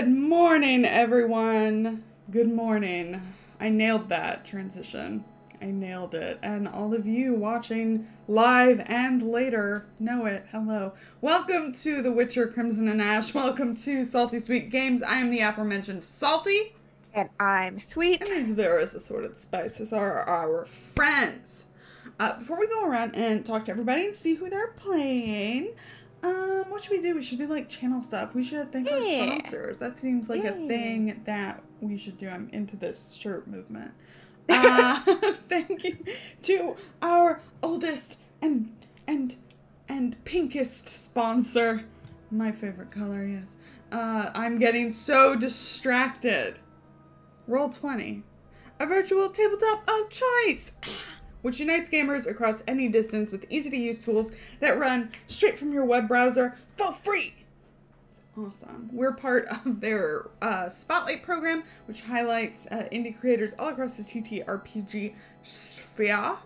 Good morning, everyone. Good morning. I nailed that transition. I nailed it. And all of you watching live and later know it. Hello. Welcome to The Witcher Crimson and Ash. Welcome to Salty Sweet Games. I am the aforementioned Salty. And I'm Sweet. And these various assorted spices are our friends. Before we go around and talk to everybody and see who they're playing, what should we do? We should do like channel stuff. We should thank our sponsors. That seems like a thing that we should do. I'm into this shirt movement. Thank you to our oldest and pinkest sponsor. My favorite color, yes. I'm getting so distracted. Roll20, a virtual tabletop of choice, which unites gamers across any distance with easy-to-use tools that run straight from your web browser for free. It's awesome. We're part of their Spotlight program, which highlights indie creators all across the TTRPG sphere.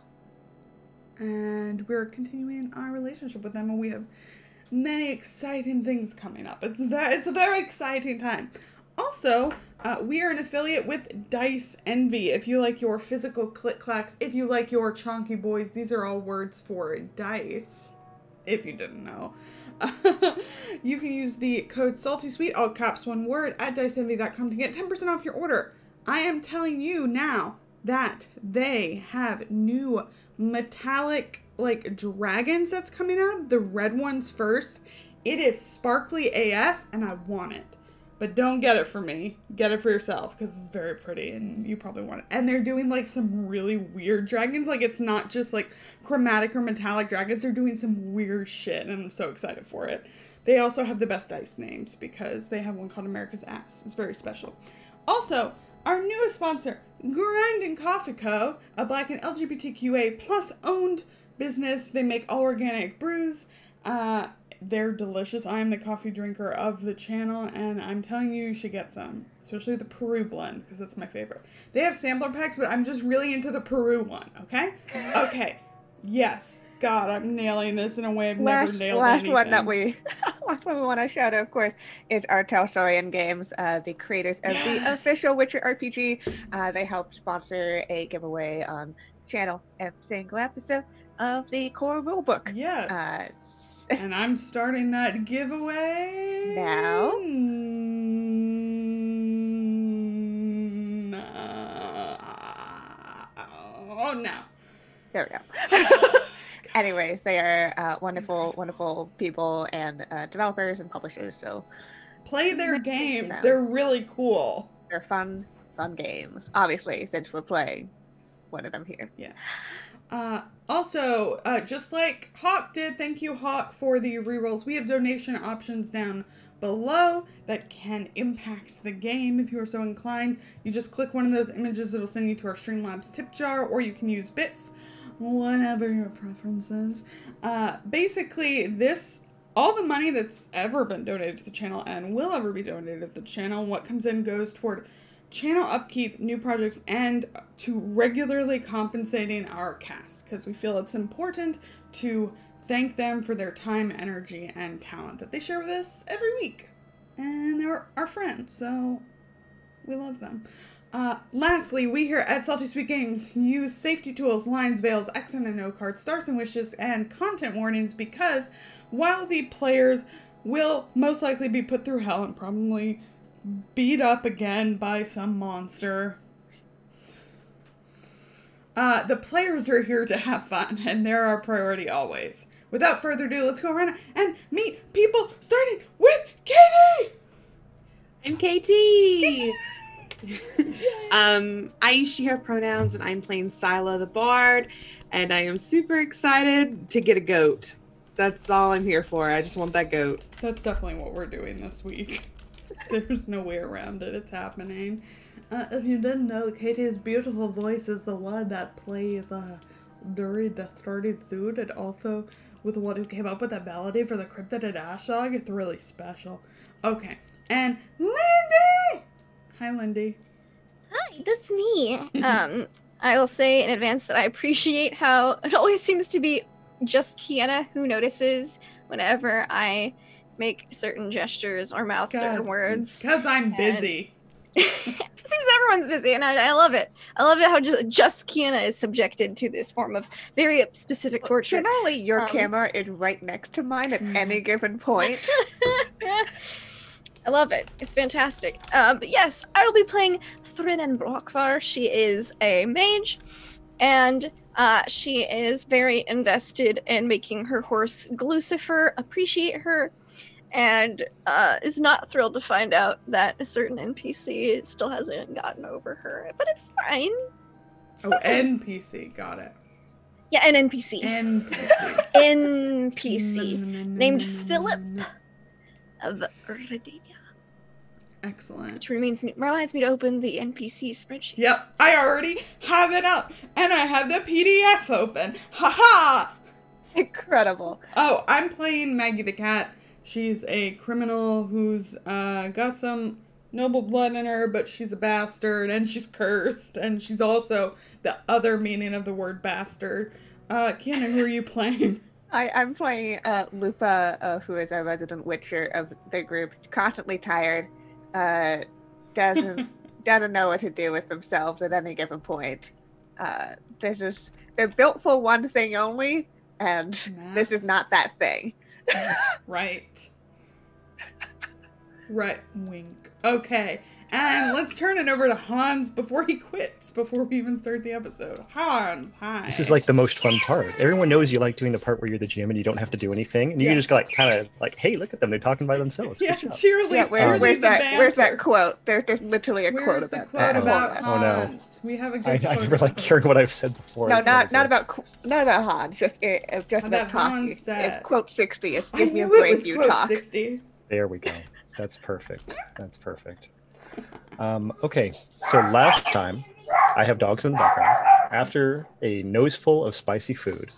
And we're continuing our relationship with them, and we have many exciting things coming up. It's a very exciting time. Also, we are an affiliate with Dice Envy. If you like your physical click-clacks, if you like your chonky boys, these are all words for dice, if you didn't know. You can use the code SALTYSWEET, all caps, one word, at diceenvy.com to get 10% off your order. I am telling you now that they have new metallic, like, dragons that's coming up. The red ones first. It is sparkly AF, and I want it. But don't get it for me. Get it for yourself, because it's very pretty, and you probably want it. And they're doing, like, some really weird dragons. Like, it's not just, like, chromatic or metallic dragons. They're doing some weird shit, and I'm so excited for it. They also have the best dice names, because they have one called America's Ass. It's very special. Also, our newest sponsor, Grinding Coffee Co., a Black and LGBTQA plus owned business. They make all organic brews. They're delicious. I am the coffee drinker of the channel, and I'm telling you, you should get some. Especially the Peru blend, because that's my favorite. They have sampler packs, but I'm just really into the Peru one, okay? Okay. Yes. God, I'm nailing this in a way I've never nailed anything. Last one we want to shout out, of course, is our Telstorian Games, the creators of the official Witcher RPG. They help sponsor a giveaway on the channel every single episode of the core rulebook. Yes. And I'm starting that giveaway now. Oh, no. There we go. Anyways, they are wonderful, wonderful people and developers and publishers. So play their games. They're really cool. They're fun games. Obviously, since we're playing one of them here. Yeah. Also, just like Hawk did, thank you, Hawk, for the rerolls. We have donation options down below that can impact the game if you are so inclined. You just click one of those images, it'll send you to our Streamlabs tip jar, or you can use bits, whatever your preference is. Basically, all the money that's ever been donated to the channel and will ever be donated to the channel, what comes in goes toward channel upkeep, new projects, and to regularly compensating our cast, because we feel it's important to thank them for their time, energy, and talent that they share with us every week. And they're our friends, so we love them. Lastly, we here at Salty Sweet Games use safety tools, lines, veils, X and no cards, stars and wishes, and content warnings, because while the players will most likely be put through hell and probably beat up again by some monster, the players are here to have fun, and they're our priority always. Without further ado, let's go around and meet people, starting with Katie! I'm Katie! I, she, her pronouns, and I'm playing Scylla the Bard, and I am super excited to get a goat. That's all I'm here for. I just want that goat. That's definitely what we're doing this week. There's no way around it. It's happening. If you didn't know, Katie's beautiful voice is the one that played during the 33rd, and also with the one who came up with that melody for the Cryptid Ash song. It's really special. Okay. And Lindy! Hi, Lindy. Hi, that's me. I will say in advance that I appreciate how it always seems to be just Kiana who notices whenever I make certain gestures or mouth certain words. Because I'm busy. It seems everyone's busy, and I love it. I love it how just Kiana is subjected to this form of very specific torture. Generally, your camera is right next to mine at any given point. I love it. It's fantastic. But yes, I will be playing Thrin Brokvar. She is a mage, and she is very invested in making her horse Glucifer appreciate her, and is not thrilled to find out that a certain NPC still hasn't gotten over her. But it's fine. It's fine. NPC. Got it. Yeah, an NPC. NPC. NPC. Named Philip of Redania. Excellent. Which reminds me to open the NPC spreadsheet. Yep, I already have it up, and I have the PDF open. Ha-ha! Incredible. Oh, I'm playing Maggie the Cat. She's a criminal who's got some noble blood in her, but she's a bastard, and she's cursed, and she's also the other meaning of the word bastard. Kiana, who are you playing? I'm playing Lupa, who is a resident witcher of the group, constantly tired, doesn't know what to do with themselves at any given point. They're built for one thing only, and this is not that thing. Right. Right, wink. Okay, and let's turn it over to Hans before he quits, before we even start the episode. Hans, hi. This is like the most fun part. Everyone knows you like doing the part where you're the GM and you don't have to do anything, and you can just like kind of like, hey, look at them, they're talking by themselves. Yeah, cheerily. Where's that quote? There's literally a quote about that. Oh no, we have a good I never like hearing what I've said before. No, not about Hans. Just about talking. It's quote 60. It's give me a break, you talk. 60. There we go. That's perfect. That's perfect. Okay, so last time, I have dogs in the background. After a noseful of spicy food,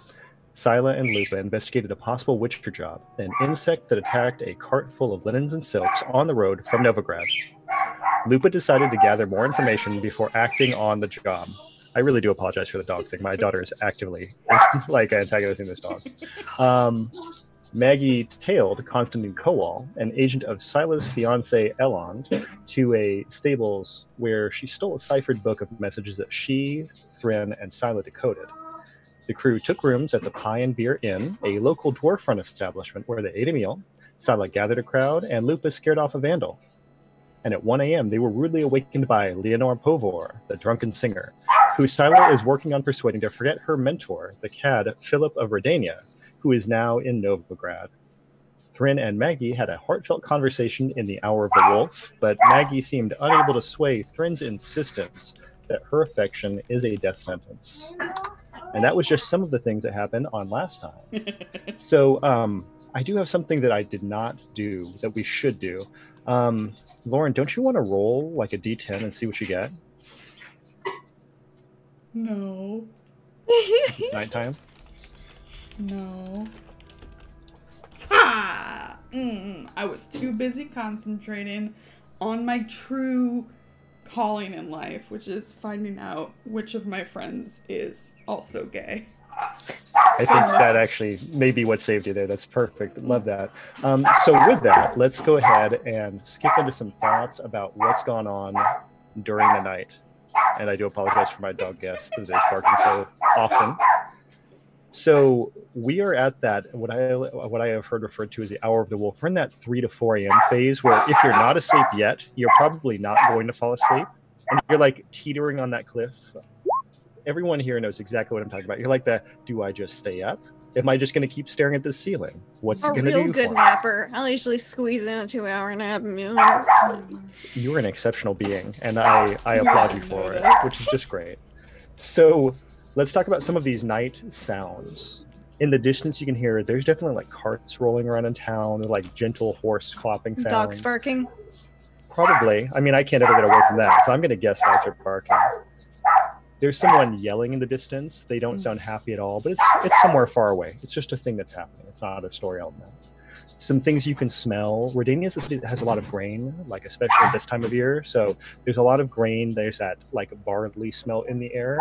Scylla and Lupa investigated a possible witcher job, an insect that attacked a cart full of linens and silks on the road from Novigrad. Lupa decided to gather more information before acting on the job. I really do apologize for the dog thing. My daughter is actively like antagonizing this dog. Maggie tailed Constantine Kowal, an agent of Scylla's fiance Elond, to a stables where she stole a ciphered book of messages that she, Thrin, and Scylla decoded. The crew took rooms at the Pie and Beer Inn, a local dwarf-run establishment where they ate a meal. Scylla gathered a crowd, and Lupa scared off a vandal. And at 1 a.m., they were rudely awakened by Leonor Povor, the drunken singer, who Scylla is working on persuading to forget her mentor, the cad Philip of Redania, who is now in Novigrad. Thrin and Maggie had a heartfelt conversation in the Hour of the Wolf, but Maggie seemed unable to sway Thrin's insistence that her affection is a death sentence. And that was just some of the things that happened on last time. So I do have something that I did not do that we should do. Lauren, don't you want to roll like a d10 and see what you get? No. It's nighttime? No. Ha! I was too busy concentrating on my true calling in life, which is finding out which of my friends is also gay. I think that actually may be what saved you there. That's perfect. Love that. So with that, let's go ahead and skip into some thoughts about what's gone on during the night. And I do apologize for my dog guest that is barking so often. So we are at that, what I have heard referred to as the Hour of the Wolf. We're in that 3 to 4 a.m. phase where if you're not asleep yet, you're probably not going to fall asleep. And you're like teetering on that cliff. Everyone here knows exactly what I'm talking about. You're like do I just stay up? Am I just going to keep staring at the ceiling? What's it going to do? A real good napper. I'll usually squeeze in a 2-hour nap. You're an exceptional being, and I applaud you for it, which is just great. So let's talk about some of these night sounds. In the distance, you can hear there's definitely like carts rolling around in town, like gentle horse clopping sounds. Dogs barking? Probably. I mean, I can't ever get away from that, so I'm going to guess dogs are barking. There's someone yelling in the distance. They don't sound happy at all, but it's somewhere far away. It's just a thing that's happening. It's not a story element. Some things you can smell. Redania has a lot of grain, like especially at this time of year. So there's a lot of grain. There's that like barley smell in the air.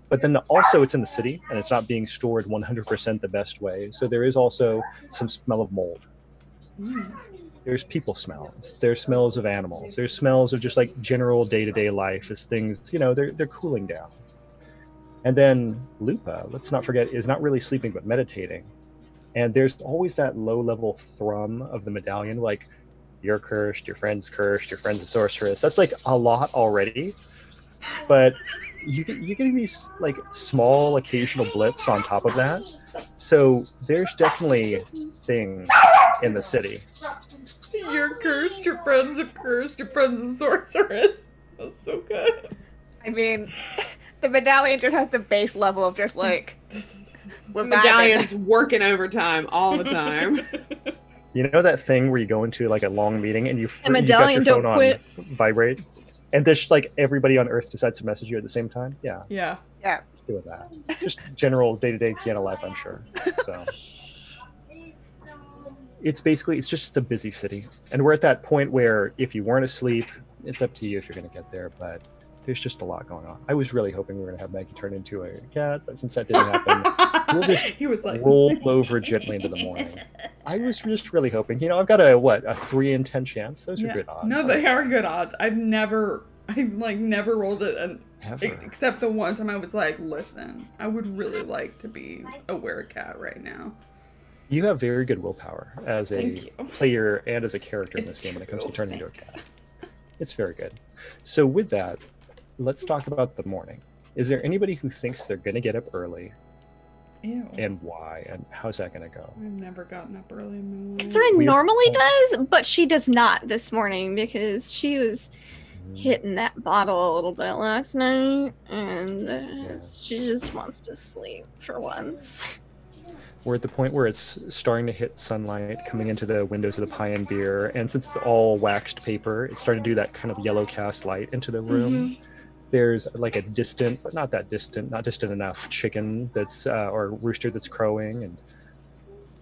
But then also it's in the city and it's not being stored 100% the best way. So there is also some smell of mold. There's people smells. There's smells of animals. There's smells of just like general day-to-day life as things, they're cooling down. And then Lupa, let's not forget, is not really sleeping but meditating. And there's always that low-level thrum of the medallion, like, you're cursed, your friend's cursed, your friend's a sorceress. That's like a lot already. But you're getting these like small occasional blips on top of that. So there's definitely things in the city. You're cursed, your friends are cursed, your friend's a sorceress. That's so good. I mean, the medallion just has the base level of just like The medallion's working overtime all the time. You know that thing where you go into like a long meeting and you got medallion your phone don't on quit. vibrate, and this like everybody on Earth decides to message you at the same time? Yeah, Yeah. Yeah. do with that. Just general day-to-day Kiana life, I'm sure. So it's just a busy city, and we're at that point where if you weren't asleep, it's up to you if you're going to get there, but there's just a lot going on. I was really hoping we were going to have Maggie turn into a cat, but since that didn't happen, we'll just He was like roll over gently into the morning. I was just really hoping. I've got a 3 in 10 chance. Those are good odds. No, they are good odds. I've never rolled it, and Ever. except the one time I was like, listen, I would really like to be a werecat right now. You have very good willpower as a Thank you. player and as a character in It's this game when it comes to true. turning into a Thanks. cat. It's very good. So with that, let's talk about the morning. Is there anybody who thinks they're going to get up early, Ew. and why, and how's that going to go? I've never gotten up early in my life. Thrin We- normally does, but she does not this morning because she was hitting that bottle a little bit last night, and she just wants to sleep for once. We're at the point where it's starting to hit sunlight coming into the windows of the Pie and Beer, and since it's all waxed paper, it's starting to do that kind of yellow cast light into the room. There's like a distant, but not that distant, not distant enough chicken that's or rooster that's crowing, and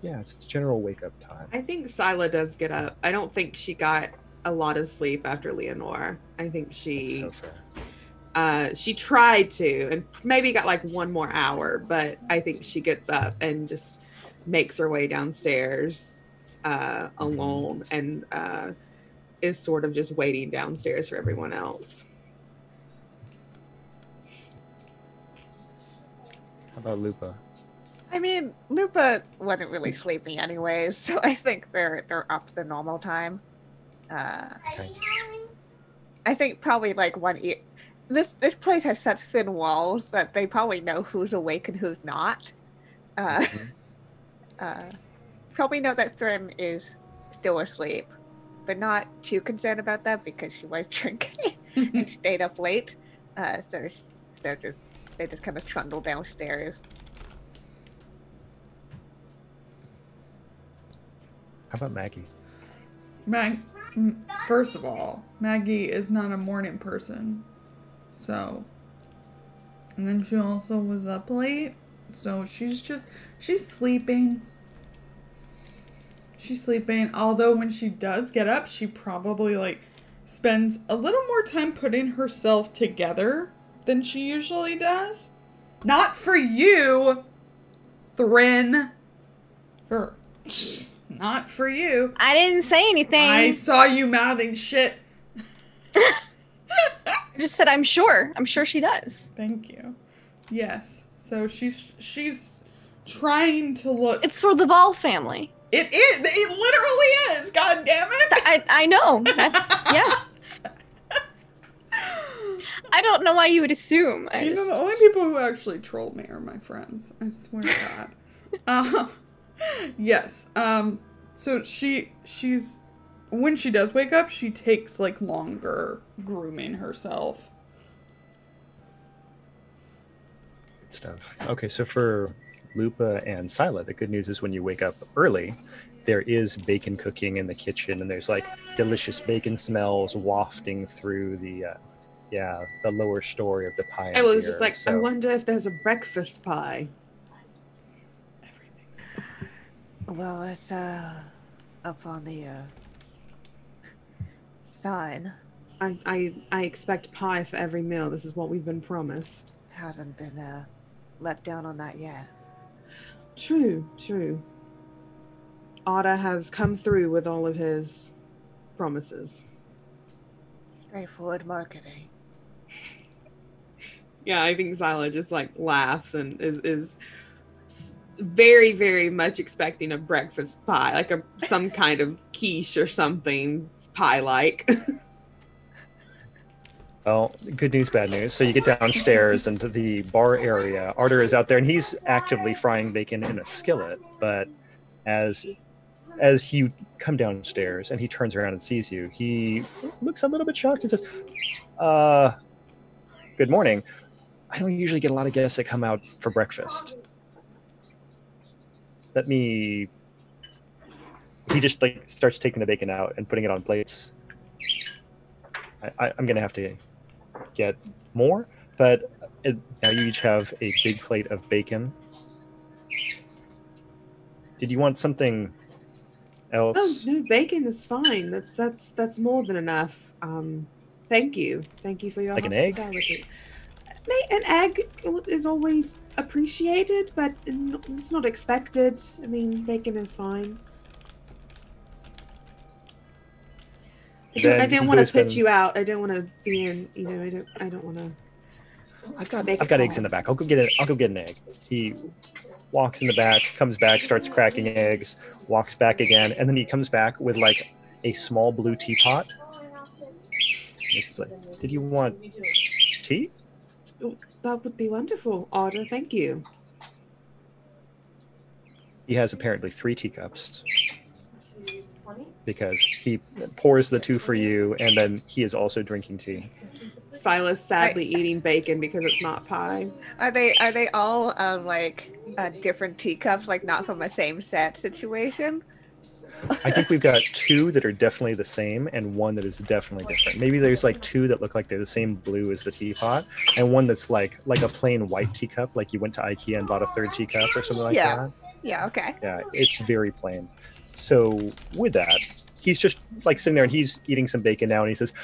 yeah, it's general wake up time. I think Scylla does get up. I don't think she got a lot of sleep after Leonore. I think That's she so fair. she tried to and maybe got like 1 more hour, but I think she gets up and just makes her way downstairs alone and is sort of just waiting downstairs for everyone else. How about Lupa? I mean, Lupa wasn't really sleeping anyways, so I think they're up the normal time. Okay. I think probably like this place has such thin walls that they probably know who's awake and who's not. Probably know that Thrin is still asleep, but not too concerned about that because she was drinking and stayed up late. So they just kind of trundle downstairs. How about Maggie? First of all, Maggie is not a morning person. So, and then she also was up late. So she's sleeping. She's sleeping. Although when she does get up, she probably like spends a little more time putting herself together than she usually does. Not for you, Thrin. Not for you. I didn't say anything. I saw you mouthing shit. I just said I'm sure. I'm sure she does. Thank you. Yes. So she's trying to look. It's for the Vol family. It is. It literally is. God damn it. I know. That's yes. I don't know why you would assume. You know, the only people who actually troll me are my friends. I swear to God. Yes. So she's when she does wake up, she takes like longer grooming herself. Good stuff. Okay, so for Lupa and Scylla, the good news is when you wake up early, there is bacon cooking in the kitchen, and there's like delicious bacon smells wafting through the lower story of the Pie and I was Beer. just like, I wonder if there's a breakfast pie. Everything's Well, it's up on the sign. I expect pie for every meal. This is what we've been promised. Hasn't been let down on that yet. True. Otta has come through with all of his promises. Straightforward marketing. Yeah, I think Zyla just like laughs and is very, very much expecting a breakfast pie, like some kind of quiche or something pie-like. Well, good news, bad news. So you get downstairs into the bar area. Arter is out there, and he's actively frying bacon in a skillet. But as you come downstairs and he turns around and sees you, he looks a little bit shocked and says, good morning. I don't usually get a lot of guests that come out for breakfast. He just like starts taking the bacon out and putting it on plates. I'm gonna have to get more, but now you each have a big plate of bacon. Did you want something else? Oh no, bacon is fine. That's more than enough. Thank you for your Like an egg? hospitality. An egg is always appreciated, but it's not expected. I mean, bacon is fine. I don't want to put you out. I don't want to be in. I don't want to. I've got eggs in the back. I'll go get an egg. He walks in the back, comes back, starts cracking eggs, walks back again, and then he comes back with like a small blue teapot. He's like, "Did you want tea?" Oh, that would be wonderful, Otter. Thank you. He has apparently 3 teacups because he pours the 2 for you, and then he is also drinking tea. Silas sadly eating bacon because it's not pie. Are they all like different teacups, like not from a same set situation? I think we've got 2 that are definitely the same and 1 that is definitely different. Maybe there's like 2 that look like they're the same blue as the teapot, and 1 that's like a plain white teacup, like you went to IKEA and bought a 3rd teacup or something like that. Yeah, okay. Yeah, it's very plain. So with that, he's just like sitting there and he's eating some bacon now, and he says,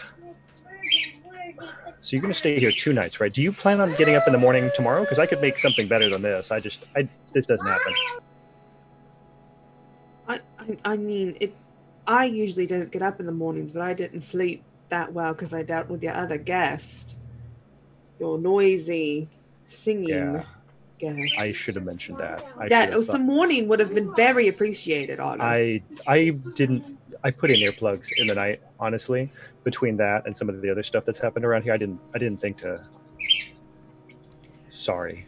"So you're going to stay here 2 nights, right? Do you plan on getting up in the morning tomorrow? Because I could make something better than this. This doesn't happen." I mean, I usually don't get up in the mornings, but I didn't sleep that well because I dealt with your other guest. Your noisy singing guest. I should have mentioned that. Some morning would have been very appreciated, Otter. I put in earplugs in the night, honestly. Between that and some of the other stuff that's happened around here, I didn't think to. Sorry.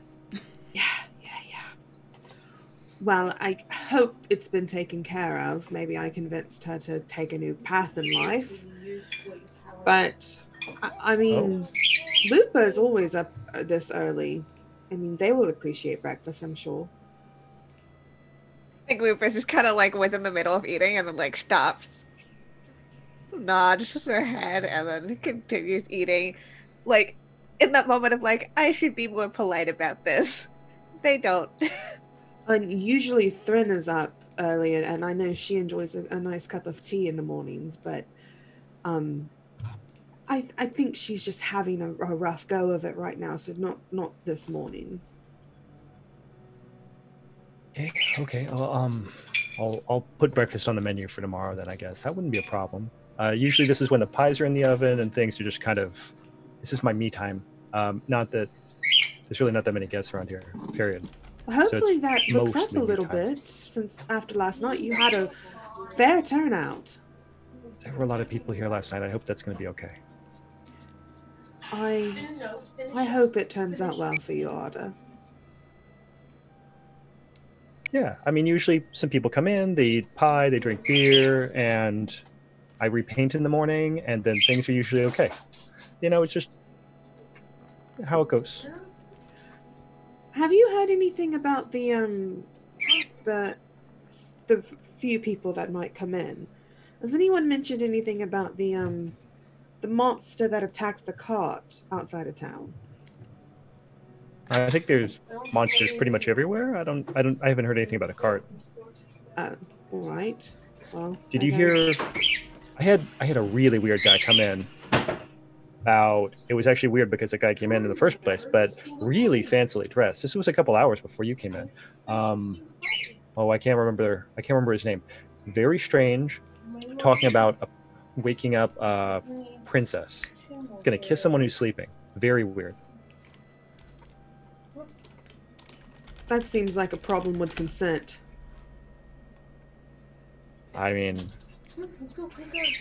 Yeah. Well, I hope it's been taken care of. Maybe I convinced her to take a new path in life. But, I mean, Lupa is always up this early. I mean, they will appreciate breakfast, I'm sure. I think Lupus is kind of like within the middle of eating and then like stops, nods her head, and then continues eating. Like, in that moment of like, I should be more polite about this. They don't. And usually Thrin is up early, and I know she enjoys a nice cup of tea in the mornings, but I think she's just having a rough go of it right now, so not this morning. Okay. I'll put breakfast on the menu for tomorrow then, I guess. That wouldn't be a problem. Usually this is when the pies are in the oven and things are just kind of, this is my me time. Not that there's really not that many guests around here, period. Well, hopefully that looks up mostly a little me time. bit, since after last night you had a fair turnout. There were a lot of people here last night. I hope that's going to be okay. I hope it turns out well for you, Otter. Yeah, I mean, usually some people come in, they eat pie, they drink beer, and I repaint in the morning, and then things are usually okay. It's just how it goes. Have you heard anything about the few people that might come in? Has anyone mentioned anything about the monster that attacked the cart outside of town? I think there's monsters pretty much everywhere. I haven't heard anything about a cart. All right. Well, did you hear? I had a really weird guy come in. It was actually weird because the guy came in the first place, but really fancily dressed. This was a couple hours before you came in. Oh, I can't remember his name. Very strange, talking about waking up a princess. It's gonna kiss someone who's sleeping. Very weird. That seems like a problem with consent. I mean,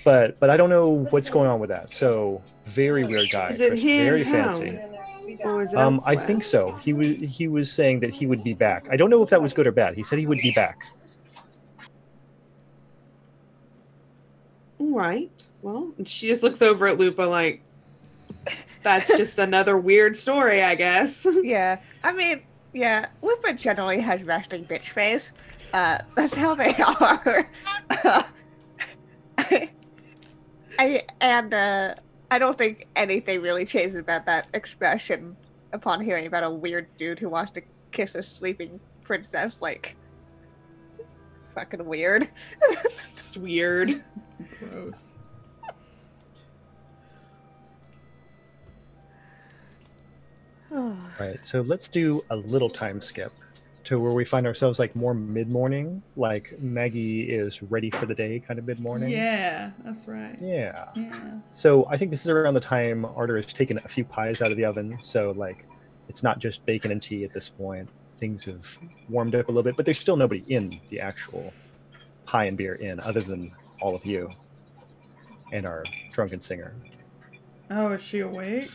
but I don't know what's going on with that. So very weird guy. Is it here very in town? fancy. Or is it I elsewhere? think so. He was saying that he would be back. I don't know if that was good or bad. He said he would be back. All right. Well, and she just looks over at Lupa like, that's just another weird story, I guess. Yeah, I mean, yeah, Lupa generally has resting bitch face. That's how they are. I don't think anything really changes about that expression upon hearing about a weird dude who wants to kiss a sleeping princess. Like, fucking weird. Just weird. Gross. Right. So let's do a little time skip to where we find ourselves like more mid-morning, like Maggie is ready for the day, kind of mid-morning. Yeah, that's right. Yeah. Yeah. So I think this is around the time Arter has taken a few pies out of the oven. So like, it's not just bacon and tea at this point. Things have warmed up a little bit, but there's still nobody in the actual pie and beer inn other than all of you and our drunken singer. Oh, is she awake?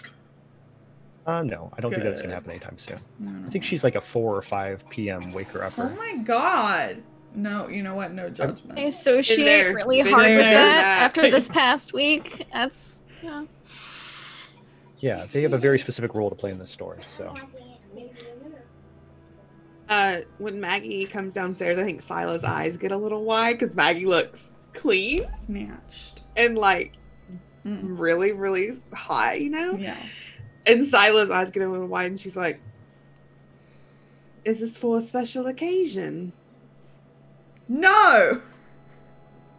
No, I don't think that's Good. gonna happen anytime soon. No. I think she's like a 4 or 5 p.m. waker Oh upper. my god. No, you know what? No judgment. I associate there. really Been hard with there, that that. after this past week. That's yeah. Yeah, they have a very specific role to play in this story. So When Maggie comes downstairs, I think Sila's eyes get a little wide because Maggie looks clean Snatched. and like Mm. really, really high, you know? Yeah. And Sila's eyes get a little wide and she's like, is this for a special occasion? No!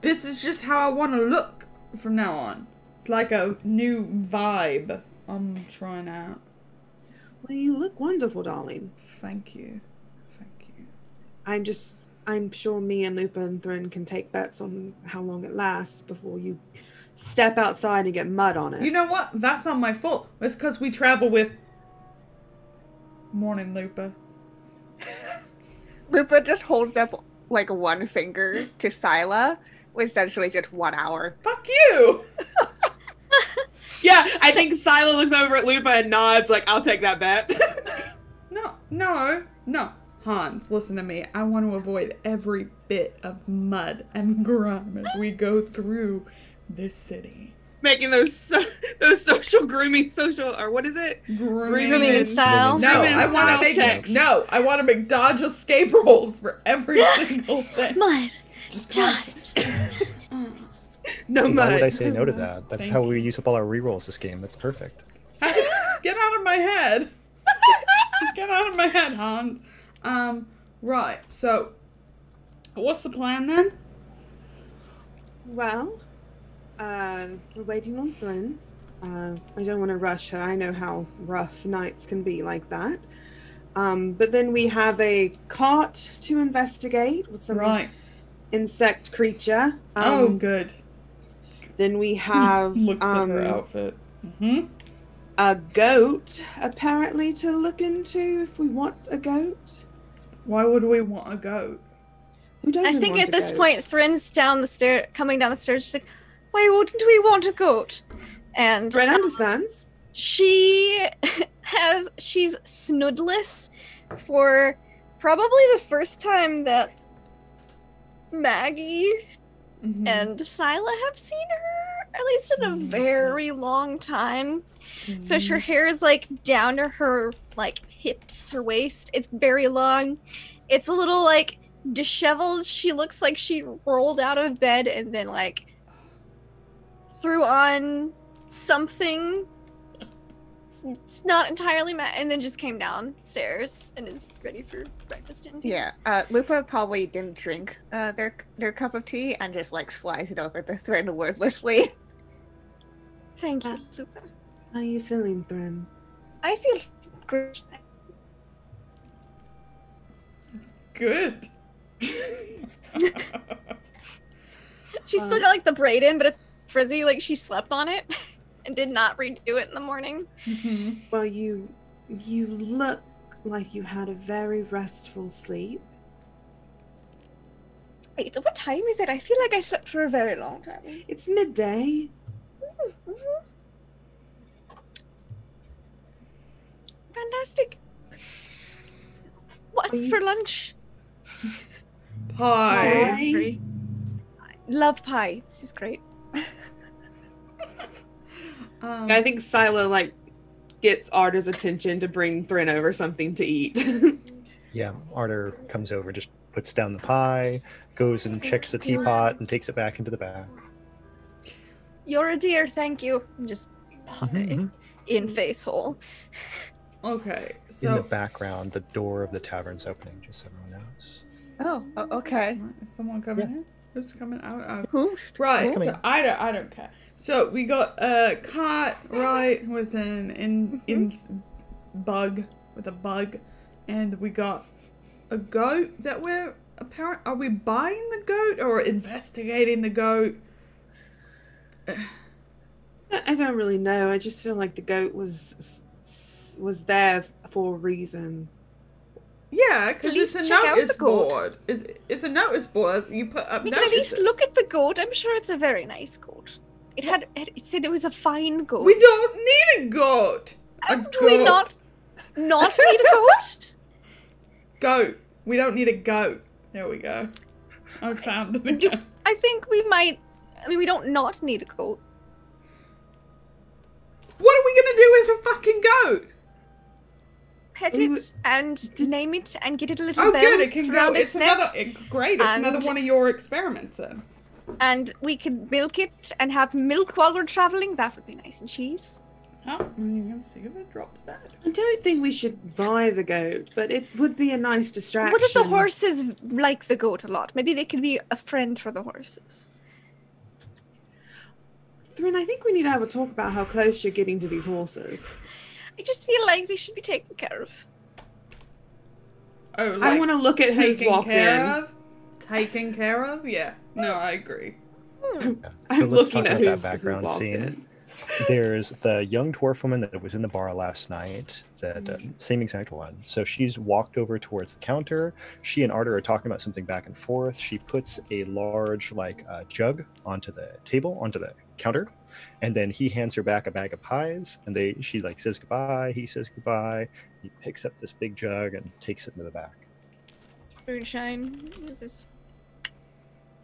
This is just how I want to look from now on. It's like a new vibe I'm trying out. Well, you look wonderful, darling. Thank you. Thank you. I'm sure me and Lupa and Thrin can take bets on how long it lasts before you step outside and get mud on it. You know what? That's not my fault. It's because we travel with... Morning, Lupa. Lupa just holds up like one finger to Sila, which is essentially just 1 hour. Fuck you! Yeah, I think Sila looks over at Lupa and nods like, I'll take that bet. No. Hans, listen to me. I want to avoid every bit of mud and grime as we go through this city. Making those social grooming, or what is it? Grooming in style. No, Grooming I want style to make checks. I want to make dodge escape rolls for every single thing. Mud. Just Dodge. No why mud. would I say no to that? That's Thank how you. we use up all our rerolls this game. That's perfect. Get out of my head. Get out of my head, Hans. Right. So, what's the plan then? Well, we're waiting on Thrin. I don't want to rush her. I know how rough nights can be like that. But then we have a cart to investigate with some Right. insect creature. Oh, good. Then we have Looks at her outfit. Mm-hmm. a goat, apparently, to look into if we want a goat. Why would we want a goat? Who doesn't I think want at a this goat? point, Thrin's coming down the stairs. She's like, "Why wouldn't we want a goat?" And Thrin understands. she's snoodless for probably the first time that Maggie Mhm. and Sila have seen her, at least in a very long time. So her hair is like down to her like hips, her waist. It's very long. It's a little like disheveled. She looks like she rolled out of bed and then like threw on something. It's not entirely and then just came downstairs and is ready for breakfast and tea. Yeah, Lupa probably didn't drink their cup of tea and just like sliced it over to Thrin wordlessly. Thank you, Lupa. How are you feeling, Thrin? I feel great. Good. She's still got like the braid in, but it's frizzy. Like she slept on it and did not redo it in the morning. Mhm. Well, you look like you had a very restful sleep. Wait, what time is it? I feel like I slept for a very long time. It's midday. Mm-hmm. Fantastic. What's for lunch? Pie. Hungry. I love pie. This is great. I think Scylla like gets Arda's attention to bring Thrin over something to eat. Yeah, Arter comes over, just puts down the pie, goes and checks the teapot, and takes it back into the bag. You're a dear, thank you. Just pie in face hole. Okay, In so the background, the door of the tavern's opening, just so everyone knows. Okay. Is someone coming in? Who's coming out? Who? Right. Who's coming So I don't care. So we got a cart, right, with an in bug with a bug, and we got a goat that we're apparent. Are we buying the goat or investigating the goat? I don't really know. I just feel like the goat was there for a reason. Yeah, because At it's a least check out the notice goat. board. It's a notice board. You put up We can at least notices. look at the goat. I'm sure it's a very nice goat. It said it was a fine goat. We don't need a goat. A Do we not need a goat? Goat. We don't need a goat. There we go. I found it again. I think we might. I mean, we don't not need a goat. What are we gonna do with a fucking goat? Pet Ooh, it and name it and get it a little Oh, bell good. It can go. around It's neck, another. Great. It's another and- one of your experiments then. and we can milk it and have milk while we're traveling. That would be nice and cheese. Oh, and you can see if it drops dead. I don't think we should buy the goat, but it would be a nice distraction. What if the horses like the goat a lot? Maybe they could be a friend for the horses. Thrin, I think we need to have a talk about how close you're getting to these horses. I just feel like they should be taken care of. Oh, I like want to look at who's taken walked care in. of. Taken care of. Yeah. No, I agree. So I'm let's looking talk at about who's that background walked scene. in. There's the young dwarf woman that was in the bar last night, that same exact one. So she's walked over towards the counter. She and Arter are talking about something back and forth. She puts a large jug onto the table, onto the counter, and then he hands her back a bag of pies. And she says goodbye. He says goodbye. He picks up this big jug and takes it into the back. Moonshine. This is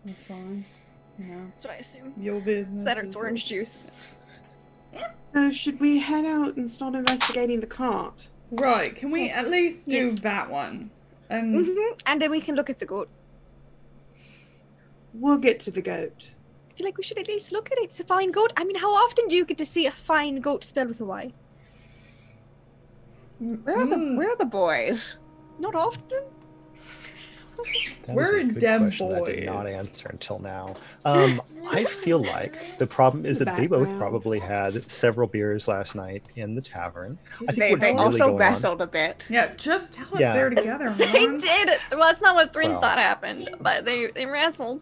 That's fine. No, that's what I assume. your business. That or it's is- orange juice. So should we head out and start investigating the cart? Right. Can we Yes. at least do Yes. that one? And And then we can look at the goat. We'll get to the goat. I feel like we should at least look at it. It's a fine goat. I mean, how often do you get to see a fine goat spelled with a Y? Where are the boys? Not often. That We're is a good dem question that I did not boys. answer until now. I feel like the problem is that they both Background. probably had several beers last night in the tavern. I think They what's really also going on- wrestled a bit. yeah, just tell us Yeah. they're together. They Hans. did. Well, that's not what Thrin Well. thought happened, but they wrestled.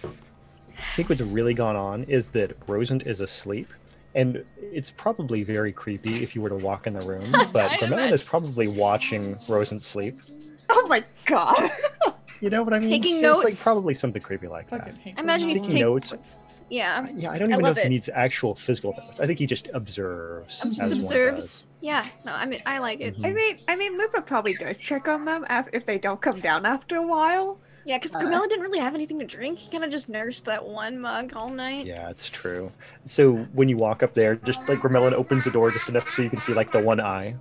I think what's really gone on is that Rosent is asleep, and it's probably very creepy if you were to walk in the room. But I Vermilion is probably watching Rosent sleep. Oh my god. You know what I mean? Taking It's notes. like probably something creepy like that. Fucking hate I imagine he's Ronaldo. Taking notes. Yeah. Yeah, I don't I even know love if he it. needs actual physical notes. I think he just observes. Just as one observes. does. Yeah. No, I mean, I like it. Mhm. I mean, Lupa probably does check on them if they don't come down after a while. Yeah, because Camilla didn't really have anything to drink. He kind of just nursed that one mug all night. Yeah, it's true. So when you walk up there, just like Vermilion opens the door just enough so you can see like the one eye.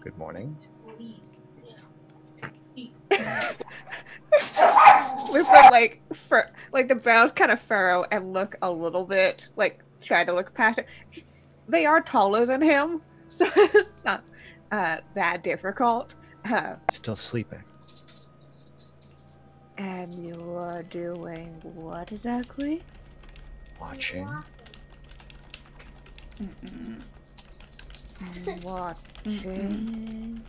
Good morning. Lupa the brows kind of furrow and look a little bit try to look past it. They are taller than him, so it's not that difficult. Still sleeping. And you're doing what exactly? Watching. Watching.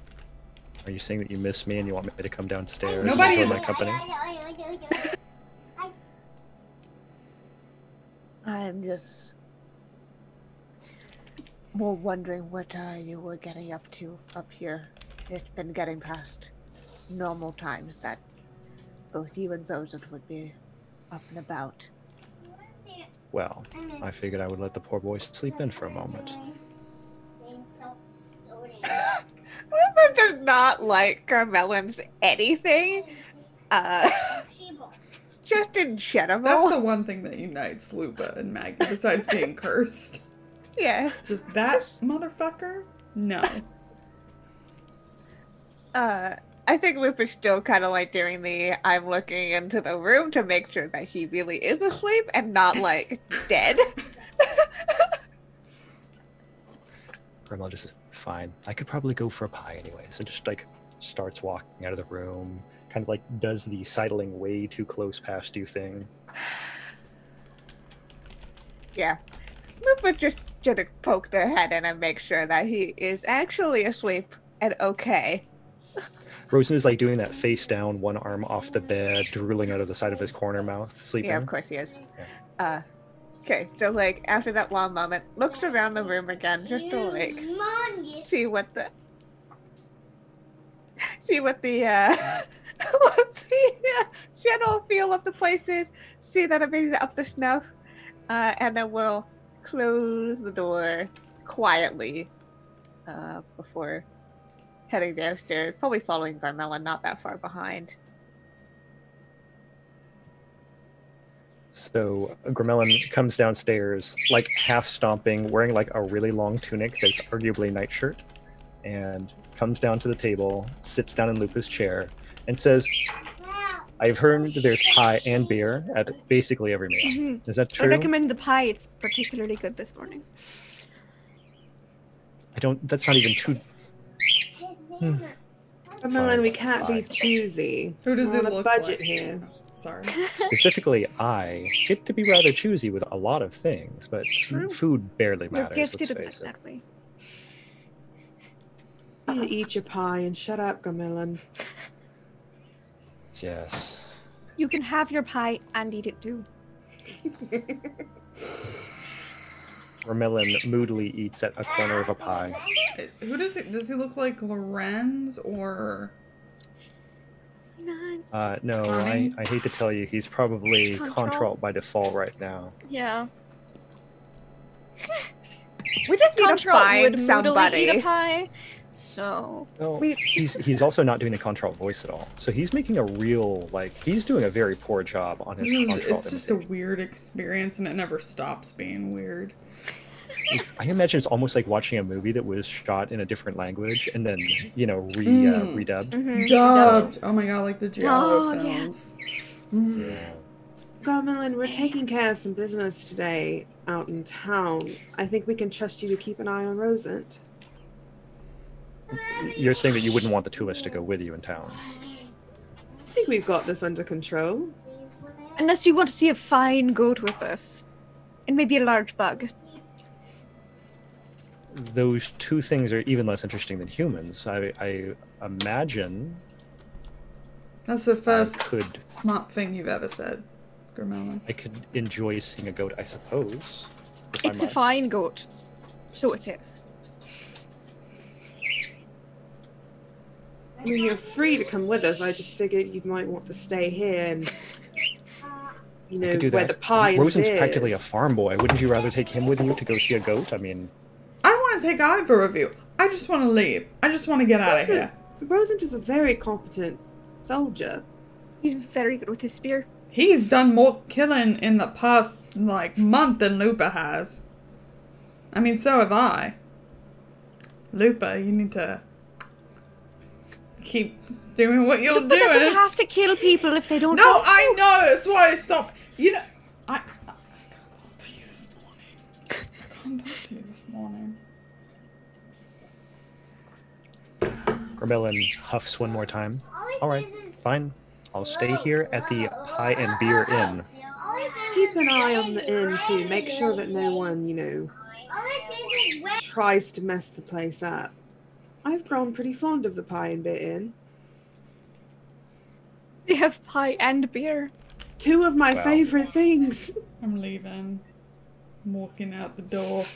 Are you saying that you miss me and you want me to come downstairs Nobody and is- join my company? I'm just more wondering what you were getting up to up here. It's been getting past normal times that both you and Rosant would be up and about. Well, I figured I would let the poor boy sleep in for a moment. Lupa does not like Carmelon's anything. Just in general. That's the one thing that unites Lupa and Maggie, besides being cursed. Yeah. Just that motherfucker? No. I think Lupa's still kind of like doing the I'm looking into the room to make sure that he really is asleep and not like dead. Grimel just, fine. I could probably go for a pie anyway. So just like starts walking out of the room, kind of like does the sidling way too close past you thing. Yeah. Lupa just gonna poke their head in and make sure that he is actually asleep and okay. Rosen is like doing that face down, one arm off the bed, drooling out of the side of his corner mouth, sleeping. Yeah, of course he is. Okay, so like after that long moment, looks around the room again just to like see what the what the general feel of the place is, see that everything's up to snuff, and then we'll close the door quietly before heading downstairs, probably following Carmela, not that far behind. So Grimelin comes downstairs, like half stomping, wearing like a really long tunic that's arguably nightshirt, and comes down to the table, sits down in Lupa's chair, and says, I've heard there's pie and beer at basically every meal. Mm-hmm. Is that true? I recommend the pie. It's particularly good this morning. That's not even too... Carmelin, we can't Fine. be choosy. Who does We're it on a look budget like? here. Sorry. Specifically, I get to be rather choosy with a lot of things, but True. food barely You're matters, gifted let's in face it. that way. You eat your pie and shut up, Carmelin. Yes. You can have your pie and eat it too. Grimelin moodily eats at a corner of a pie. Who does he look like? Lorenz or... No, Connie? I hate to tell you, he's probably Control? Contralt by default right now. Yeah. We just need to Control find would moodily somebody. eat a pie. So No, he's also not doing the Contralt voice at all. So he's making a real, he's doing a very poor job on his Contralt It's just a imitation. weird experience, and it never stops being weird. I imagine it's almost like watching a movie that was shot in a different language and then, redubbed. mhm. Dubbed! Oh my god, like the Giallo Oh, yeah. films. Mm. Carmelin, we're taking care of some business today out in town. I think we can trust you to keep an eye on Rosant. You're saying that you wouldn't want the two of us to go with you in town. I think we've got this under control. Unless you want to see a fine goat with us, and maybe a large bug. Those two things are even less interesting than humans. I imagine That's the I first could smart thing you've ever said, Grimella. enjoy seeing a goat, I suppose. if I It's a must. fine goat. So it says. I mean, you're free to come with us. I just figured you might want to stay here and, I could do where that. the pie and Rosen's beer practically a is. farm boy. Wouldn't you rather take him with you to go see a goat? I mean, I don't want to take either of you. I just want to leave. I just want to get out of here. Rosant is a very competent soldier. He's very good with his spear. He's done more killing in the past, month than Lupa has. I mean, so have I. Lupa, you need to keep doing what you're Lupa doesn't doing. have to kill people if they don't. No, I know. That's why I stopped. You know, I can't talk to you this morning. I can't talk to you this morning. Grimellin huffs one more time. All right, fine. I'll stay here at the Pie and Beer Inn. Keep an eye on the inn too. Make sure that no one, tries to mess the place up. I've grown pretty fond of the Pie and Beer Inn. They have pie and beer. Two of my Wow. favorite things. I'm leaving. walking out the door.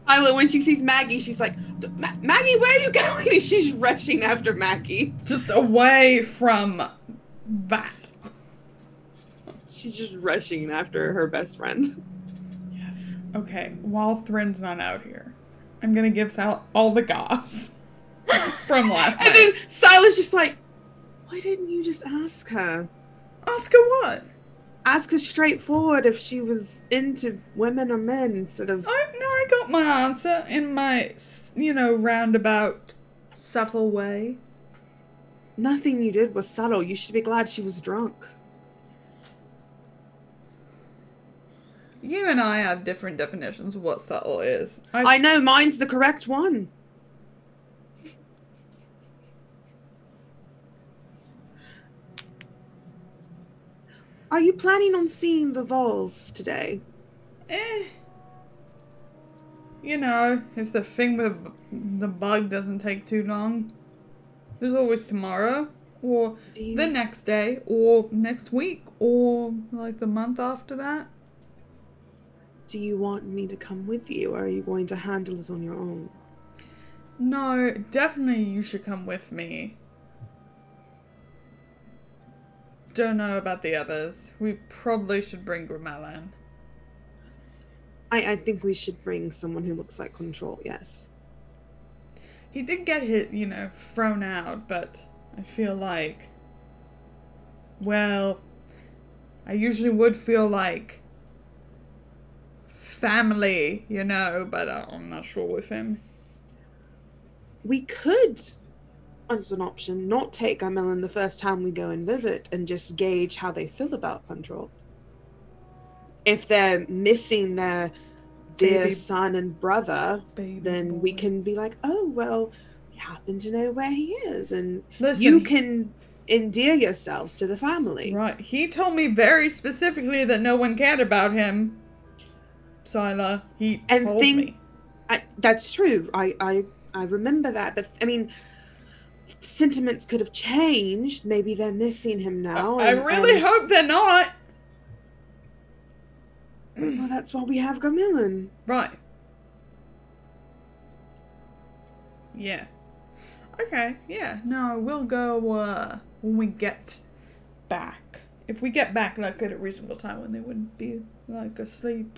Isla, when she sees Maggie, she's like, Maggie, where are you going? And she's rushing after Maggie. Just away from that. She's just rushing after her best friend. Yes. Okay, while Thrin's not out here, I'm gonna give Sal all the goss from last And night. then Silas just like, why didn't you just ask her? Ask her what? Ask her straightforward if she was into women or men instead of... I got my answer in my, roundabout, subtle way. Nothing you did was subtle. You should be glad she was drunk. You and I have different definitions of what subtle is. I know, mine's the correct one. Are you planning on seeing the Vols today? If the thing with the bug doesn't take too long. There's always tomorrow, or the next day, or next week, or like the month after that. Do you want me to come with you, or are you going to handle it on your own? No, definitely you should come with me. Don't know about the others. We probably should bring Grimelin. I think we should bring someone who looks like Control, yes. He did get hit, thrown out, but I feel like... Well, I usually would feel like family, but I'm not sure with him. We could, as an option, not take Grimelin the first time we go and visit and just gauge how they feel about Control. If they're missing their dear son and brother, then we can be like, oh, well, we happen to know where he is. And you can endear yourselves to the family. Right. He told me very specifically that no one cared about him. Sila, he told me. That's true. I remember that. But, sentiments could have changed. Maybe they're missing him now. I really hope they're not. Well, that's why we have Grimelin. Right. Yeah. Okay, yeah. No, we'll go when we get back. If we get back at a reasonable time when they wouldn't be asleep.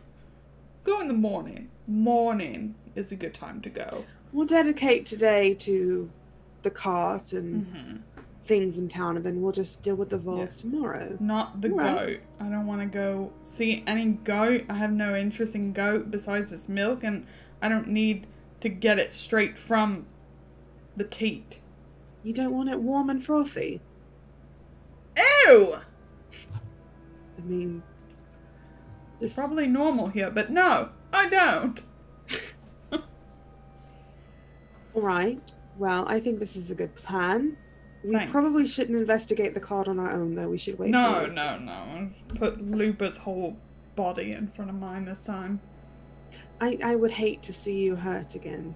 Go in the morning. Morning is a good time to go. We'll dedicate today to the cart and things in town, and then we'll just deal with the Vols tomorrow. Not the goat. I don't want to go see any goat. I have no interest in goat besides its milk, and I don't need to get it straight from the teat. You don't want it warm and frothy? Ew! It's probably normal here, but no, I don't. Alright. Well, I think this is a good plan. We probably shouldn't investigate the card on our own, though. We should wait. No. Put Lupa's whole body in front of mine this time. I would hate to see you hurt again.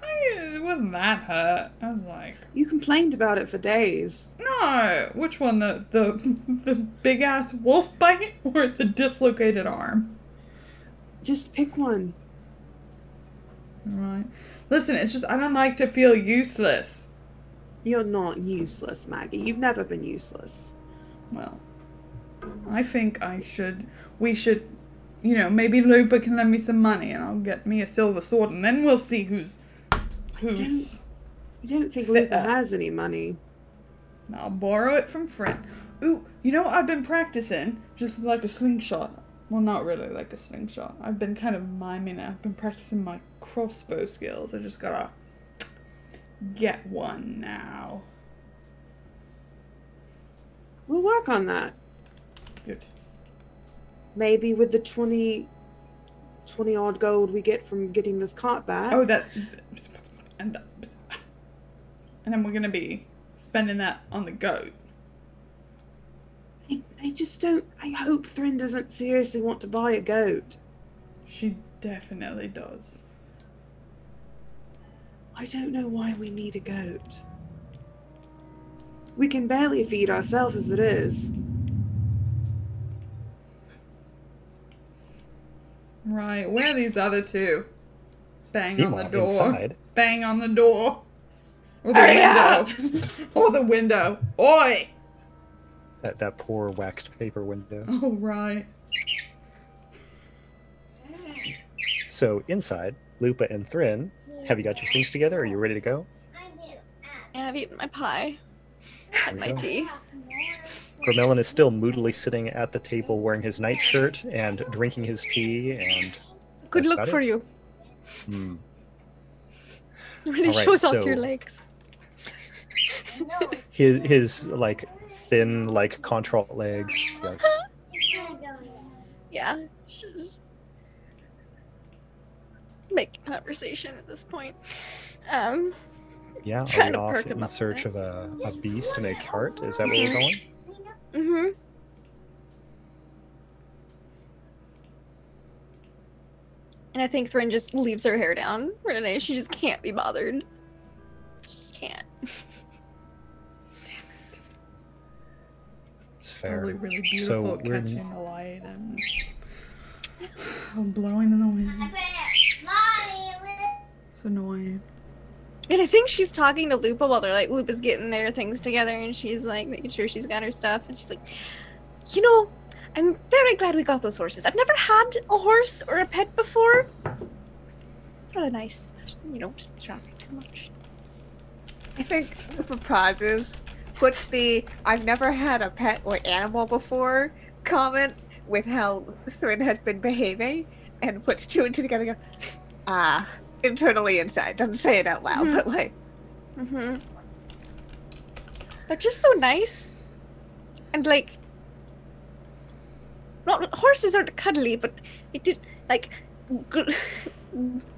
It wasn't that hurt. I was like... You complained about it for days. No! Which one? The big-ass wolf bite or the dislocated arm? Just pick one. Right. Listen, it's just I don't like to feel useless. You're not useless, Maggie. You've never been useless. Well, I think we should, maybe Lupa can lend me some money and I'll get me a silver sword and then we'll see who's You don't think Lupa has any money? I'll borrow it from Fred. Ooh, I've been practicing just like a slingshot. Well, not really like a slingshot. I've been kind of miming it. I've been practicing my crossbow skills. I just gotta get one now. We'll work on that. Good. Maybe with the 20 odd gold we get from getting this cart back. Oh, and then we're gonna be spending that on the goat. I just don't... I hope Thrin doesn't seriously want to buy a goat. She definitely does. I don't know why we need a goat. We can barely feed ourselves as it is. Right. Where are these other two? Bang on the Meanwhile, door. inside, Bang on the door. Or the Hurry window. Or the window. Oi! that poor waxed paper window. Oh, right. So inside, Lupa and Thrin, have you got your things together? Are you ready to go? Yeah, I've eaten my pie. Had my go. tea. Gromelin is still moodily sitting at the table wearing his nightshirt and drinking his tea, and Good that's look about for it. you. Hmm. It really All right, shows off so- your legs. His like thin, like contralt legs. Yes. Yeah. Just make conversation at this point. Yeah, are Trying we to off perk him in up a search bit. of a beast to make heart? Is that where we're going? Mm-hmm. And I think Thrin just leaves her hair down for today. She just can't be bothered. She just can't. It's fair. Probably really beautiful So at we're catching the light and blowing in the wind. It's annoying. And I think she's talking to Lupa while they're like, Lupa's getting their things together and she's like making sure she's got her stuff. And she's like, you know, I'm very glad we got those horses. I've never had a horse or a pet before. It's really nice. You know, just traveling too much. I think for pauses, put the "I've never had a pet or animal before" comment with how Thrin has been behaving, and put two and two together. And go, internally inside. Don't say it out loud, but like, Mm-hmm. They're just so nice. And like, not horses aren't cuddly, but it did like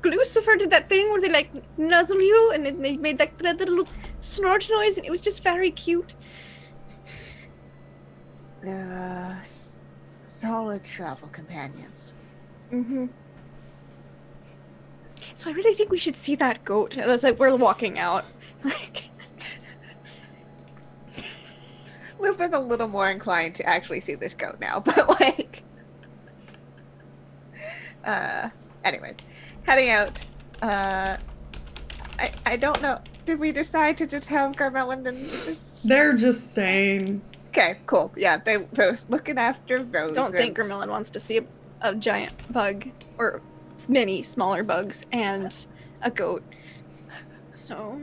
Lucifer did that thing where they like nuzzle you and then they made that little snort noise, and it was just very cute. solid travel companions. Mm-hmm. So I really think we should see that goat. It's like we're walking out. Like, Lupa's a little more inclined to actually see this goat now, but like, anyways, heading out. I don't know. Did we decide to just have Gromelin and? They're just saying. Okay, cool. Yeah, they're looking after Rose. don't think and- Gromelin wants to see a giant bug or many smaller bugs and a goat. So,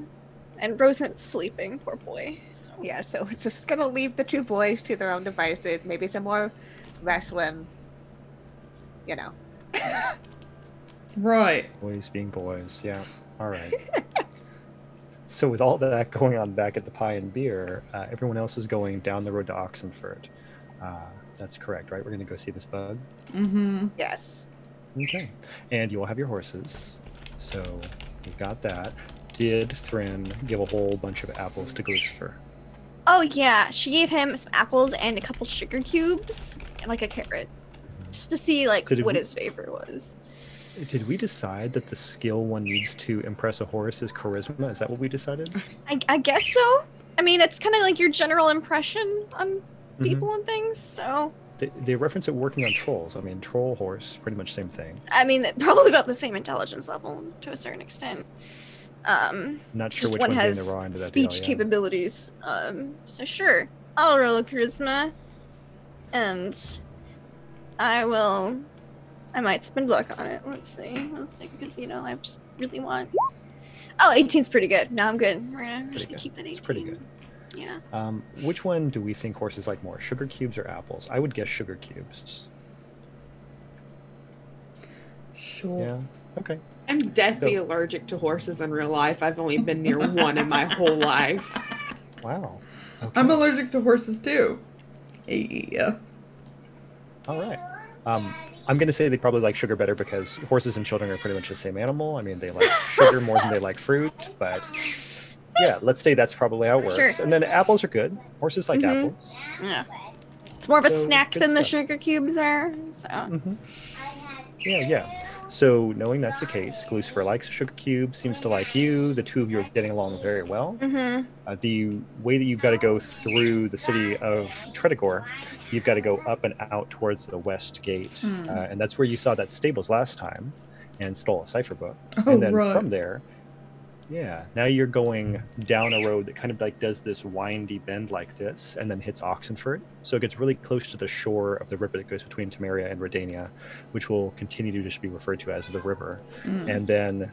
and Rosen's sleeping, poor boy. So Yeah, so we're just gonna leave the two boys to their own devices. Maybe some more wrestling. You know. Right. Boys being boys. Yeah. All right. So with all that going on back at the Pie and Beer, everyone else is going down the road to Oxenford. That's correct, right? We're going to go see this bug. Mm-hmm. Yes. Okay. And you all have your horses. So you've got that. Did Thrin give a whole bunch of apples to Lucifer? oh yeah, she gave him some apples and a couple sugar cubes and like a carrot, just to see like So did what we- his favorite was. Did we decide that the skill one needs to impress a horse is charisma? Is that what we decided? I guess so. I mean, it's kind of like your general impression on people and things. So They reference it working on trolls. I mean, troll horse, pretty much same thing. I mean, probably about the same intelligence level to a certain extent. Not sure Just which one one's has in the raw end of that speech deal, yeah. capabilities. So sure, I'll roll a charisma, and I might spend luck on it. Let's see, because you know I just really want. Oh, 18's pretty good. No, I'm good. We're just gonna keep that 18. It's pretty good. Yeah. Which one do we think horses like more, sugar cubes or apples? I would guess sugar cubes. Sure. Yeah. Okay. I'm deathly So- allergic to horses in real life. I've only been near one in my whole life. Wow. Okay. I'm allergic to horses too. Yeah. All right. I'm going to say they probably like sugar better because horses and children are pretty much the same animal. I mean, they like sugar more than they like fruit, but yeah, let's say that's probably how it works. Sure. And then apples are good. Horses like Mhm. apples. Yeah. It's more of a So, snack good than the stuff. sugar cubes are. So Hmm. Yeah. So knowing that's the case, Lucifer likes a sugar cube, seems to like you. The two of you are getting along very well. The way that you've got to go through the city of Tredegor, you've got to go up and out towards the west gate. And that's where you saw that stables last time and stole a cipher book. Oh, and then right. from there, now you're going down a road that kind of like does this windy bend like this and then hits Oxenford. So it gets really close to the shore of the river that goes between Temeria and Redania, which will continue to just be referred to as the river. And then,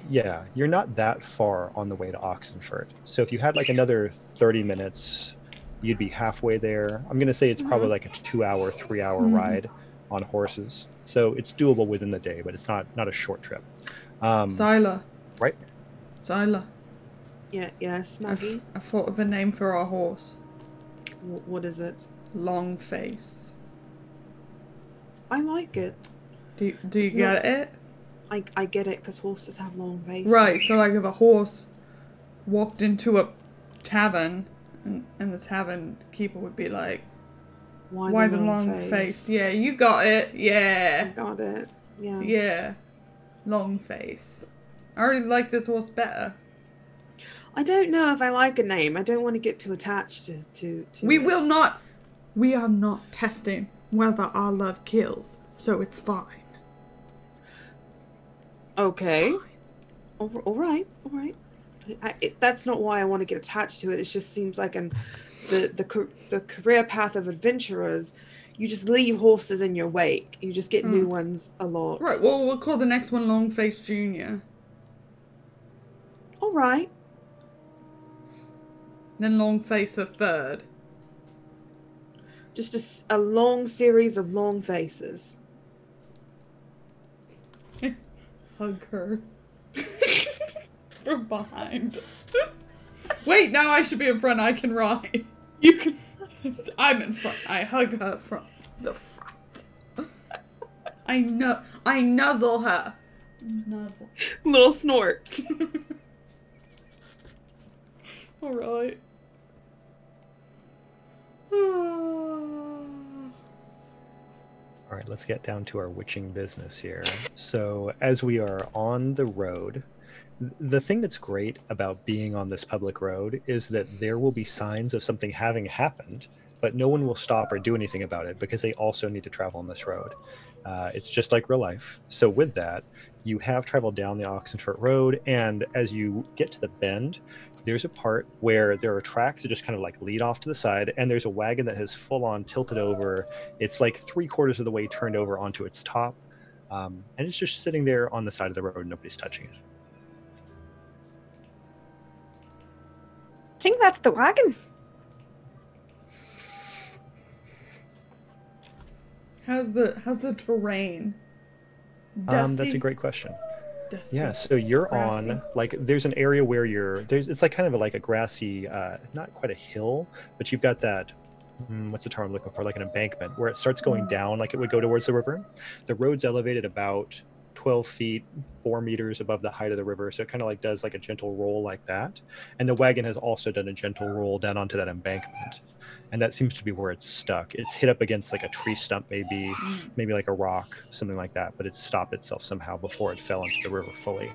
you're not that far on the way to Oxenford. So if you had like another 30 minutes, you'd be halfway there. I'm going to say it's probably like a 2-hour, 3-hour ride on horses. So it's doable within the day, but it's not a short trip. Zyla. Right? Zyla. Yes, Maggie. I thought of a name for our horse. What is it? Long Face. I like it. Do you get it? I get it because horses have long faces. Right. So like if a horse walked into a tavern and the tavern keeper would be like, "Why the long face?" Yeah, you got it. Yeah. I got it. Yeah. Yeah. Long Face. I already like this horse better. I don't know if I like a name. I don't want to get too attached to We it. will not. We are not testing whether our love kills, so it's fine. Okay. All right. That's not why I want to get attached to it. It just seems like the career path of adventurers, you just leave horses in your wake. You just get new ones a lot. Right. Well, we'll call the next one Long Face Junior. All right. Then Long Face a third. Just a long series of long faces. Hug her. From behind. Wait, now I should be in front. I can ride. You can. I'm in front. I hug her from the front. I nuzzle her. Nuzzle. Little snort. All right. All right, let's get down to our witching business here. So as we are on the road, the thing that's great about being on this public road is that there will be signs of something having happened, but no one will stop or do anything about it because they also need to travel on this road. It's just like real life. So with that, you have traveled down the Oxenford Road, and as you get to the bend, there's a part where there are tracks that just kind of like lead off to the side, and there's a wagon that has full on tilted over. It's like 3/4 of the way turned over onto its top, and it's just sitting there on the side of the road. Nobody's touching it. I think that's the wagon. How's the terrain? That's Dusty? a great question. Dusty. Yeah, so you're Grassy. on, like, there's an area where it's like kind of like a grassy, not quite a hill, but you've got that, what's the term I'm looking for, like an embankment, where it starts going down like it would go towards the river. The road's elevated about 12 feet, 4 meters above the height of the river, so it kind of like does like a gentle roll like that. And the wagon has also done a gentle roll down onto that embankment. And that seems to be where it's stuck. It's hit up against like a tree stump, maybe like a rock, something like that, but it's stopped itself somehow before it fell into the river fully.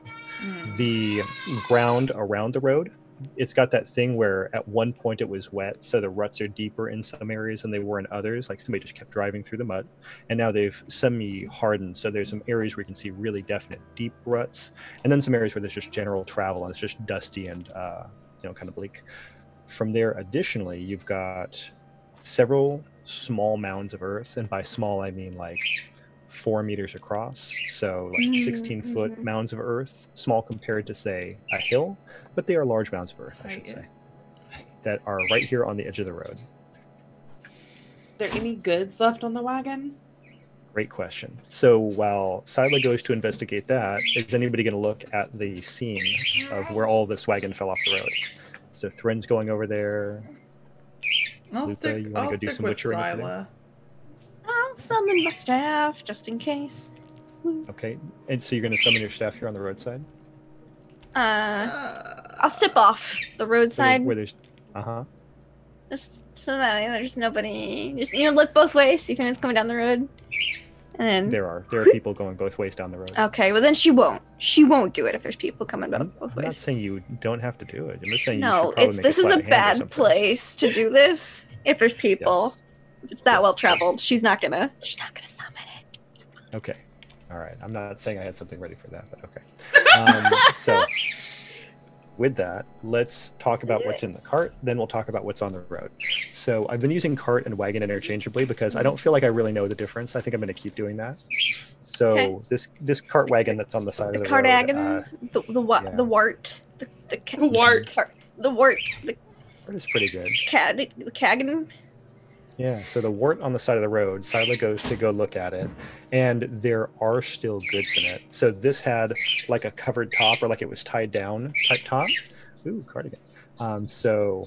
The ground around the road, it's got that thing where at one point it was wet, so the ruts are deeper in some areas than they were in others. Like somebody just kept driving through the mud, and now they've semi-hardened. So there's some areas where you can see really definite deep ruts, and then some areas where there's just general travel and it's just dusty and kind of bleak. From there, additionally, you've got several small mounds of earth, and by small I mean like 4 meters across, so like 16-foot mounds of earth, small compared to say a hill, but they are large mounds of earth, I should say, that are right here on the edge of the road. Are there any goods left on the wagon? Great question. So while Sila goes to investigate that, is anybody going to look at the scene of where all this wagon fell off the road? So Thrin's going over there. I'll Luca, stick. you wanna I'll go do stick some with witchery over there? Zyla. I'll summon my staff just in case. Okay, and so you're going to summon your staff here on the roadside? I'll step off the roadside Where there's... just so that there's nobody. Just look both ways. See if anyone's coming down the road, And then There are people going both ways down the road. okay, well then she won't. She won't do it if there's people coming I'm both not ways. saying you don't have to do it. I'm just saying you No, should probably make this is sleight a of hand or bad something. place to do this. If there's people, Yes. if it's that Yes. well traveled, she's not gonna summon it. Okay. All right. I'm not saying I had something ready for that, but okay. So, with that, let's talk about what's in the cart. Then we'll talk about what's on the road. So, I've been using cart and wagon interchangeably because I don't feel like I really know the difference. I think I'm going to keep doing that. So, Okay. this cart wagon that's on the side The of the road. cardagon, the yeah. the wart, the Wart. the wart, the Cart is pretty good. the cagan. Yeah, so the wart on the side of the road, Sila goes to go look at it, and there are still goods in it. So this had like a covered top, or like it was tied down type top. Ooh, cardigan. So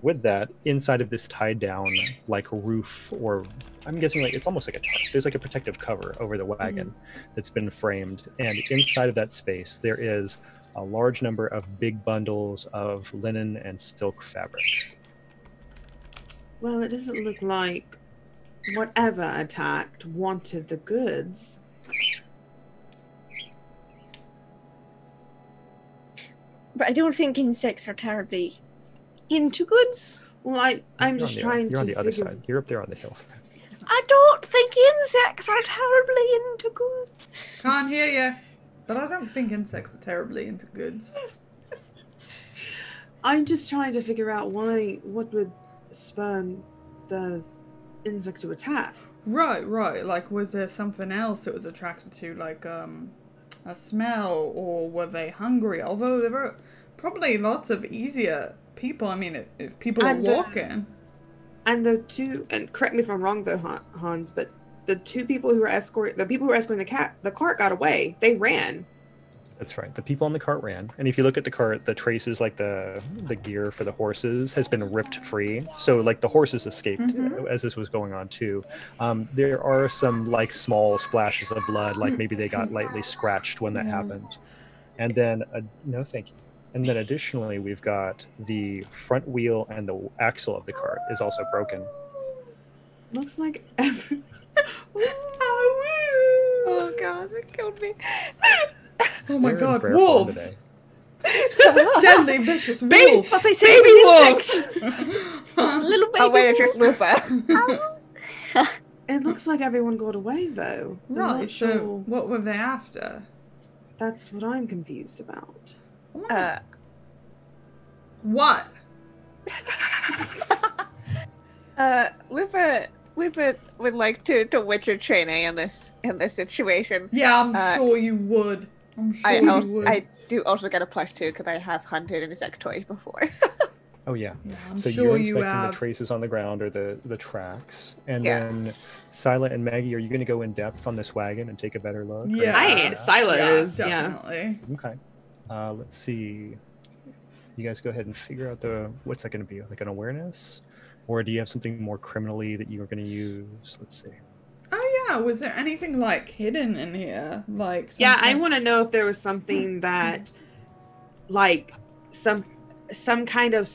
with that, inside of this tied down like roof, or I'm guessing like it's almost like a tarp. There's like a protective cover over the wagon that's been framed, and inside of that space there is a large number of big bundles of linen and silk fabric. Well, it doesn't look like whatever attacked wanted the goods. But I don't think insects are terribly into goods. Well, I'm just trying You're on to the other figure. side. You're up there on the hill. I don't think insects are terribly into goods. Can't hear you. But I don't think insects are terribly into goods. I'm just trying to figure out what would spur the insect to attack. Right. Like, was there something else it was attracted to, like a smell, or were they hungry? Although there were probably lots of easier people. I mean, if people are And, walking. And the two, and correct me if I'm wrong though, Hans, but the people who were escorting the cart got away. They ran. That's right. The people on the cart ran, and if you look at the cart, the traces, like the gear for the horses, has been ripped free. So like the horses escaped as this was going on too. There are some like small splashes of blood, like maybe they got lightly scratched when that happened. And then no, thank you. And then additionally, we've got the front wheel and the axle of the cart is also broken. Looks like every. Oh god, it killed me. Oh my They're in god, rare form wolves! today. Deadly vicious wolves! What they say Baby was insects. wolves! Little baby Oh wait, it's just wolves. Lupa. It looks like everyone got away though. I'm Right, not so sure. what were they after? That's what I'm confused about. What? Lupa would like to witch a trainee in this situation. Yeah, I'm Uh, sure you would. I'm sure I you would. do also get a +2 because I have hunted insect toys before. Oh yeah. Yeah, I'm So sure you're you inspecting have. the traces on the ground, or the tracks, and Yeah. then Sila and Maggie, are you going to go in depth on this wagon and take a better look? or- Yeah. I ain't. Sila is. Yeah. Definitely. Okay. Let's see. You guys go ahead and figure out what's that going to be, like an awareness, or do you have something more criminally that you are going to use? Let's see. Oh yeah, was there anything like hidden in here? Like Yeah, I something- want to know if there was something that, like, some kind of,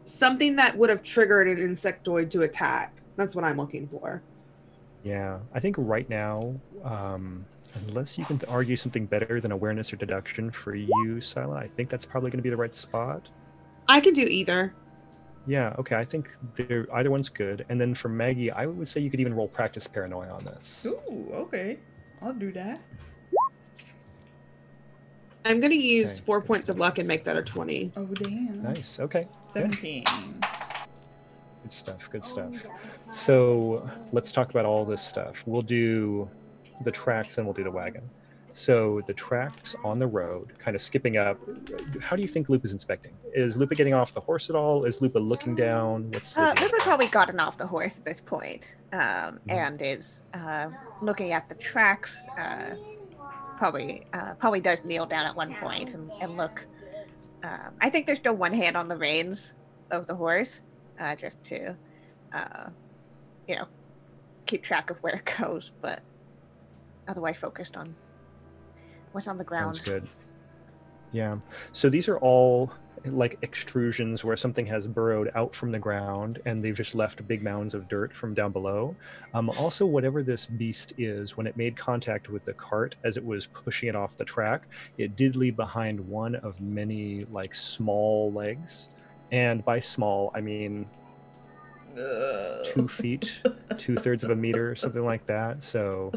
something that would have triggered an insectoid to attack. That's what I'm looking for. Yeah, I think right now, unless you can argue something better than awareness or deduction for you, Sila, I think that's probably going to be the right spot. I can do either. Yeah, okay, I think either one's good. And then for Maggie, I would say you could even roll practice paranoia on this. Ooh, okay. I'll do that. I'm going to use Okay, 4 good points of stuff. luck and make that a 20. Oh damn. Nice, okay. 17. Good stuff, good stuff. So let's talk about all this stuff. We'll do the tracks and we'll do the wagon. So the tracks on the road, kind of skipping up. How do you think Lupa's inspecting? Is Lupa getting off the horse at all? Is Lupa looking down? What's the deal? Lupa's probably gotten off the horse at this point, and is looking at the tracks. Probably does kneel down at one point and look. I think there's still one hand on the reins of the horse, just to, keep track of where it goes, but otherwise focused on what's on the ground. Sounds good. Yeah. So these are all like extrusions where something has burrowed out from the ground and they've just left big mounds of dirt from down below. Also, whatever this beast is, when it made contact with the cart as it was pushing it off the track, it did leave behind one of many like small legs. And by small, I mean 2 feet, 2/3 of a meter, something like that. So,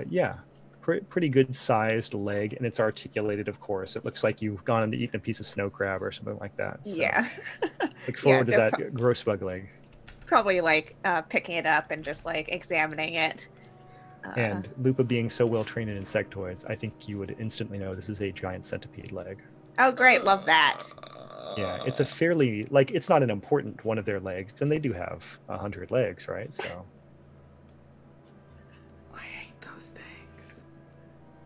yeah, pretty good sized leg, and it's articulated, of course. It looks like you've gone and eaten a piece of snow crab or something like that. So Yeah. look forward to they're that gross bug leg. Probably like picking it up and just like examining it. And Lupa being so well trained in insectoids, I think you would instantly know this is a giant centipede leg. Oh, great. Love that. Yeah, it's a fairly, like, it's not an important one of their legs, and they do have 100 legs, right? So, I hate those things.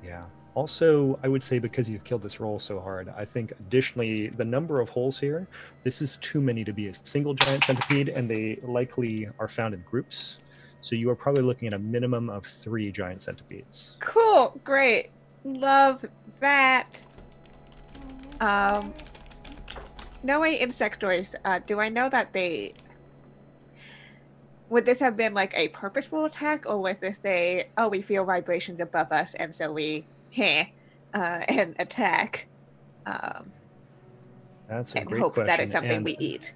yeah. Also, I would say because you've killed this roll so hard, I think additionally, the number of holes here, this is too many to be a single giant centipede, and they likely are found in groups. So you are probably looking at a minimum of 3 giant centipedes. Cool. Great. Love that. Knowing insectoids, do I know that they... Would this have been like a purposeful attack, or was this we feel vibrations above us, and so we, and attack, That's a and great hope question. that it's something and we eat?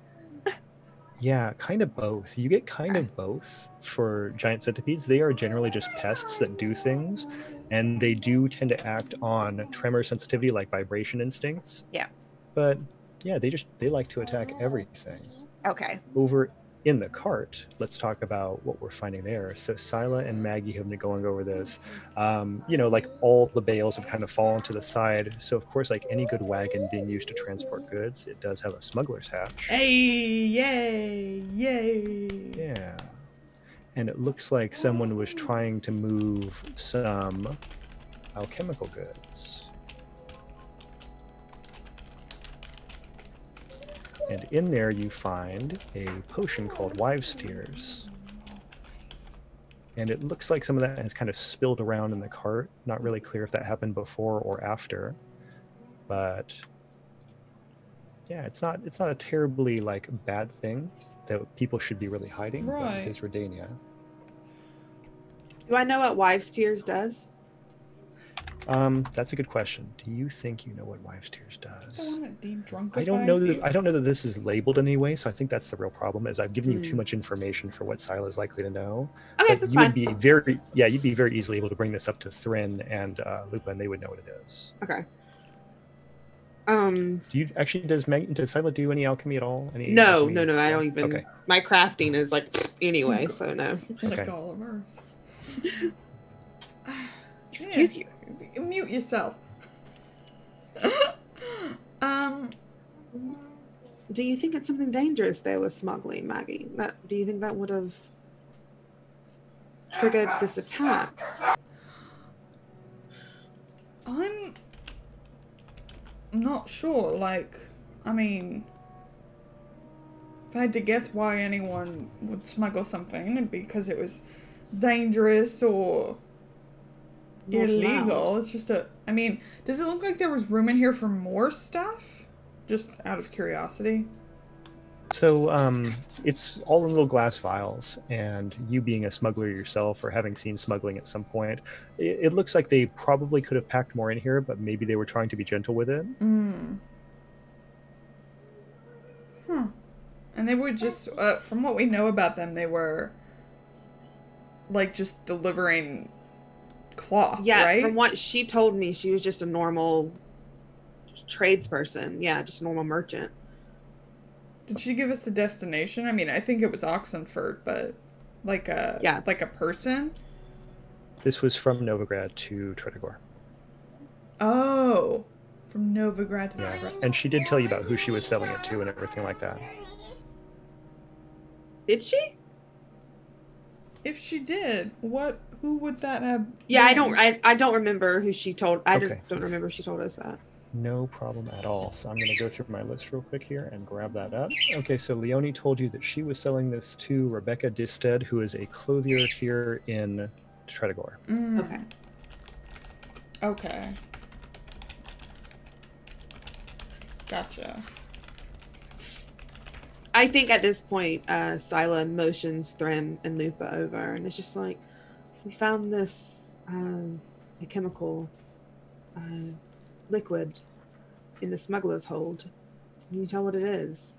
Yeah, kind of both. You get kind of both for giant centipedes. They are generally just pests that do things, and they do tend to act on tremor sensitivity, like vibration instincts. Yeah. But yeah, they like to attack everything. Okay. Over in the cart, let's talk about what we're finding there. So Scylla and Maggie have been going over this. Like all the bales have kind of fallen to the side. So of course, like any good wagon being used to transport goods, it does have a smuggler's hatch. Hey, yay, yay. Yeah. And it looks like someone was trying to move some alchemical goods. And in there you find a potion called Wives' Tears. And it looks like some of that has kind of spilled around in the cart. Not really clear if that happened before or after. But yeah, it's not a terribly like bad thing that people should be really hiding. Right. But it is Redania. Do I know what Wives' Tears does? That's a good question. Do you think you know what Wives' Tears The does? one that de-drunkifies I don't know you? that this is labeled in any way, so I think that's the real problem. Is I've given you too much information for what Scylla is likely to know. Okay, But that's you fine. would be you'd be very easily able to bring this up to Thrin and Lupa, and they would know what it is. Okay. Do you actually does Scylla do any alchemy at all? Any No, alchemy I stuff? don't even. Okay. My crafting is like anyway, so no. Like Okay. all of ours. Excuse you. Mute yourself. Do you think it's something dangerous they were smuggling, Maggie? Do you think that would have triggered this attack? I'm not sure. Like, I mean, if I had to guess why anyone would smuggle something, it'd be because it was dangerous or Not illegal. allowed. It's just I mean, does it look like there was room in here for more stuff? Just out of curiosity. So it's all in little glass vials, and you being a smuggler yourself or having seen smuggling at some point, it looks like they probably could have packed more in here, but maybe they were trying to be gentle with it. Huh. And they were just, from what we know about them, they were like just delivering cloth, Yeah, right? from what she told me, she was just a normal tradesperson. Yeah, just a normal merchant. Did she give us a destination? I mean, I think it was Oxenford, but like a person. This was from Novigrad to Tretogor. Oh, from Novigrad to Yeah, and she did tell you about who she was selling it to and everything like that. Did she? If she did, who would that have? Yeah, been? I don't remember who she told. I Okay. don't remember if she told us that. No problem at all. So I'm going to go through my list real quick here and grab that up. Okay, so Leonie told you that she was selling this to Rebecca Disted, who is a clothier here in Tretogor. Okay. Okay. Gotcha. I think at this point, Scylla motions Thren and Lupa over, and it's just like, we found this a chemical liquid in the smuggler's hold. Can you tell what it is?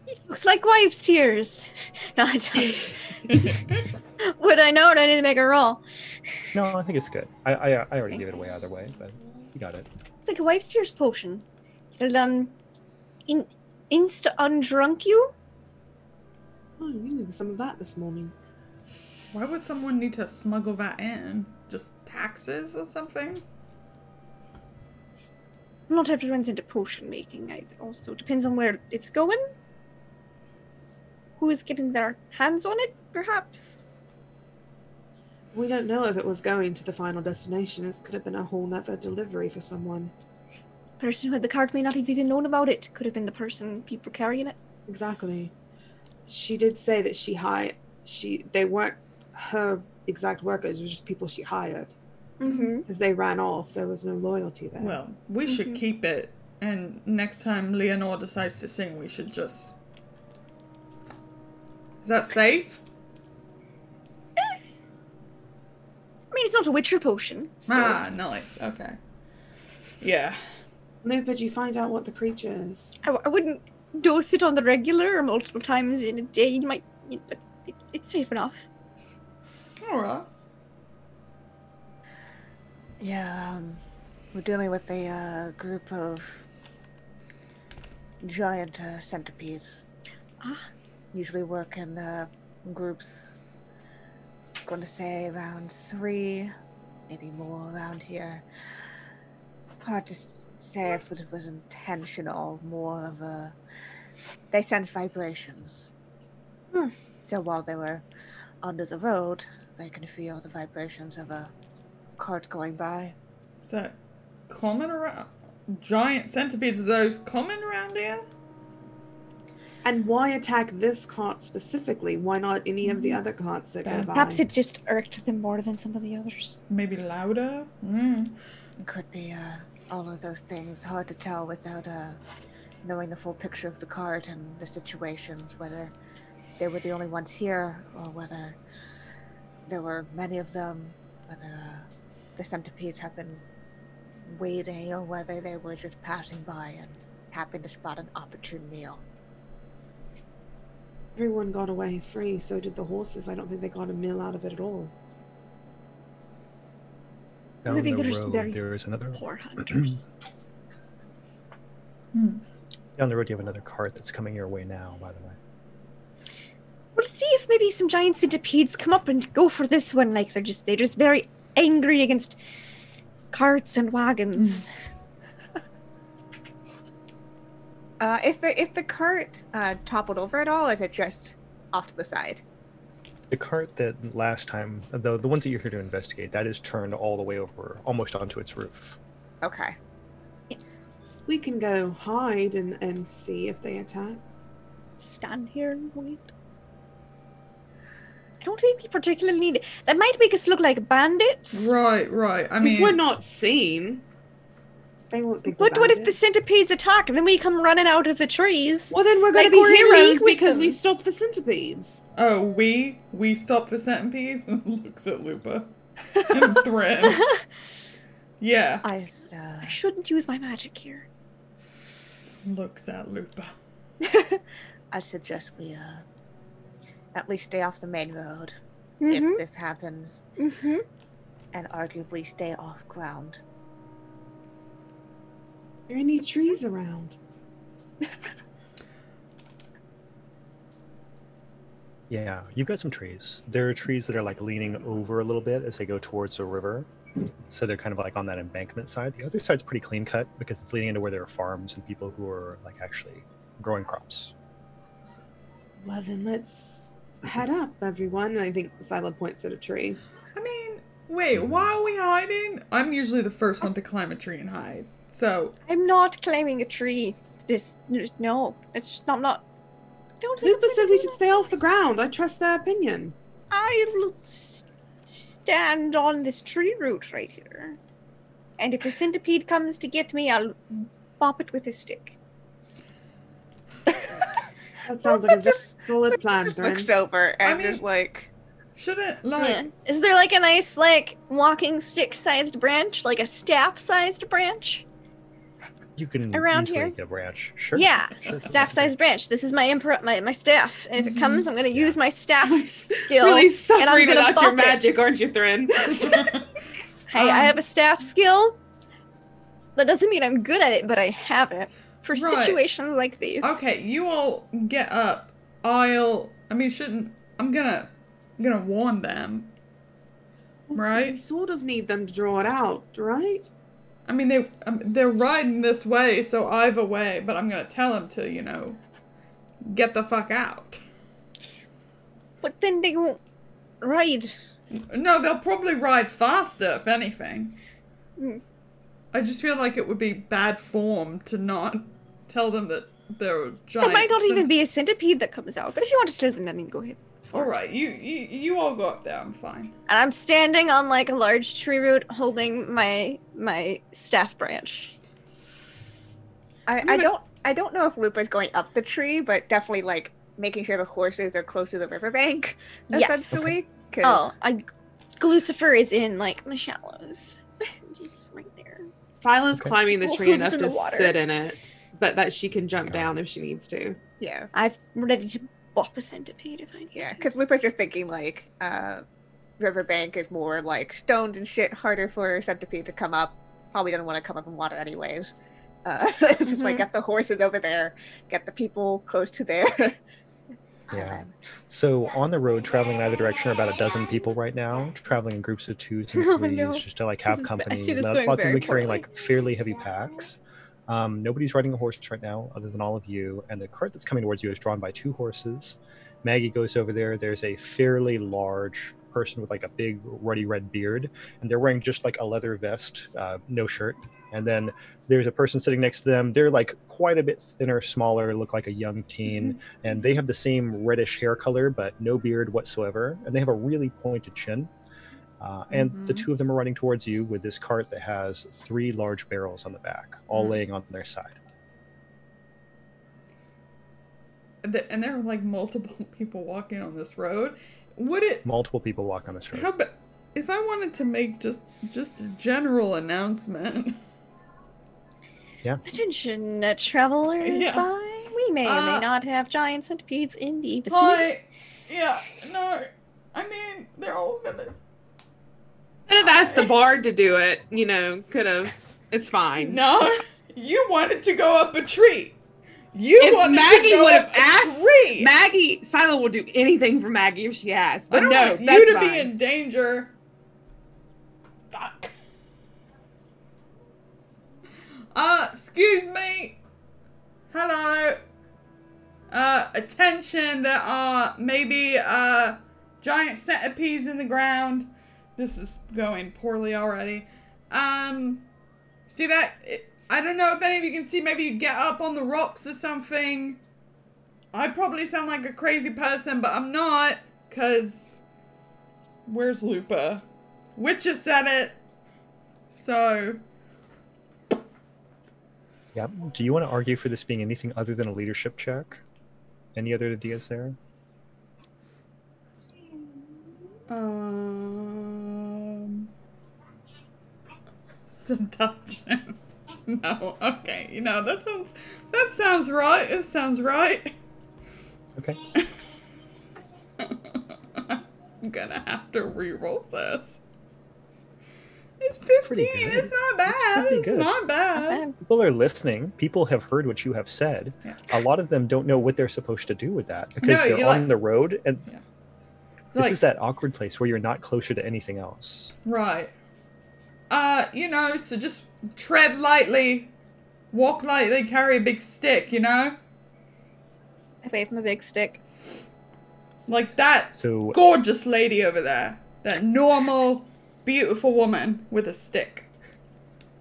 It looks like wives' tears. No, I don't. Would I know it? I need to make a roll. No, I think it's good. I already gave it away either way, but you got it. It's like a wife's tears potion. It'll insta undrunk you. Oh, we needed some of that this morning. Why would someone need to smuggle that in? Just taxes or something? Not everyone's into potion making. It also depends on where it's going. Who is getting their hands on it, perhaps? We don't know if it was going to the final destination. It could have been a whole nother delivery for someone. The person who had the cart may not have even known about it. Could have been the people carrying it. Exactly. She did say that they weren't her exact workers, it was just people she hired. Mm-hmm. Because they ran off, there was no loyalty there. Well, we should keep it, and next time Leonore decides to sing, we should just... Is that safe? I mean, it's not a Witcher potion. So. Ah, nice. Okay. Yeah. Lupa, did you find out what the creature is? I wouldn't dose it on the regular or multiple times in a day. You might, but it's safe enough. Alright. Yeah, we're dealing with a group of giant centipedes. Ah. Usually work in groups. I'm going to say around 3, maybe more around here. Hard to say if it was intentional, more of a... They sense vibrations. So while they were under the road, they can feel the vibrations of a cart going by. Is that common around? Giant centipedes, are those common around here? And why attack this cart specifically? Why not any of the other carts that go by? Perhaps it just irked them more than some of the others. Maybe louder? It could be all of those things. Hard to tell without knowing the full picture of the cart and the situations, whether they were the only ones here or whether there were many of them, whether the centipedes have been waiting or whether they were just passing by and happened to spot an opportune meal. Everyone got away free, so did the horses. I don't think they got a meal out of it at all. Down Maybe the they're just road, very there is another. poor hunters. Down the road, you have another cart that's coming your way now, by the way. We'll see if maybe some giant centipedes come up and go for this one. Like they're just very angry against carts and wagons. If the cart toppled over at all, or is it just off to the side? The cart that last time, the ones that you're here to investigate, that is turned all the way over, almost onto its roof. Okay. We can go hide and see if they attack. Stand here and wait. I don't think we particularly need it. That might make us look like bandits. Right. I mean... If we're not seen, they won't think But we're what if the bandits. centipedes attack and then we come running out of the trees? Well, then we're going Like to we're be in league heroes with because we them. stopped the centipedes. Oh, we stop the centipedes? And looks at Lupa. And Thren. Yeah. I I shouldn't use my magic here. Looks at Lupa. I suggest we at least stay off the main road Mm-hmm. if this happens, Mm-hmm. and arguably stay off ground. Are there any trees around? Yeah, you've got some trees. There are trees that are like leaning over a little bit as they go towards the river. So they're kind of like on that embankment side. The other side's pretty clean cut because it's leading into where there are farms and people who are like actually growing crops. Well, then let's head up, everyone. And I think Scylla points at a tree. I mean, wait, why are we hiding? I'm usually the first one to climb a tree and hide. So, I'm not climbing a tree. No, it's just not. Don't think Lupa said we should stay off the ground. I trust their opinion. I will stand on this tree root right here. And if a centipede comes to get me, I'll bop it with a stick. That sounds like a Just- solid plan, Just Thrin. looks over and I mean- just like, Shouldn't, like... Yeah. Is there like a nice, like, walking stick-sized branch? Like a staff-sized branch? You can Around easily here? get a branch. Sure. Yeah, Sure. staff-sized branch. This is my my staff. And if it comes, I'm going to use my staff skill. Really and I'm suffering gonna without your bop it. magic, aren't you, Thrin? Hey, I have a staff skill. That doesn't mean I'm good at it, but I have it. For Right. situations like these. Okay, you all get up. I'm gonna warn them. We Right? sort of need them to draw it out, right? I mean, they're riding this way, so either way, but I'm gonna tell them to, get the fuck out. But then they won't ride. No, they'll probably ride faster, if anything. Hmm. I just feel like it would be bad form to not tell them that they're giant. There might not even be a centipede that comes out. But if you want to tell them, then go ahead. Alright, you all go up there, I'm fine. And I'm standing on like a large tree root holding my staff branch. I don't know if Lupa's going up the tree, but definitely like making sure the horses are close to the riverbank, Yes. essentially. 'cause- Oh, Glucifer is in like the shallows. Just right there. Sila's Okay. climbing the Hooves tree enough in to the water. sit in it, but that she can jump Got it. down if she needs to. yeah, I'm ready to bop a centipede if I need. yeah, because Lupa's just thinking like riverbank is more like stoned and shit, harder for a centipede to come up. Probably don't want to come up in water anyways. It's just like Mhm. get the horses over there, get the people close to there. Yeah. So on the road, traveling in either direction, are about a dozen people right now, traveling in groups of twos and Oh, threes, no. just to like This have is- I company. see this Lots going of them very carrying poorly. like fairly heavy packs. Nobody's riding a horse right now, other than all of you. And the cart that's coming towards you is drawn by 2 horses. Maggie goes over there. There's a fairly large person with like a big ruddy red beard, and they're wearing just like a leather vest, no shirt. And then there's a person sitting next to them. They're like quite a bit thinner, smaller, look like a young teen, and they have the same reddish hair color, but no beard whatsoever. And they have a really pointed chin. And the 2 of them are running towards you with this cart that has 3 large barrels on the back, all laying on their side. And there are like multiple people walking on this road. Would it... Multiple people walk on this road. How about... If I wanted to make just a general announcement... Attention, travelers Yeah. by. We may or may not have giant centipedes in the vicinity. Hi. Yeah, no. I mean, they're all gonna... Could have asked the bard to do it, could have. It's fine. No, you wanted to go up a tree. You If wanted Maggie to go would have up a asked, tree. Maggie, Sila will do anything for Maggie if she asks. I But don't no, want that's you to fine. be in danger. Fuck. Excuse me. Hello. Attention, there are maybe, giant centipedes in the ground. This is going poorly already. See that? I don't know if any of you can see, maybe you get up on the rocks or something. I probably sound like a crazy person, but I'm not, cause where's Lupa? Witcher said it. So, Yeah. Do you want to argue for this being anything other than a leadership check? Any other ideas there? seduction. No, okay, that sounds right. It sounds right. Okay. I'm gonna have to re-roll this. It's 15. pretty good. It's not bad. pretty It's good. not bad. bad. People are listening. People have heard what you have said. Yeah. A lot of them don't know what they're supposed to do with that because No, they're you're on like- the road, and Yeah. this Like- is that awkward place where you're not closer to anything else. Right. So just tread lightly, walk lightly, carry a big stick, I wave my big stick. Like that So gorgeous lady over there. That normal, beautiful woman with a stick.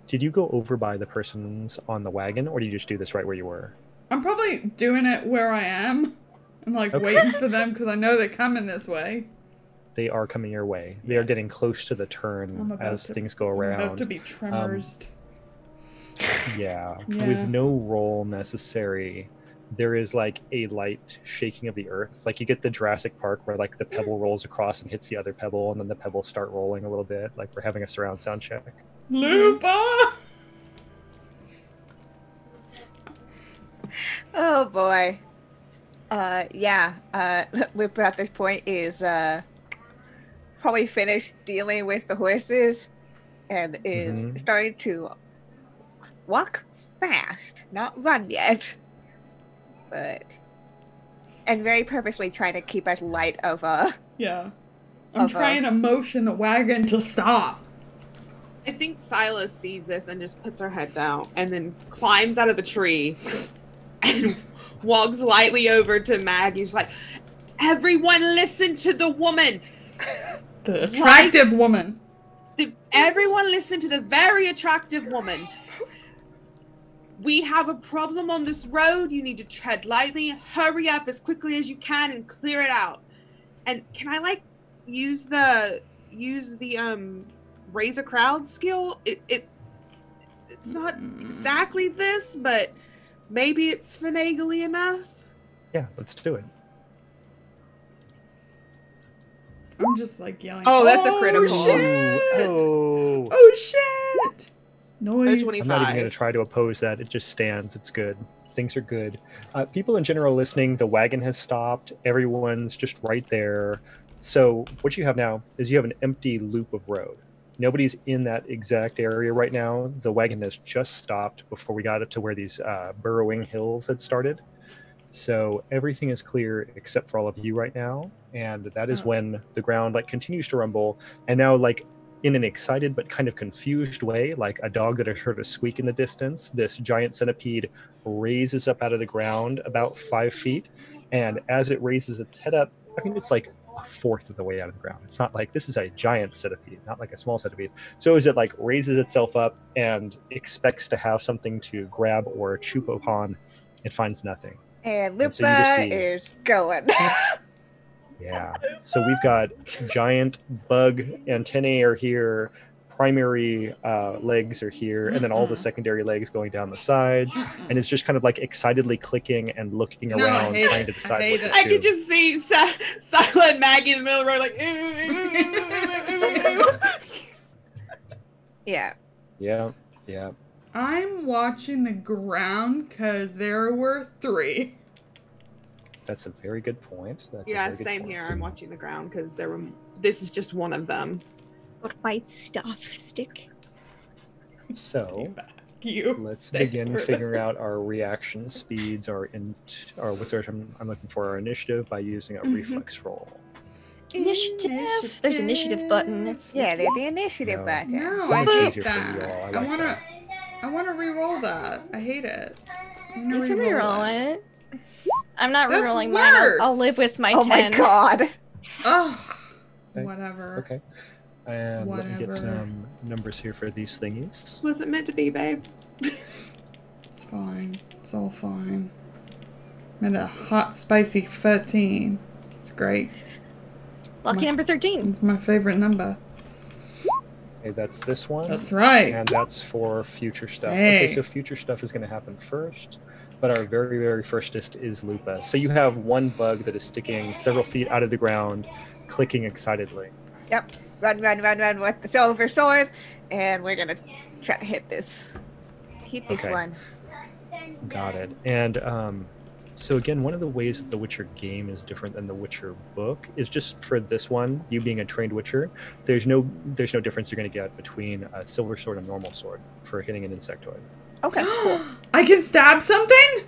did you go over by the persons on the wagon, or did you just do this right where you were? I'm probably doing it where I am. I'm like Okay. waiting for them because I know they're coming this way. they are coming your way. They are getting close to the I'm turn about as to- things go I'm around. about to be tremorsed. Yeah, Yeah. with no roll necessary. There is like a light shaking of the earth. Like you get the Jurassic Park where like the pebble rolls across and hits the other pebble, and then the pebbles start rolling a little bit. Like we're having a surround sound check. Lupa! Oh boy. Lupa at this point is probably finished dealing with the horses and is Mhm. starting to walk fast, not run yet, and very purposely trying to keep as light of a. Yeah. I'm Of a- trying to motion the wagon to stop. I think Silas sees this and just puts her head down and then climbs out of the tree and walks lightly over to Maggie. She's like, everyone listen to the woman. The attractive woman. Everyone listen to the very attractive woman. We have a problem on this road. You need to tread lightly. Hurry up as quickly as you can and clear it out. And can I like use the raise a crowd skill? It's not exactly this, but maybe it's finagly enough. Yeah, let's do it. I'm just like yelling. Oh, that's a critical. Shit! Oh, Oh shit! Noise. 25. I'm not even going to try to oppose that. It just stands. It's good. Things are good. People in general listening, the wagon has stopped. Everyone's just right there. So what you have now is you have an empty loop of road. Nobody's in that exact area right now. The wagon has just stopped before we got it to where these burrowing hills had started. So everything is clear except for all of you right now. And that is when the ground like continues to rumble. And now like in an excited but kind of confused way, like a dog that has heard a squeak in the distance, this giant centipede raises up out of the ground about 5 feet. And as it raises its head up, I mean, it's like a fourth of the way out of the ground. It's not like this is a giant centipede, not like a small centipede. So as it like raises itself up and expects to have something to grab or chew upon, it finds nothing. And And so you just Lupa see- is going. Yeah. So we've got giant bug antennae are here, primary legs are here, and then all the secondary legs going down the sides. And it's just kind of like excitedly clicking and looking No, I around, hate trying it. to I decide hate what it. to I do. could just see Sila and Maggie in the middle of the road, like. Yeah. Yeah. I'm watching the ground because there were 3. That's a very good point. That's a Yeah, very good same point. here. I'm watching the ground because this is just one of them. What might stuff stick? So You. let's stay begin further. figuring out our reaction speeds, our what's our term I'm looking for, our initiative by using a Mhm. reflex roll. Initiative. There's an initiative button. It's Yeah, the initiative No. button. No, So I much hate easier for you that. all. I I like wanna. that. I wanna re-roll that. I hate it. I'm gonna You can re-roll it. I'm not That's re-rolling mine. I'll worse. live with my Oh 10. my god. Ugh. Okay. Whatever. Okay. And let me get Whatever. some numbers here for these thingies. Was it meant to be, babe? It's fine. It's all fine. I'm at a hot, spicy 13. It's great. Lucky My- number 13. It's my favorite number. Okay, that's this one. That's right. And that's for future stuff. Hey. Okay, so future stuff is going to happen first, but our very, very firstest is Lupa. So you have one bug that is sticking several feet out of the ground, clicking excitedly. Yep. Run with the silver sword. And we're gonna try to hit this. Hit this Okay. one. Got it. And so again, one of the ways that the Witcher game is different than the Witcher book is just for this one, you being a trained Witcher, there's no difference you're going to get between a silver sword and normal sword for hitting an insectoid. Okay, cool. I can stab something?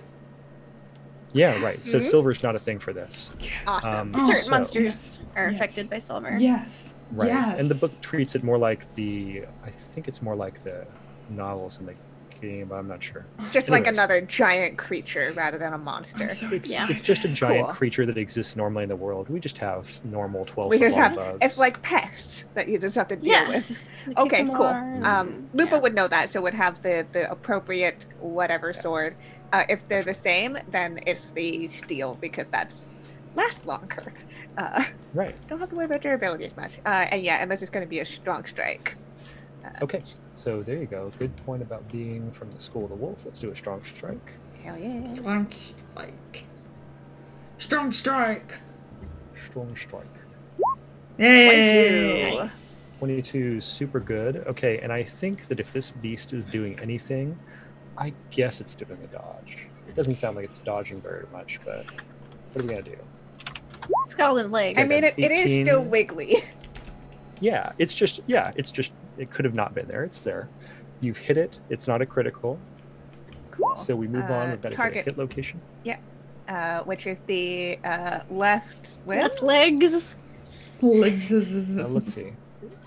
Yeah, right. So Mhm. silver's not a thing for this. Awesome. Oh, Certain so- monsters are Yes. affected by silver. Yes. Right. Yes. And the book treats it more like I think it's more like the novels in the game, but I'm not sure. Just like Anyways. another giant creature rather than a monster. I'm so It's excited. it's just a giant Cool. creature that exists normally in the world. We just have normal 12 We just have bugs. it's like pests that you just have to deal Yeah. with. Kick Okay, them cool. more. Lupa Yeah. would know that, so would have the appropriate whatever sword. If they're the same, then it's the steel because that's lasts longer. Right. Don't have to worry about durability as much. And this is going to be a strong strike. Okay. So there you go. Good point about being from the School of the Wolf. Let's do a strong strike. Hell yeah. Strong strike. Strong strike. Strong strike. Yay! Nice. 22, super good. Okay, and I think that if this beast is doing anything, I guess it's doing a dodge. It doesn't sound like it's dodging very much, but what are we gonna do? It's got 11 legs. I mean, it is 18. still wiggly. Yeah, it's just, it could have not been there. It's there. You've hit it. It's not a critical. Cool. So we move on. We've got to target. hit location. Which is the left limb. Left legs. Legs. Let's see.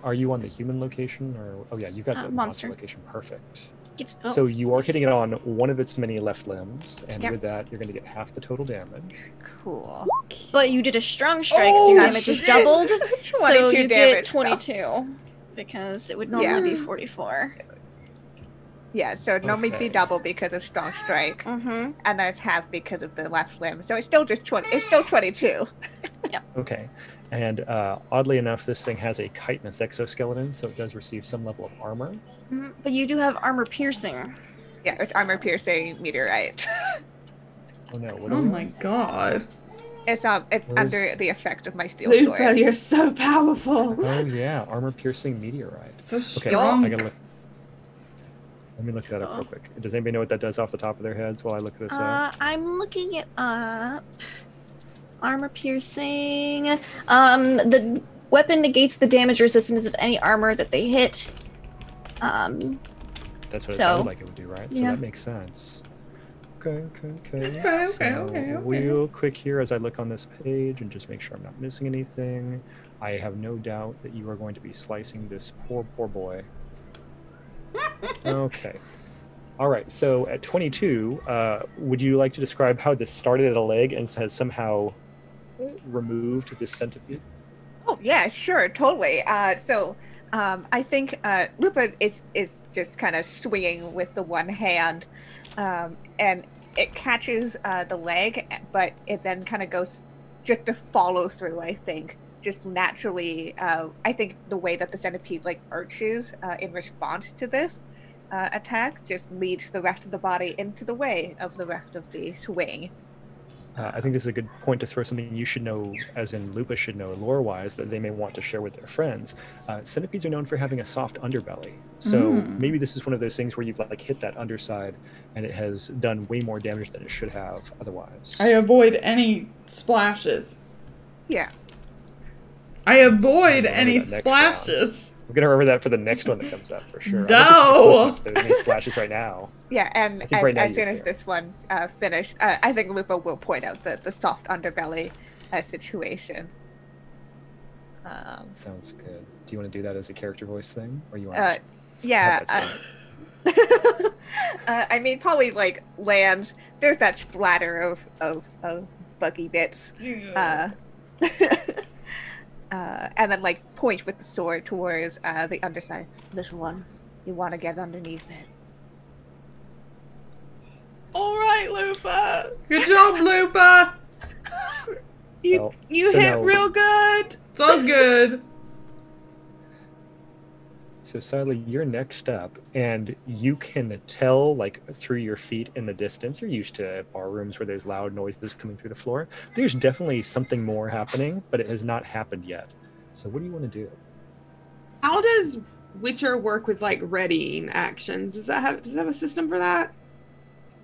Are you on the human location or? Oh yeah, you got the monster monster. location. Perfect. Gives So both. you are hitting it on one of its many left limbs, and Yep. with that, you're going to get half the total damage. Cool. But you did a strong strike, so Oh, your damage is shit. doubled. 22 So you damage. get 22. Because it would normally be 44. Yeah, so it'd normally be Okay. double because of strong strike, Mm-hmm. and that's half because of the left limb. So it's still just 20. It's still 22. Okay. And oddly enough, this thing has a chitinous exoskeleton, so it does receive some level of armor. But you do have armor piercing. Yeah, it's armor piercing meteorite. Oh no! What Oh are we my on? god. It's Where's- under the effect of my steel Lupo, sword. you're so powerful. Oh yeah, armor piercing meteorite. So Okay, strong. I gotta look. Let me look that up real quick. Does anybody know what that does off the top of their heads while I look this up? I'm looking it up. Armor piercing. The weapon negates the damage resistance of any armor that they hit. That's what it so- sounded like it would do, right? So yeah. that makes sense. Okay. Okay. So real quick here as I look on this page and just make sure I'm not missing anything. I have no doubt that you are going to be slicing this poor boy. Okay. All right. So at 22, would you like to describe how this started at a leg and has somehow removed this centipede? Oh yeah, sure, totally. I think Lupa is just kind of swinging with the one hand, and it catches the leg, but it then kind of goes just to follow through. I think just naturally. I think the way that the centipede like arches in response to this attack just leads the rest of the body into the way of the rest of the swing. I think this is a good point to throw something you should know, as in Lupa should know lore-wise, that they may want to share with their friends. Centipedes are known for having a soft underbelly. So maybe this is one of those things where you've like hit that underside and it has done way more damage than it should have otherwise. I avoid any splashes. Yeah. I avoid Remember any that next splashes. I'm going to remember that for the next one that comes up for sure. No! I don't think there's any splashes right now. Yeah, and I think right now as you soon as can. this one's finished, I think Lupa will point out the soft underbelly situation. Sounds good. Do you want to do that as a character voice thing? Or you want Yeah. I mean, probably like lands. There's that splatter of buggy bits. And then like point with the sword towards the underside. This one, you want to get underneath it. All right, Lupa. Good job, Lupa. You Well, you so hit now- real good. So good. So Siley, you're next up, and you can tell, like, through your feet in the distance. You're used to bar rooms where there's loud noises coming through the floor. There's definitely something more happening, but it has not happened yet. So what do you want to do? How does Witcher work with like readying actions? Does it have a system for that?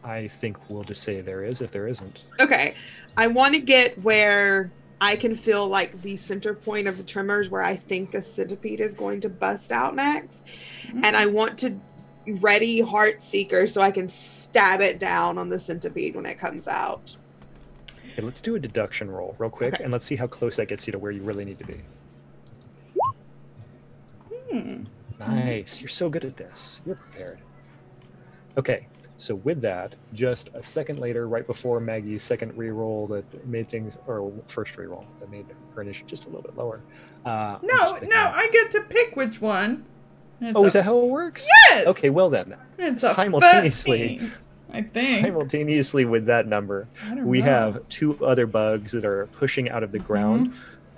I think we'll just say there is if there isn't. Okay, I want to get where I can feel like the center point of the tremors where I think a centipede is going to bust out next. And I want to ready Heartseeker so I can stab it down on the centipede when it comes out. Okay, let's do a deduction roll real quick, Okay. and let's see how close that gets you to where you really need to be. Nice. You're so good at this. You're prepared. Okay, so with that, just a second later, right before Maggie's second reroll that made things, or first reroll that made her initiative just a little bit lower. I'm No, just thinking- I get to pick which one. It's Oh, is a- that how it works? Yes! Okay, well then, It's a simultaneously- 13, I think. simultaneously with that number, I don't we know. have two other bugs that are pushing out of the ground.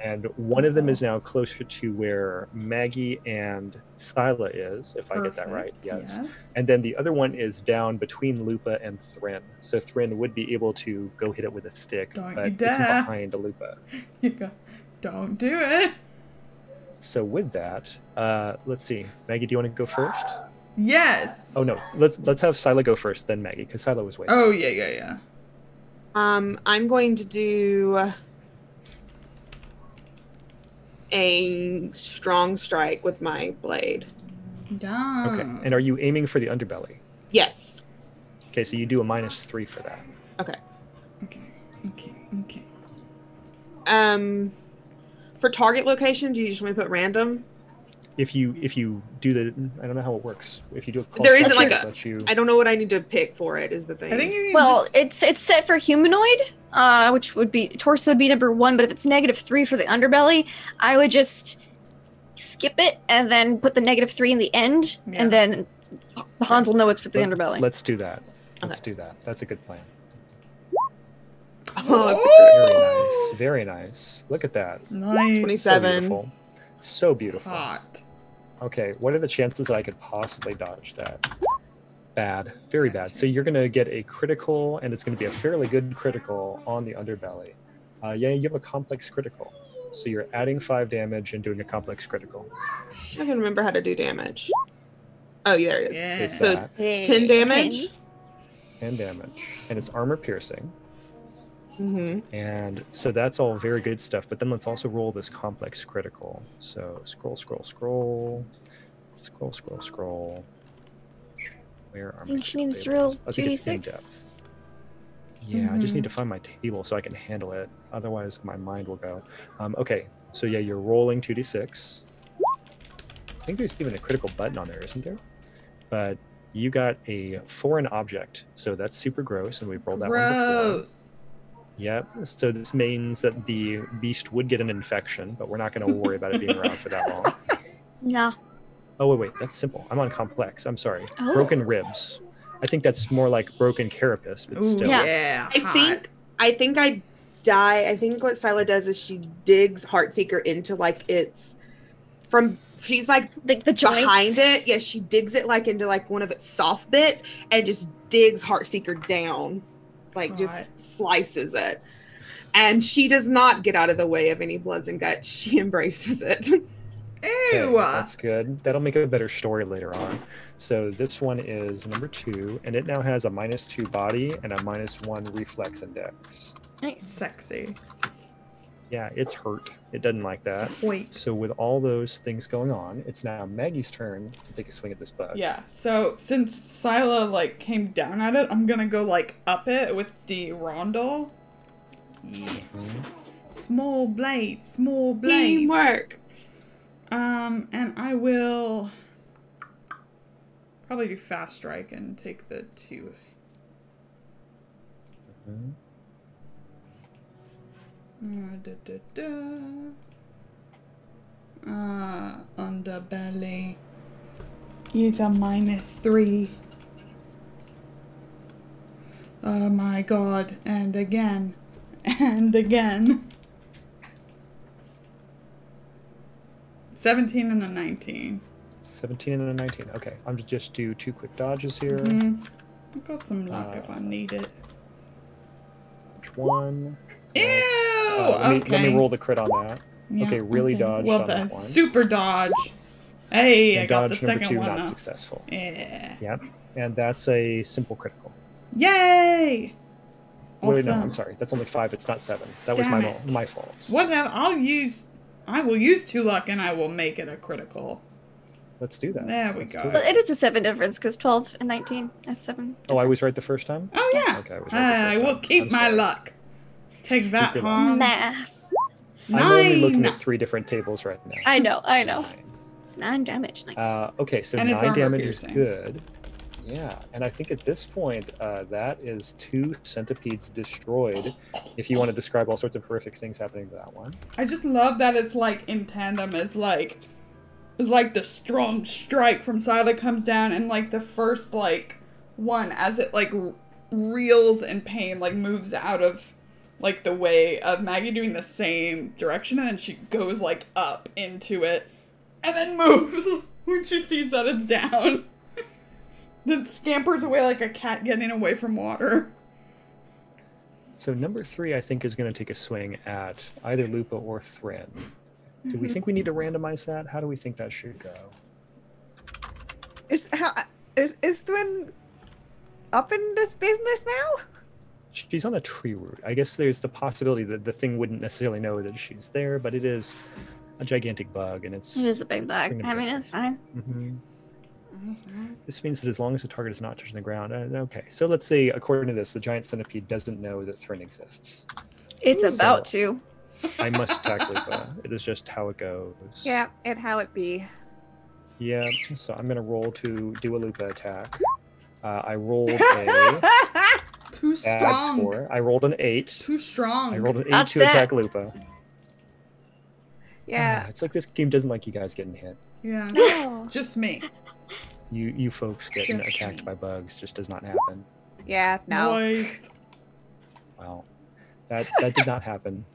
And one of them is now closer to where Maggie and Scylla is, if I get that right. Yes. And then the other one is down between Lupa and Thrin. So Thrin would be able to go hit it with a stick, Don't but you it's dare. behind Lupa. You go, don't do it. So with that, let's see. Maggie, do you want to go first? Yes. Oh no, let's have Scylla go first, then Maggie, because Scylla was waiting. Oh, yeah. I'm going to do a strong strike with my blade. Yeah. Okay, and are you aiming for the underbelly? Yes. Okay, so you do a -3 for that. Okay. Okay. For target location, do you just want to put random? If you do the, I don't know how it works. If you do a There isn't check, like it a- lets you- I don't know what I need to pick for it. Is the thing. I think you can Well, just... it's set for humanoid, which would be torso would be number 1. But if it's -3 for the underbelly, I would just skip it and then put the -3 in the end, Yeah. and then Hans will know it's for the Let- underbelly. Let's do that. Let's do that. That's a good plan. Oh, that's a Very nice. Look at that. Nice. 27. So beautiful. So beautiful. Hot. Okay, what are the chances that I could possibly dodge that? Bad. Very bad. So you're going to get a critical, and it's going to be a fairly good critical on the underbelly. Yeah, you have a complex critical. So you're adding 5 damage and doing a complex critical. I can remember how to do damage. Oh, yeah, there it is. Yeah. It's So that. 10 damage. 10 damage. And it's armor piercing. Mm-hmm. And so that's all very good stuff. But then let's also roll this complex critical. So scroll. Where are I think my she needs to tables? roll I think it's in 2d6. depth. Yeah, I just need to find my table so I can handle it. Otherwise, my mind will go. Okay, so yeah, you're rolling 2d6. I think there's even a critical button on there, isn't there? But you got a foreign object, so that's super gross, and we've rolled that one before. Gross. Yep. So this means that the beast would get an infection, but we're not going to worry about it being around for that long. Yeah. Oh wait, that's simple. I'm on complex. I'm sorry. Oh. Broken ribs. I think that's more like broken carapace, but Ooh, still. yeah. I think I die. I think what Scylla does is she digs Heartseeker into like its from. She's like The joints. behind it. Yeah, she digs it like into like one of its soft bits and just digs Heartseeker down, like just slices it. And she does not get out of the way of any bloods and guts. She embraces it. Okay, Ew. that's good. That'll make a better story later on. So this one is number 2, and it now has a -2 body and a -1 reflex index. Nice. Sexy. Yeah, it's hurt. It doesn't like that. Wait. So with all those things going on, it's now Maggie's turn to take a swing at this bug. Yeah, so since Scylla, like, came down at it, I'm gonna go, like, up it with the rondel. Yeah. Small blade. Teamwork. And I will probably do fast strike and take the 2. Underbelly. Use a -3. Oh my god. And again. And again. 17 and a 19. 17 and a 19. Okay, I'm just do 2 quick dodges here. I've got some luck if I need it. Which one? Ew! Let me roll the crit on that. Yeah, okay, really dodged well, on that one. Super dodge. Hey, And I got the dodge number second 2 one not though. successful. Yeah. Yep, and that's a simple critical. Yay! Wait, no, Awesome. I'm sorry. That's only 5. It's not 7. That Damn was it. my fault. Whatever. I will use 2 luck and I will make it a critical. Let's do that. There we Let's go. do Well, that. it is a 7 difference because 12 and 19. That's 7. Oh, I was difference. right the first time? Oh yeah. Okay, I was right the I first will time. keep I'm my sorry. luck. Take that, your luck. Hans. Math. I'm only looking 9. at 3 different tables right now. I know. 9. 9 damage. Nice. Okay, so And it's 9 armor damage piercing. is good. Yeah, and I think at this point, that is 2 centipedes destroyed. If you want to describe all sorts of horrific things happening to that one. I just love that it's like in tandem as like the strong strike from Scylla comes down and like the first like one as it like reels in pain like moves out of like the way of Maggie doing the same direction, and then she goes like up into it and then moves when she sees that it's down. Then scampers away like a cat getting away from water. So number 3, I think, is going to take a swing at either Lupa or Thrin. Do we think we need to randomize that? How do we think that should go? Is Thrin up in this business now? She's on a tree root. I guess there's the possibility that the thing wouldn't necessarily know that she's there, but it is a gigantic bug, and it's... It is a big bug. bringing I mean, back- it's fine. Mhm. This means that as long as the target is not touching the ground... okay, so let's say, according to this, the giant centipede doesn't know that Thrin exists. It's So- about to. I must attack Lupa. It is just how it goes. Yeah, and how it be. Yeah, so I'm going to roll to do a Lupa attack. I rolled a Too bad strong. score. I rolled an 8. Too strong. I rolled an 8 That's to that. attack Lupa. Yeah. It's like this game doesn't like you guys getting hit. Yeah. No. Just me. You folks getting Just attacked me. by bugs just does not happen. Yeah, no. Moist. Well, that did not happen.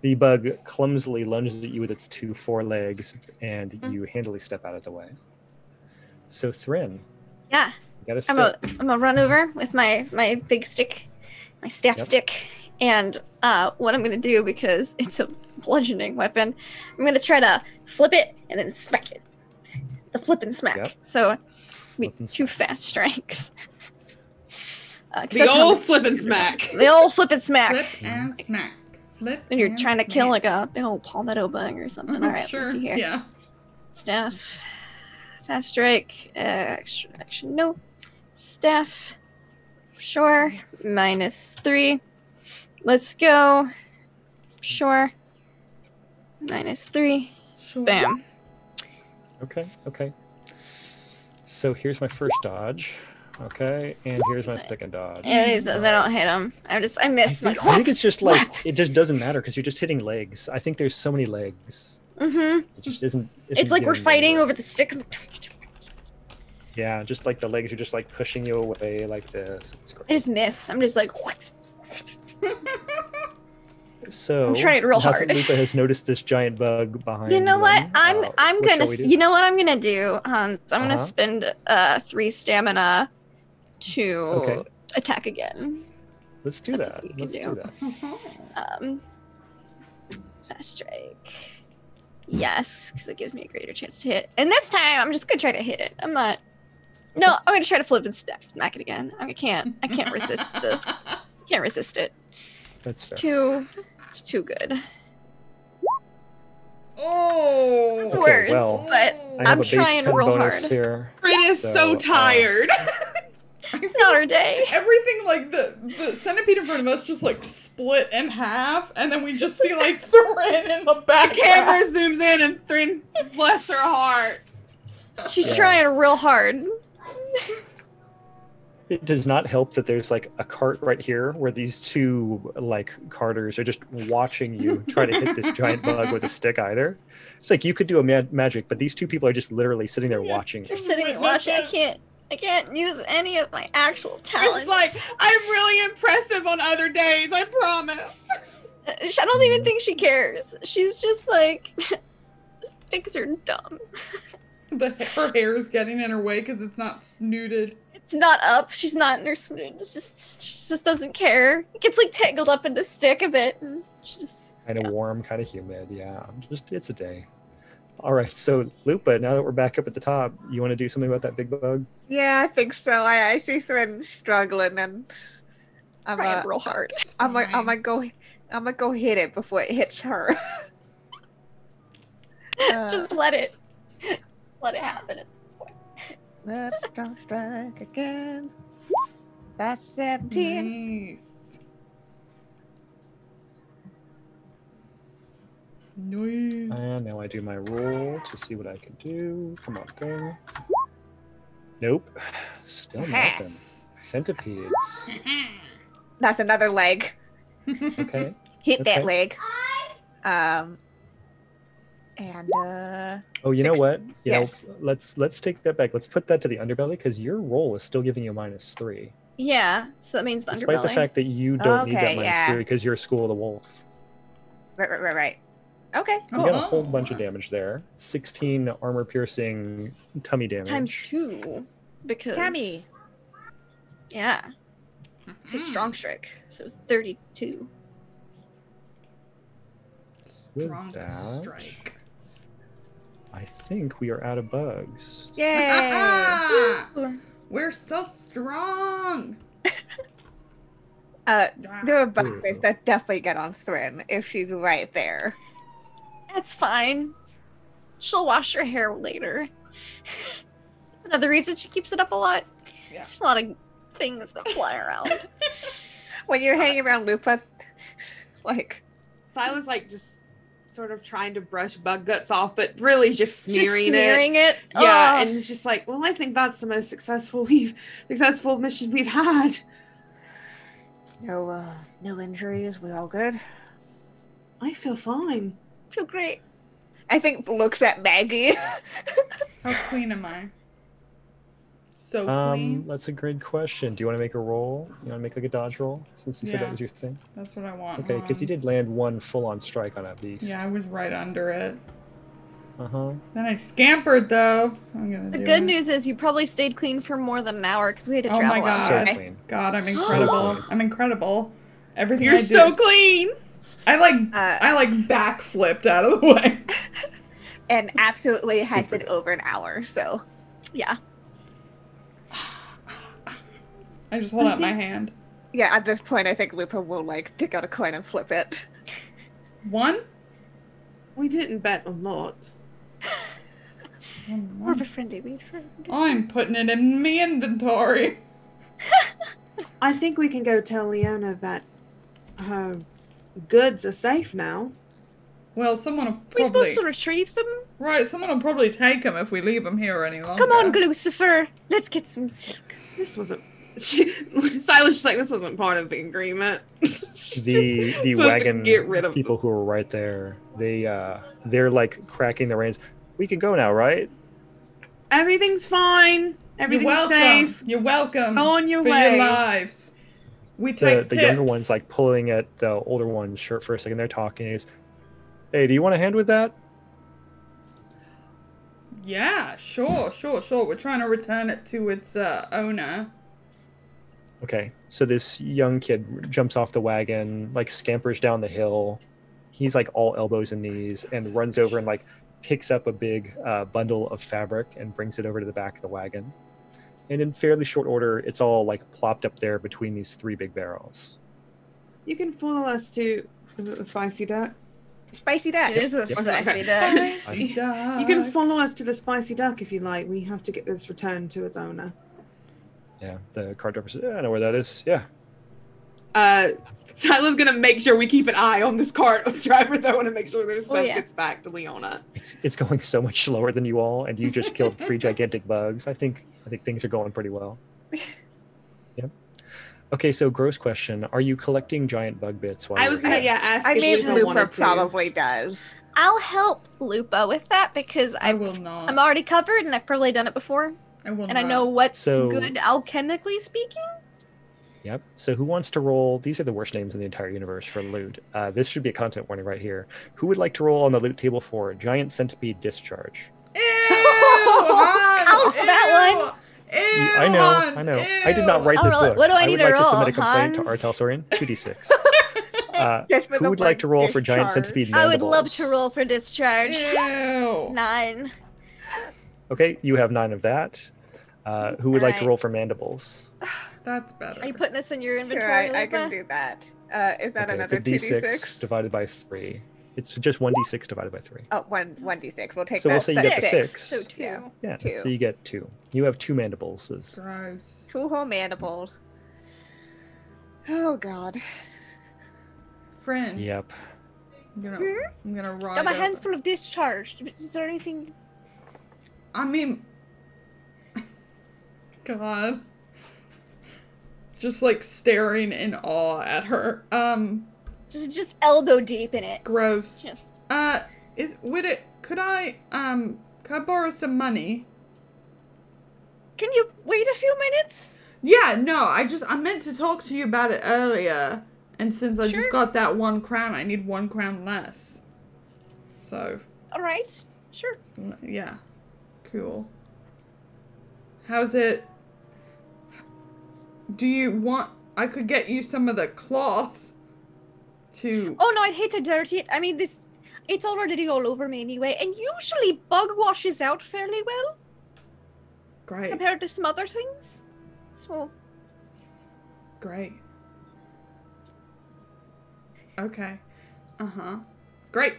The bug clumsily lunges at you with its 2 forelegs, and you handily step out of the way. So Thrin, Yeah. you got a I'm stick. gonna run over with my big stick, my staff Yep. stick, and what I'm gonna do, because it's a bludgeoning weapon, I'm gonna try to flip it and then smack it. The flip and smack. Yep. So be Flip and 2 fast strikes. 'Cause The that's how old flip and smack. the old flip and smack. Flip and smack. Flip. When you're and trying to kill smack. like a big old palmetto bug or something. All right, Sure. let's see here. Yeah. Staff, fast strike, action, no. Staff, sure, -3. Let's go. Sure. -3. Sure. Bam. Okay. So here's my first dodge. Okay, and here's my second dodge. Yeah, he says I don't hit him. I miss my I think it's just like, it just doesn't matter because you're just hitting legs. I think there's so many legs. Mm-hmm. It just isn't It's like we're getting fighting anywhere. over the stick. Yeah, just like the legs are just like pushing you away like this. It's great. I just miss. I'm just like, what? So I'm trying real now that hard. Lupa has noticed this giant bug behind. You know what? them, I'm what gonna. shall we do? You know what I'm gonna do? I'm gonna Uh-huh. spend 3 stamina to Okay. attack again. Let's do That's that. what we can Let's do. do that. Fast strike. Yes, because it gives me a greater chance to hit. And this time, I'm just gonna try to hit it. I'm not. No, I'm gonna try to flip and smack it again. I can't resist can't resist it. That's fair. It's too good. Oh. It's Okay, worse, well, but I have I'm a base trying 10 real bonus hard. here. It is So, so tired. It's not our day. Everything like the centipede in front of us just like split in half, and then we just see like Thrin in the back. Camera zooms in and Thrin, bless her heart. She's Yeah. trying real hard. It does not help that there's like a cart right here where these 2 like carters are just watching you try to hit this giant bug with a stick either. It's like you could do a magic, but these 2 people are just literally sitting there watching. Just sitting and watching. I can't use any of my actual talents. It's like, I'm really impressive on other days, I promise. I don't even think she cares. She's just like, sticks are dumb. Her hair is getting in her way because it's not snooted. It's not up. She's not in her snoot. She just doesn't care. It gets like tangled up in the stick a bit. And she just, Kind of warm, kind of humid. Yeah, just it's a day. All right, so Lupa, now that we're back up at the top, you want to do something about that big bug? Yeah, I think so. I see Thrin struggling, and I'm trying real hard. gonna go hit it before it hits her. Just let it happen at this point. Let's don't strike again. That's 17. Nice. Nice. And now I do my roll to see what I can do. Come on, thing. Nope. Still nothing. Yes. Centipedes. That's another leg. Okay. Hit Okay. that leg. And Oh, you know Six- what? You yes. know, let's take that back. Let's put that to the underbelly because your roll is still giving you -3. Yeah, so that means the Despite underbelly. the fact that you don't need that Okay, minus yeah. 3 because you're School of the Wolf. Right. Okay, You cool. got a whole bunch of damage there. 16 armor piercing tummy damage. Times 2 because Tammy. Yeah, his strong strike, so 32. With Strong that, strike. I think we are out of bugs. Yay! We're so strong. There are bug bits that definitely get on Thrin if she's right there. That's fine. She'll wash her hair later. That's another reason she keeps it up a lot. Yeah. There's a lot of things that fly around. When you're hanging around Lupa, like, Silas like just sort of trying to brush bug guts off, but really just smearing, Just smearing it. Yeah, Ugh. and it's just like, well, I think that's the most successful mission we've had. no injuries. We all good? I feel fine. Feel great. I think looks at Maggie. How clean am I? So clean. That's a great question. Do you want to make a roll? You want to make like a dodge roll since you said Yeah. that was your thing? That's what I want. Okay, because you Hans. did land one full-on strike on that beast. Yeah, I was right under it. Uh-huh. Then I scampered though. I'm gonna The do good it. news is you probably stayed clean for more than an hour because we had to Oh travel. my out. So God. clean. God, I'm incredible. clean. I'm incredible. Everything You're I did. so clean. I like backflipped out of the way. And absolutely has Super been good. over an hour, so. Yeah. I just hold out my hand. Yeah, at this point, I think Lupa will, like, dig out a coin and flip it. One. We didn't bet a lot. More of a friendly read for I'm putting it in me inventory. I think we can go tell Leona that her goods are safe now. Well, someone will Are we probably supposed to retrieve them? right. Someone will probably take them if we leave them here any longer. Come on, Lucifer. Let's get some silk. This wasn't. Silas just like, this wasn't part of the agreement. The Supposed to wagon get rid of people who are right there, they're like cracking the reins. We can go now, right? Everything's fine. You're Everything's welcome. safe. You're welcome. Go on your for way. your lives. We The take the tips. younger one's like pulling at the older one's shirt for a second. They're talking. He's, hey, do you want a hand with that? Yeah, sure. We're trying to return it to its owner. Okay, so this young kid jumps off the wagon, like scampers down the hill. He's like all elbows and knees and runs over and like picks up a big bundle of fabric and brings it over to the back of the wagon. And in fairly short order, it's all like plopped up there between these 3 big barrels. You can follow us to is it the Spicy Duck. Spicy duck. It is a Yep. spicy day. Spicy duck. You can follow us to the Spicy Duck if you like. We have to get this returned to its owner. Yeah, the cart driver says, yeah, I know where that is. Yeah. Sila's gonna make sure we keep an eye on this cart driver though, and make sure their stuff yeah. gets back to Leona. It's going so much slower than you all, and you just killed 3 gigantic bugs. I think things are going pretty well. Yep. Okay, so gross question: are you collecting giant bug bits? While I you're was gonna here? ask I if mean, Lupa Lupa wanted to. probably does. I'll help Lupa with that because I will not. I'm already covered and I've probably done it before. I will And not. I know what's So- good alchemically speaking. Yep. So who wants to roll? These are the worst names in the entire universe for loot. This should be a content warning right here. Who would like to roll on the loot table for giant centipede discharge? Ew, Hans, I'll have that one. Ew, I know. Hans, I did not write I'll this roll it. book. What do I would need to like to roll, submit a complaint Hans? to Artel Sorian. 2d6. Just for Who the would like word to roll for giant discharge. centipede I would love mandibles? to roll for discharge. Ew. 9. Okay, you have 9 of that. Who would like to Alright. roll for mandibles? That's better. Are you putting this in your inventory, Sure, I can Lupa? do that. Is that Okay, another it's a 2d6? d6 divided by 3. It's just 1d6 divided by 3. Oh, 1d6. We'll take So that. we'll say you get the 6. 6. So 2. Yeah. Yeah, 2. so you get 2. You have 2 mandibles. Gross. 2 whole mandibles. Oh, God. Friend. Yep. I'm gonna ride Got my up- hands full of discharge. Is there anything? I mean, God. Just like staring in awe at her. Just elbow deep in it. Gross. Just Could I borrow some money? Can you wait a few minutes? Yeah, no, I meant to talk to you about it earlier. And since I just got that 1 crown, I need 1 crown less. So. All right. Sure. Yeah. Cool. How's it? Do you want... I could get you some of the cloth to... Oh no, I'd hate to dirty it. I mean, it's already all over me anyway, and usually bug washes out fairly well Great. compared to some other things. So. Great. Okay. Uh-huh. Great.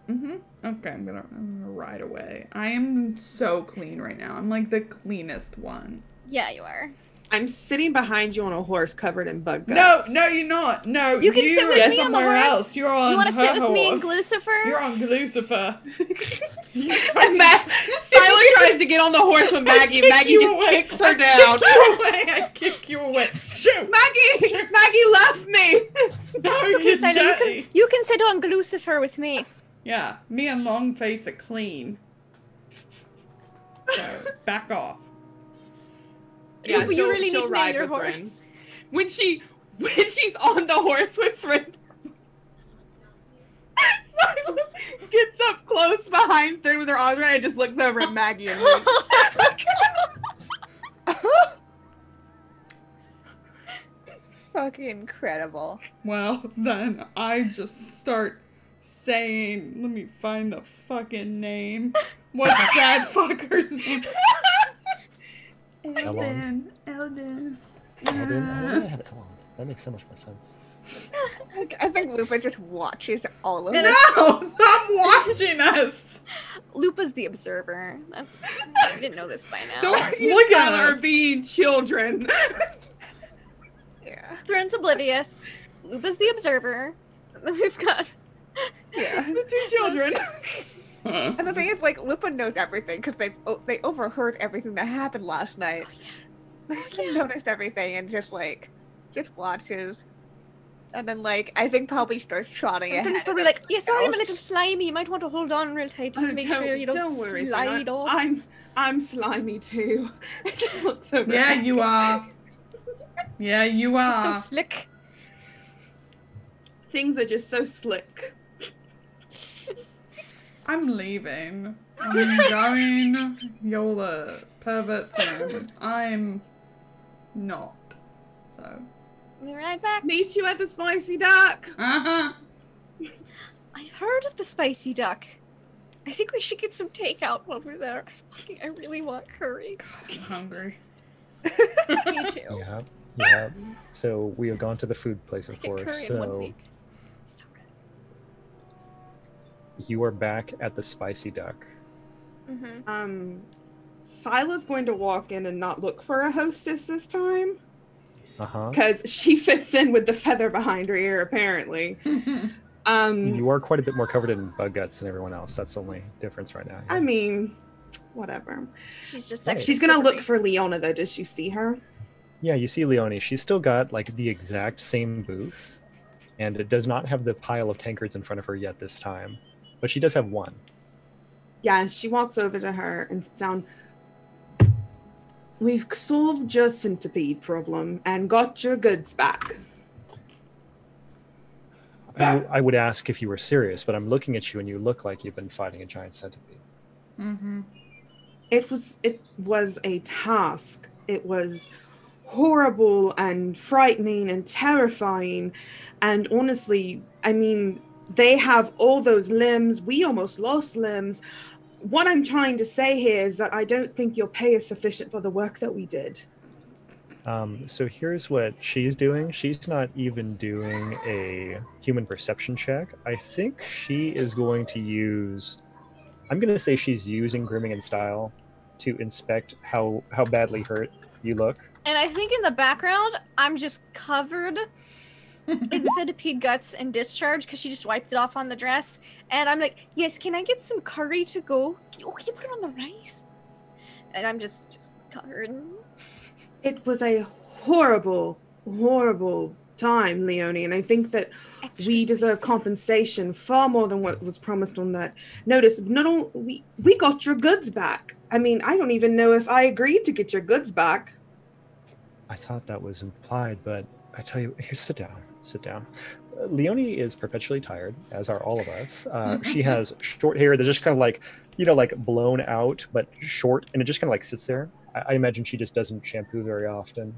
Mm-hmm. Okay, I'm gonna ride away. I am so clean right now. I'm like the cleanest one. Yeah, you are. I'm sitting behind you on a horse covered in bug No, guts. no, you're not. No, You can sit with me on the somewhere horse. else. You're on You want to sit her with me and horse. Glucifer? You're on Glucifer. Silo tries to get on the horse with Maggie. Maggie you just away. kicks her down. I kick you away. Shoot. Maggie left me. No, Okay, you're Silo, dirty. you can sit on Glucifer with me. Yeah, me and Longface are clean. So, back off. Yeah, you she'll- really she'll need to name ride your with horse. Thrin. When she's on the horse with Thrin, Silo gets up close behind Thrin with her arms around and just looks over at Maggie and winks. Fucking incredible. Well, then I just start saying, let me find the fucking name. What's that fucker's name? Elon. Eldon. I have it. Come on. That makes so much more sense. I think Lupa just watches all of it. No, stop watching us. Lupa's the observer. That's I didn't know this by now. Don't You look at Silo are us. being children. Yeah. Thrin's oblivious. Lupa's the observer. And then we've got Yeah. The two children. And the thing is, like, Lupa knows everything because they overheard everything that happened last night. They noticed everything and just watches. And then, like, I think probably starts trotting And ahead. Thrin's probably like, yeah, sorry, I'm a little slimy. You might want to hold on real tight just to make sure you don't worry, slide Thrin. off. I'm slimy too. It just looks over. Yeah, at you are. Yeah, you You're are. so slick. Things are just so slick. I'm leaving. I'm going. Yola perverts and I'm not. So. Be right back. Meet you at the Spicy Duck. Uh-huh. I've heard of the spicy duck. I think we should get some takeout while we're there. I really want curry. I'm hungry. Me too. Yeah. Yeah. So we have gone to the food place, of Get course. curry in 1 So week. So good. you are back at the Spicy Duck. Mm-hmm. Sila's going to walk in and not look for a hostess this time Uh-huh. because she fits in with the feather behind her ear, apparently. You are quite a bit more covered in bug guts than everyone else. That's the only difference right now. I mean, whatever. She's just Right. extra She's gonna look slippery. for Leona though. Does she see her? Yeah, you see Leonie. She's still got like the exact same booth, and it does not have the pile of tankards in front of her yet this time, but she does have one. Yeah, she walks over to her and sound. We've solved your centipede problem and got your goods back. I would ask if you were serious, but I'm looking at you and you look like you've been fighting a giant centipede. Mm-hmm. It was a task. It was horrible and frightening and terrifying. And honestly, I mean, they have all those limbs. We almost lost limbs. What I'm trying to say here is that I don't think your pay is sufficient for the work that we did. So here's what she's doing. She's not even doing a human perception check. I think she is going to use, I'm going to say she's using Grooming and Style to inspect how badly hurt you look. And I think in the background, I'm just covered in centipede guts and discharge because she just wiped it off on the dress. And I'm like, yes, can I get some curry to go? Oh, can you put it on the rice? And I'm just covered. It was a horrible, horrible time, Leonie, and I think that we deserve compensation far more than what was promised on that notice. Not only we got your goods back. I mean, I don't even know if I agreed to get your goods back. I thought that was implied, but I tell you, here, sit down. Sit down. Leonie is perpetually tired, as are all of us. She has short hair that's just kind of like, like blown out, but short, and it just kind of like sits there. I imagine she just doesn't shampoo very often.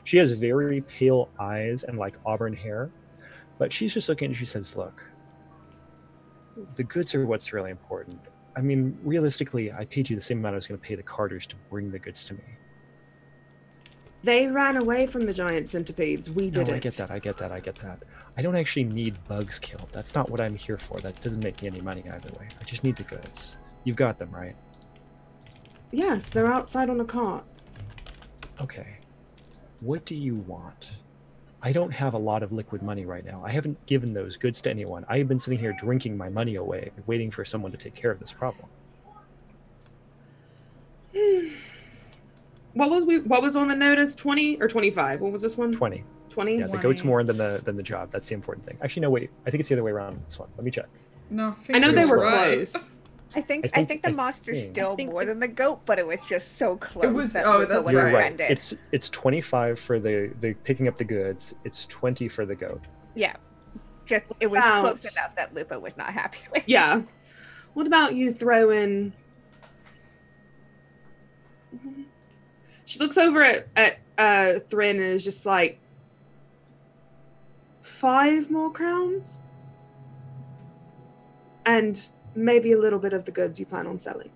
She has very pale eyes and like auburn hair, but she's just looking and she says, look, the goods are what's really important. I mean, realistically, I paid you the same amount I was going to pay the carters to bring the goods to me. They ran away from the giant centipedes. We did No, it. I get that. I don't actually need bugs killed. That's not what I'm here for. That doesn't make me any money either way. I just need the goods. You've got them, right? Yes, they're outside on a cart. Okay. What do you want? I don't have a lot of liquid money right now. I haven't given those goods to anyone. I have been sitting here drinking my money away, waiting for someone to take care of this problem. What was on the notice? 20 or 25? What was this one? 20. 20? Yeah, the goat's more than the job. That's the important thing. Actually, no, wait. I think it's the other way around on this one. Let me check. No, I know they fingers were crossed. close. I think the monster's still more than the goat, but it was just so close. was- that oh, Luca that's was You're right. offended. It's 25 for the picking up the goods. It's 20 for the goat. Yeah. Just it was Ouch. close enough that Lupa was not happy with. Yeah. What about you throw in... She looks over at Thrin and is just like, 5 more crowns? And maybe a little bit of the goods you plan on selling.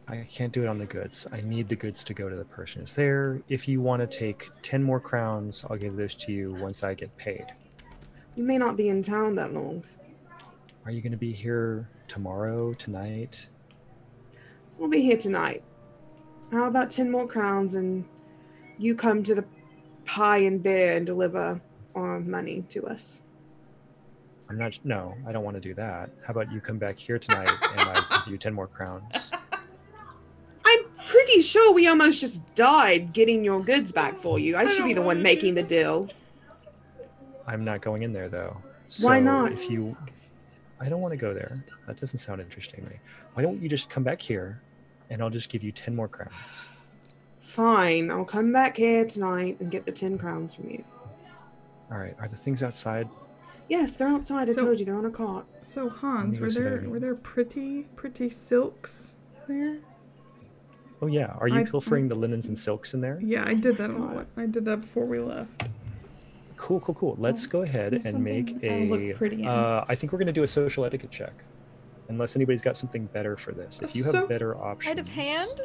I can't do it on the goods. I need the goods to go to the person who's there. If you want to take 10 more crowns, I'll give those to you once I get paid. You may not be in town that long. Are you going to be here tomorrow, tonight? We'll be here tonight. How about 10 more crowns and you come to the pie and beer and deliver our money to us? No, I don't want to do that. How about you come back here tonight and I give you 10 more crowns? I'm pretty sure we almost just died getting your goods back for you. I should be the one making the deal. I'm not going in there though. Why So not? I don't want to go there. That doesn't sound interesting to me. Why don't you just come back here and I'll just give you 10 more crowns. Fine, I'll come back here tonight and get the 10 crowns from you. All right. Are the things outside? Yes, they're outside. I So- told you they're on a cart. So Hans, Let me go sit down. were there pretty silks there? Oh yeah. Are you I- pilfering the linens and silks in there? Yeah, I did that. I did that before we left. Cool. Let's go ahead That's and make something I'll look a. pretty in. I think we're gonna do a social etiquette check, unless anybody's got something better for this. If you have So- better options. Sleight of hand?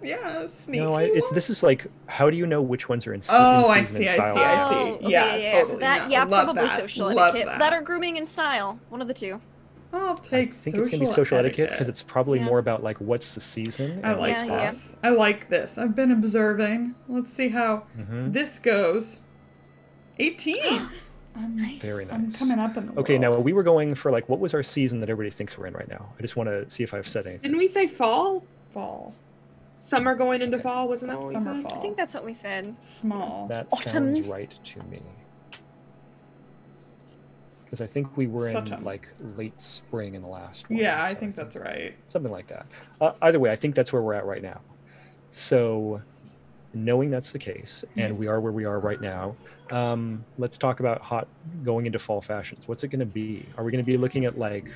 Yeah, sneaky. No, this is like, how do you know which ones are in, Oh, in I season see, and I style? see, I Oh, see. okay, Yeah, totally. That, No, yeah, love probably that. social Love etiquette. That or grooming and style. One of the two. I'll I take think it's gonna be social etiquette because it's probably Yeah. more about like what's the season. I and like what's Yeah, this. I like this. I've been observing. Let's see how Mhm. this goes. 18. Nice. Very nice. I'm coming up in the Okay, world. now we were going for like, what was our season that everybody thinks we're in right now? I just want to see if I've said anything. Didn't we say fall? Fall. Summer going into Okay. fall, wasn't that what we Summer, said? fall. I think that's what we said. Small. That Autumn. sounds right to me. Because I think we were in Autumn. like late spring in the last one. Yeah, I so think that's right. something like that. Either way, I think that's where we're at right now. So, knowing that's the case, and we are where we are right now, let's talk about going into fall fashions. What's it going to be? Are we going to be looking at like,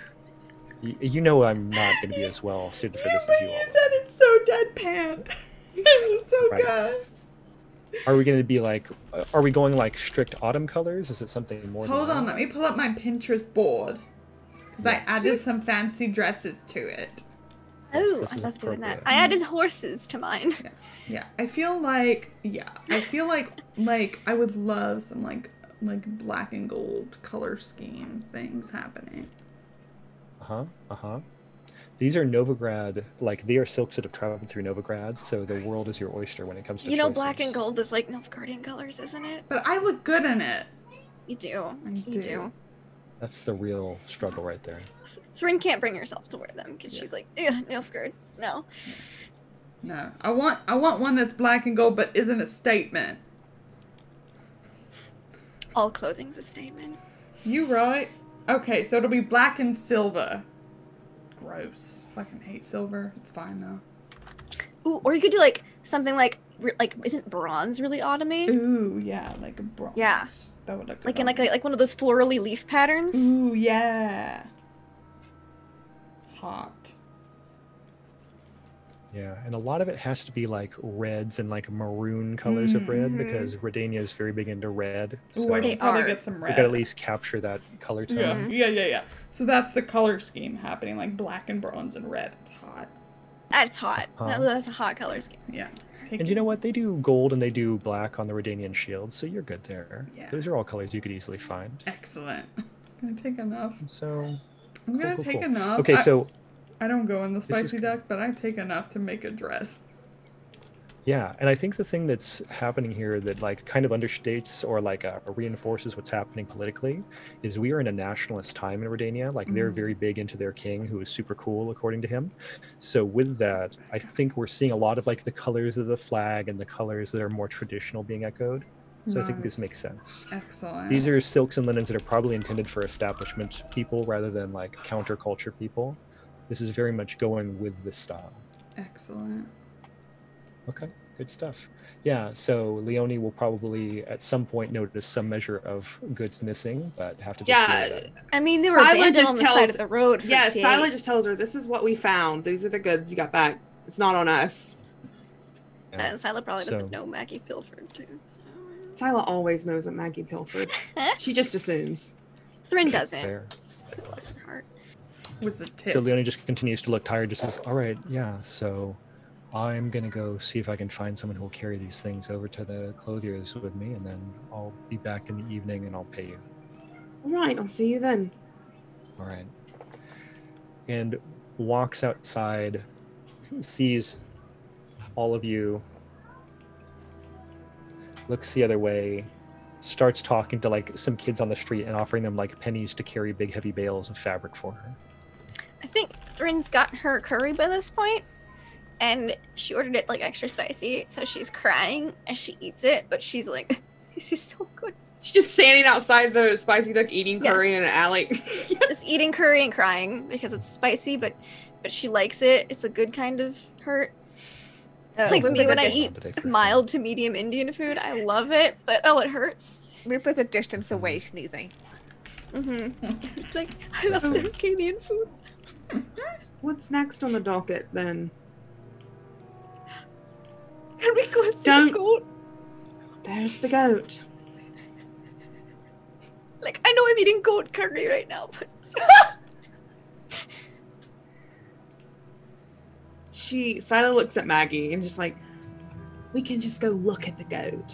you know, I'm not going to be as well suited for this But as you you all. said it so deadpan. It was so Right. good. Are we going to be like, are we going like strict autumn colors? Is it something more? Hold than on, that? let me pull up my Pinterest board. Because I Yes. added some fancy dresses to it. Yes, Oh, this I is love doing that. appropriate. I added horses to mine. Yeah, I feel like I would love some like black and gold color scheme things happening. These are Novigrad, like they are silks that have traveled through Novigrad, so the world is your oyster when it comes to You know, choices. black and gold is like Nilfgaardian colors, isn't it? But I look good in it. You do. I You do. do. That's the real struggle right there. Thrin can't bring herself to wear them because Yeah. she's like, ugh, Nilfgaard. No. No, I want one that's black and gold but isn't a statement. All clothing's a statement. You right? Okay, so it'll be black and silver. Gross. Fucking hate silver. It's fine though. Ooh, or you could do like something like like isn't bronze really autumny? Ooh, yeah, like a bronze. Yeah. That would look good Like in on me. like one of those florally leaf patterns. Ooh, yeah. Hot. Yeah, and a lot of it has to be like reds and like maroon colors of red Mhm. because Redania is very big into red. Ooh, I So They should probably are. get some we red. gotta at least capture that color tone. Yeah, Mhm. yeah. So that's the color scheme happening, like black and bronze and red. It's hot. That's hot. Uh-huh. That's a hot color scheme. Yeah. Take And you know what? They do gold and they do black on the Redanian shield, so you're good there. Yeah. Those are all colors you could easily find. Excellent. I'm gonna take enough. So, I'm gonna cool, take cool. enough. okay, so I don't go in the is spicy good. duck, but I take enough to make a dress. yeah, and I think the thing that's happening here that like kind of understates or like reinforces what's happening politically is we are in a nationalist time in Redania. Like they're Mhm. very big into their king, who is super cool according to him. So with that, I think we're seeing a lot of like the colors of the flag and the colors that are more traditional being echoed. So I think this Nice. makes sense. Excellent. These are silks and linens that are probably intended for establishment people rather than like counterculture people. This is very much going with this style. Excellent. Okay, good stuff. Yeah, so Leonie will probably at some point notice some measure of goods missing, but have to just Yeah, deal with that. I mean, they were Sila abandoned just on the side tells- of the road for Yeah, days. Sila just tells her, this is what we found. These are the goods you got back. It's not on us. Yeah. And Sila probably doesn't So- know Maggie Pilford too. So. Sila always knows that Maggie pilfered. She just assumes. Thrin doesn't. Fair. Bless her heart. Was a tip. So Leonie just continues to look tired, just says, all right, yeah, so I'm gonna go see if I can find someone who will carry these things over to the clothiers with me, and then I'll be back in the evening and I'll pay you. All right, I'll see you then. All right. And walks outside, sees all of you, looks the other way, starts talking to like some kids on the street and offering them like pennies to carry big heavy bales of fabric for her. I think Thrin's got her curry by this point, and she ordered it like extra spicy, so she's crying as she eats it, but she's like, it's just so good. She's just standing outside the spicy duck eating curry Yes. in an alley. Just eating curry and crying because it's spicy, but she likes it. It's a good kind of hurt. It's like Lupa's me when I a eat Today for mild to medium Indian food. I love it, but oh, it hurts. Lupa's a distance away sneezing. Mm-hmm. It's like, I love Canadian food. What's next on the docket then? Can we go see Don't- the goat? There's the goat. Like, I know I'm eating goat curry right now, but Sila looks at Maggie and just like, we can just go look at the goat.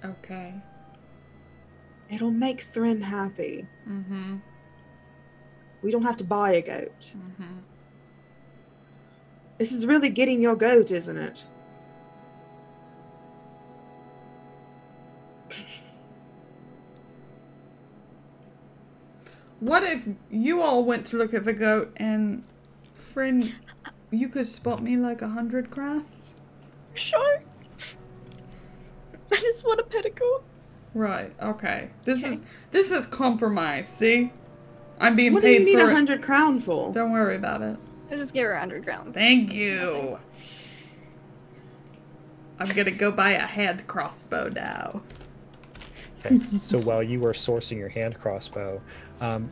Okay. It'll make Thrin happy. Mm-hmm. We don't have to buy a goat. Mm-hmm. This is really getting your goat, isn't it? What if you all went to look at the goat and, friend, you could spot me like 100 crowns? sure. I just want a petticoat. Right. Okay. This is compromise. See, I'm being What do you paid need for 100 crown for? Don't worry about it. I just give her 100 crowns. Thank you. I'm gonna go buy a hand crossbow now. Okay. So while you are sourcing your hand crossbow,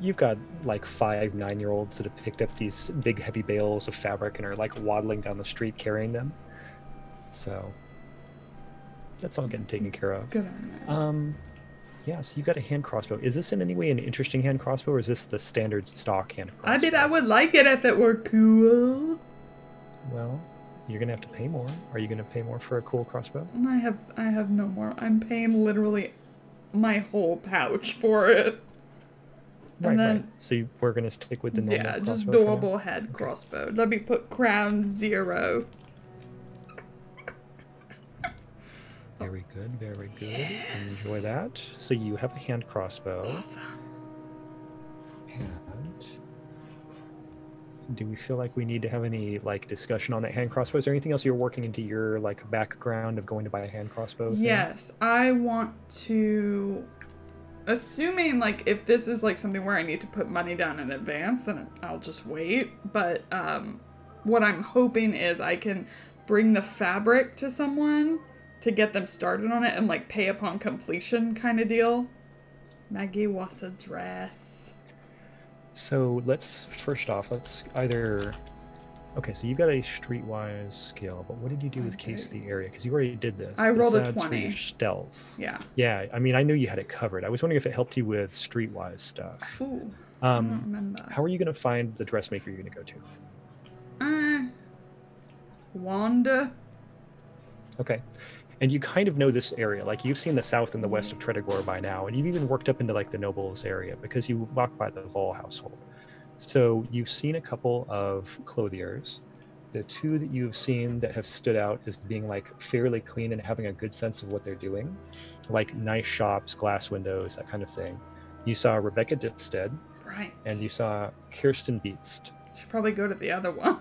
you've got like 5 9-year-olds that have picked up these big heavy bales of fabric and are like waddling down the street carrying them. So that's all getting taken care of. Good on that. Yeah, so you got a hand crossbow. Is this in any way an interesting hand crossbow, or is this the standard stock hand crossbow? I mean, I would like it if it were cool. Well, you're gonna have to pay more. Are you gonna pay more for a cool crossbow? I have no more. I'm paying literally my whole pouch for it. Right, And then- right. So we're gonna stick with the normal Yeah, just crossbow for now? normal head crossbow. Let me put crown 0. Very good, very good. Enjoy that. So you have a hand crossbow. Awesome. And do we feel like we need to have any like discussion on that hand crossbow? Is there anything else you're working into your like background of going to buy a hand crossbow? thing? Yes, I want to assuming, like, if this is, like, something where I need to put money down in advance, then I'll just wait. But, what I'm hoping is I can bring the fabric to someone to get them started on it and, like, pay upon completion kind of deal. Maggie wants a dress. So let's either... Okay, so you got a streetwise skill, but what did you do with Case the Area? Because you already did this. I rolled a This adds for 20. your stealth. Yeah. Yeah, I mean, I knew you had it covered. I was wondering if it helped you with streetwise stuff. Ooh, I don't remember. How are you going to find the dressmaker you're going to go to? Wanda. Okay. And you kind of know this area. Like, you've seen the south and the west of Tredegor by now, and you've even worked up into, like, the nobles area because you walk by the Vol household. So you've seen a couple of clothiers. The two that you've seen that have stood out as being, like, fairly clean and having a good sense of what they're doing, like nice shops, glass windows, that kind of thing. You saw Rebecca Ditstead, Right. and you saw Kirsten Beetst. Should probably go to the other one.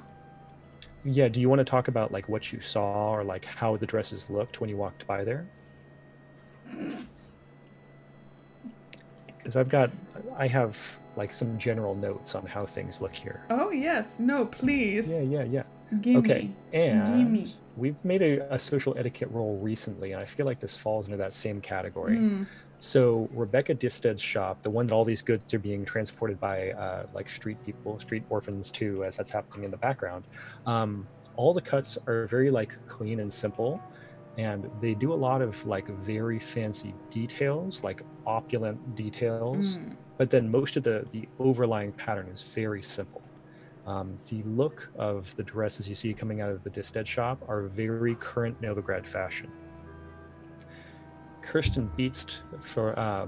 Yeah, do you want to talk about, like, what you saw or, like, how the dresses looked when you walked by there? Because I have, like, some general notes on how things look here. Oh, yes. No, please. Yeah. Gimme. Okay, and Gimme. we've made a social etiquette roll recently, and I feel like this falls into that same category. So Rebecca Disted's shop, the one that all these goods are being transported by, like, street people, street orphans too, as that's happening in the background. All the cuts are very, like, clean and simple, and they do a lot of, like, very fancy details, like opulent details. But then most of the overlying pattern is very simple. The look of the dresses you see coming out of the Disted shop are very current Novigrad fashion. Kirsten Beetst,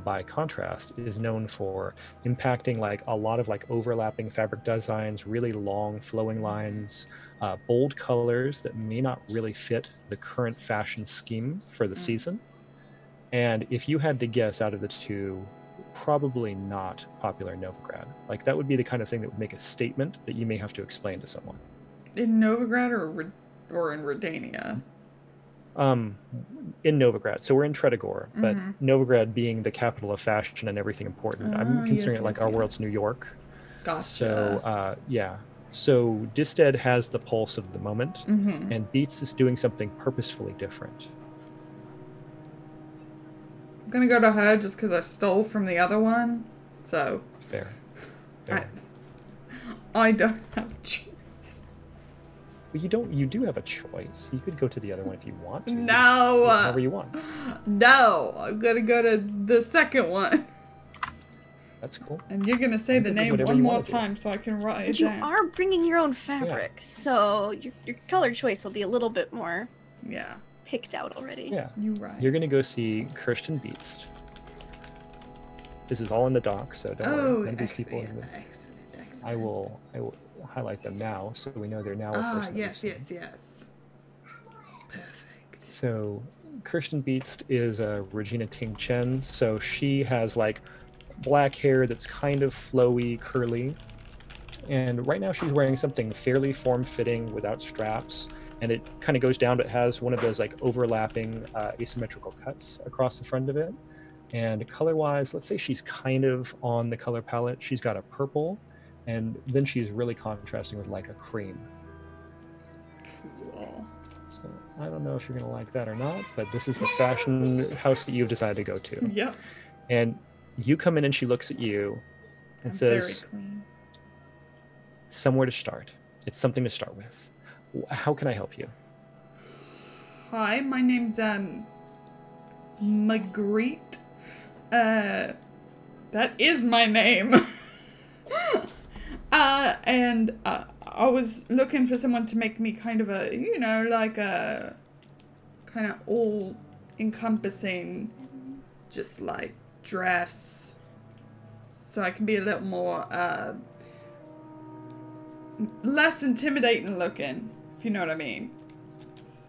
by contrast, is known for impacting, like, a lot of, like, overlapping fabric designs, really long flowing lines, bold colors that may not really fit the current fashion scheme for the season. And if you had to guess out of the two, probably not popular in Novigrad. Like, that would be the kind of thing that would make a statement that you may have to explain to someone. In Novigrad or in Redania? In Novigrad. So we're in Tredegor, but Novigrad being the capital of fashion and everything important, I'm considering it like our world's New York. Gotcha. So, yeah. So Disted has the pulse of the moment, and Beetst is doing something purposefully different. I'm gonna go to her just because I stole from the other one. So. Fair. I don't have a choice. But you do have a choice. You could go to the other one if you want to. No. However you want. No. I'm gonna go to the second one. That's cool. And you're gonna say the name one more time so I can write it But you down. are bringing your own fabric, so your color choice will be a little bit more picked out already. Yeah. You're right. You're gonna go see Kirsten Beetst. This is all in the doc, so don't worry. None of these people. Excellent. I will highlight them now, so we know they're now a person. Yes. Perfect. So Kirsten Beetst is Regina Ting Chen. So she has, like, black hair that's kind of flowy, curly, and right now she's wearing something fairly form-fitting without straps, and it kind of goes down, but has one of those, like, overlapping asymmetrical cuts across the front of it. And color-wise, let's say she's kind of on the color palette. She's got a purple, and then she's really contrasting with, like, a cream. Cool. So I don't know if you're gonna like that or not, but this is the fashion house that you've decided to go to. Yep. And you come in and she looks at you and says, very clean. Somewhere to start. It's something to start with. How can I help you? Hi, my name's Magritte. That is my name. And I was looking for someone to make me kind of a, like a kind of all encompassing, just like dress, so I can be a little more less intimidating looking, if you know what I mean.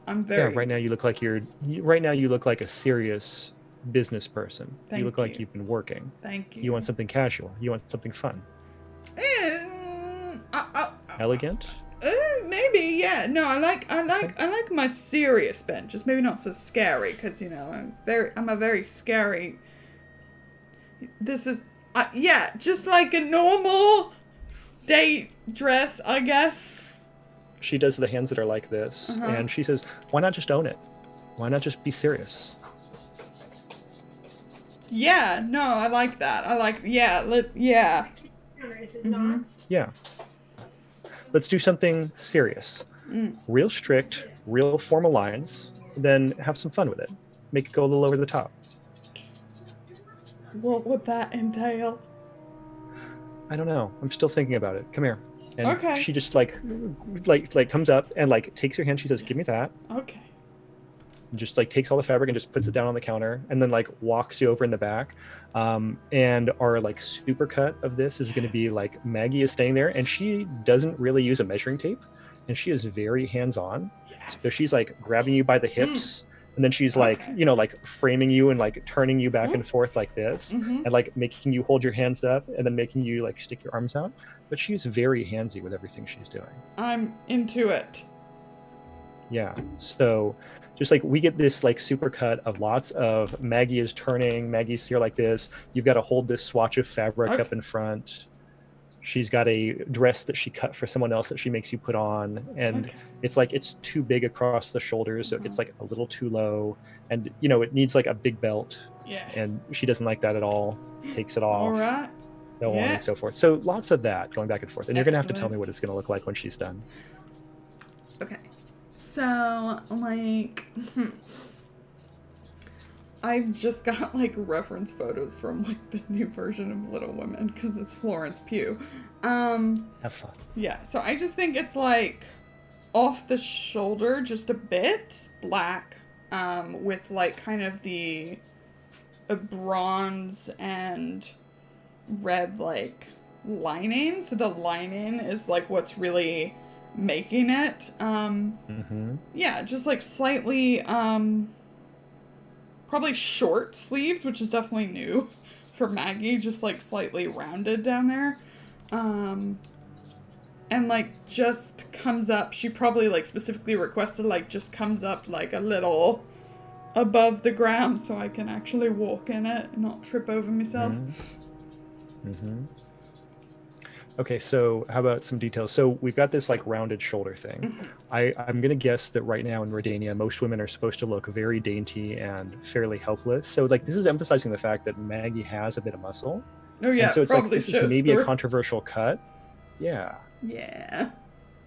I'm very right now you look like you look like a serious business person. You look like you've been working. Thank you. You want something casual. You want something fun. Elegant? Maybe, yeah. No, I like my serious bent, just maybe not so scary, because I'm a very scary. This is, yeah, just like a normal date dress, I guess. She does the hands that are like this, and she says, "Why not just own it? Why not just be serious?" Yeah, no, I like that. Yeah. Yeah. Let's do something serious. Real strict, real formal lines, then have some fun with it. Make it go a little over the top. What would that entail? I don't know. I'm still thinking about it. Come here. And Okay. she just like comes up and like takes your hand. She says, "Give me that." Okay. And just like takes all the fabric and just puts it down on the counter, and then like walks you over in the back. And our like super cut of this is going to be like Maggie is staying there, and she doesn't really use a measuring tape, and she is very hands-on. Yes. So she's like grabbing you by the hips, and then she's like, Okay. you know, like framing you and like turning you back and forth like this, Mhm. and like making you hold your hands up, and then making you like stick your arms out. But she's very handsy with everything she's doing. I'm into it. Yeah. So just like we get this like super cut of lots of Maggie is turning, Maggie's here like this. You've got to hold this swatch of fabric Okay. up in front. She's got a dress that she cut for someone else that she makes you put on. And Okay. it's like it's too big across the shoulders. So it's like a little too low. And, you know, it needs like a big belt. Yeah. And she doesn't like that at all. Takes it off. All right. So on Yeah. and so forth. So lots of that going back and forth. And you're going to have to tell me Excellent. what it's going to look like when she's done. Okay. So, like, I've just got, like, reference photos from, like, the new version of Little Women, because it's Florence Pugh. Have fun. Yeah, so I just think it's, like, off the shoulder just a bit, black, with, like, kind of the bronze and red, like, lining. So the lining is, like, what's really making it. Yeah, just like slightly probably short sleeves, which is definitely new for Maggie, just like slightly rounded down there. And like just comes up, she probably like specifically requested like just comes up like a little above the ground so I can actually walk in it and not trip over myself. Okay, so how about some details? So we've got this like rounded shoulder thing. I'm gonna guess that right now in Redania, most women are supposed to look very dainty and fairly helpless. So like this is emphasizing the fact that Maggie has a bit of muscle. Oh yeah, And so it's like probably this is shows maybe a through. controversial cut. Yeah. Yeah.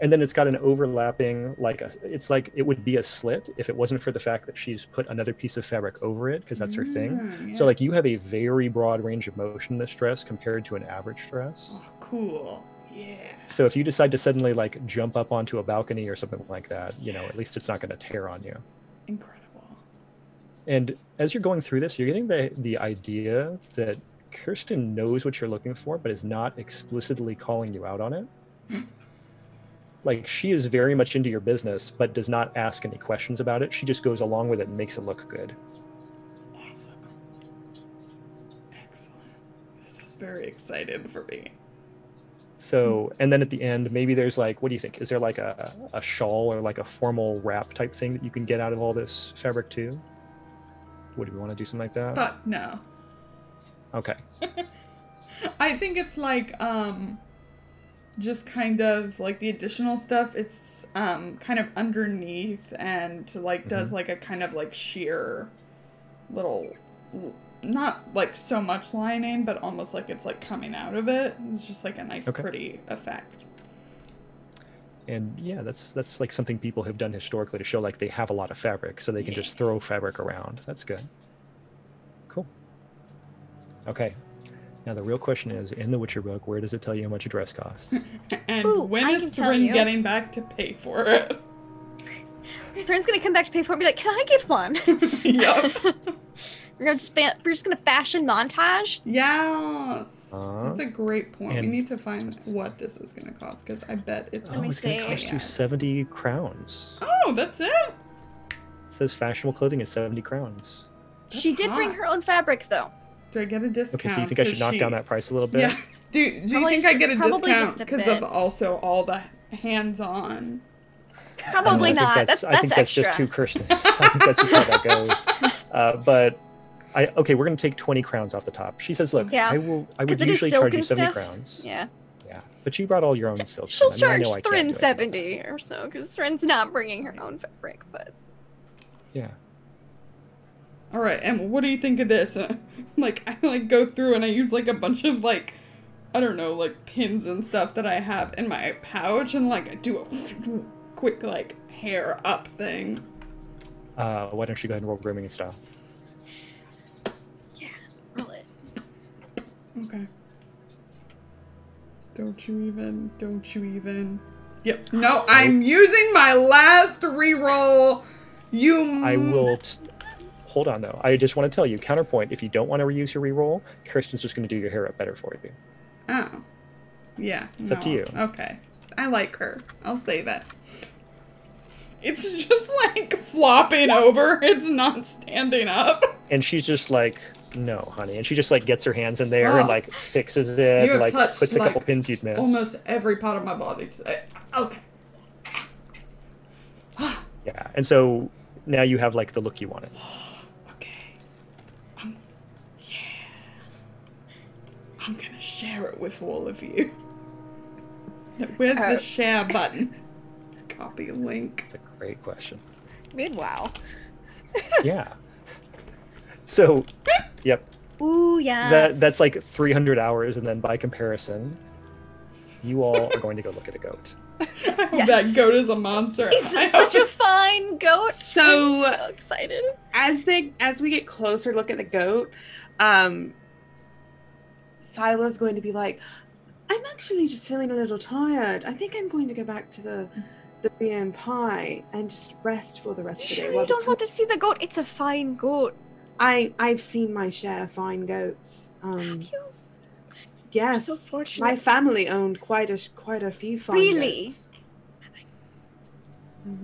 And then it's got an overlapping, it's like it would be a slit if it wasn't for the fact that she's put another piece of fabric over it, because that's her thing. Yeah. So like you have a very broad range of motion in this dress compared to an average dress. Oh, cool. Yeah. So if you decide to suddenly like jump up onto a balcony or something like that, you know, at least it's not going to tear on you. Incredible. And as you're going through this, you're getting the idea that Kirsten knows what you're looking for, but is not explicitly calling you out on it. Like she is very much into your business, but does not ask any questions about it. She just goes along with it and makes it look good. Awesome. Excellent. This is very exciting for me. So, and then at the end, maybe there's like, what do you think? Is there like a shawl or like a formal wrap type thing that you can get out of all this fabric too? Would we want to do something like that? But no. Okay. I think it's like, just kind of like the additional stuff. It's, kind of underneath and like does like a kind of like sheer little, not like so much lining, but almost like it's like coming out of it. It's just like a nice, pretty effect. And yeah, that's like something people have done historically to show like they have a lot of fabric, so they can just throw fabric around. That's good. Cool. Okay. Now the real question is, in the Witcher book, where does it tell you how much a dress costs? And Ooh, when I is can tell Thrin you. getting back to pay for it? Thrin's gonna come back to pay for it and be like, "Can I get one?" Yep. We're just gonna fashion montage. Yes. Uh-huh. That's a great point. We And- need to find what this is going to cost, because I bet it's... Let me it's going to see. cost you 70 crowns. Oh, that's it? It says fashionable clothing is 70 crowns. She did bring hot. her own fabric though. Do I get a discount? Okay, so you think I should 'Cause knock down she- that price a little bit? Yeah. Do you Probably think I get a probably discount just a because bit. of also all the hands-on? Probably I think not. I think that's extra. just too Kirsten. I think that's just how that goes. But Okay, we're gonna take 20 crowns off the top. She says, look, Yeah. I would 'Cause it is usually silk charge you and 70 stuff. crowns. Yeah. Yeah, but you brought all your own silk. She'll I mean, I know charge I can't do Thrin anything about 70 or so, because Thrin's not bringing her own fabric, but... that. Yeah. All right, and what do you think of this? Like, I like go through and I use like a bunch of like, I don't know, like pins and stuff that I have in my pouch, and like I do a quick like hair up thing. Why don't you go ahead and roll grooming and style? Yeah, roll it. Okay. Don't you even. Yep. No, I'm using my last reroll. I will. Hold on though. I just want to tell you, counterpoint. If you don't want to reuse your reroll, Kristen's just going to do your hair up better for you. Oh. Yeah. It's up to you. Okay. I like her. I'll save it. It's just like flopping over. It's not standing up. And she's just like, no, honey. And she just like gets her hands in there and like fixes it, You have like touched, puts a couple like, pins you'd miss. Almost every part of my body today. Okay. Yeah. And so now you have like the look you wanted. Okay. Yeah. I'm gonna share it with all of you. Where's the share button? Copy link. That's a great question. Meanwhile, Yeah. So, yep. Ooh, yeah. That's like 300 hours, and then by comparison, you all are going to go look at a goat. Yes. That goat is a monster. He's such a fine goat. So- I'm so excited. As we get closer, look at the goat. Sila's going to be like, I'm actually just feeling a little tired. I think I'm going to go back to the beer and pie and just rest for the rest of the day. Sure, you don't want to see the goat. It's a fine goat. I've seen my share of fine goats. Have you? Yes, so fortunate. my family owned quite a few fine Really? goats.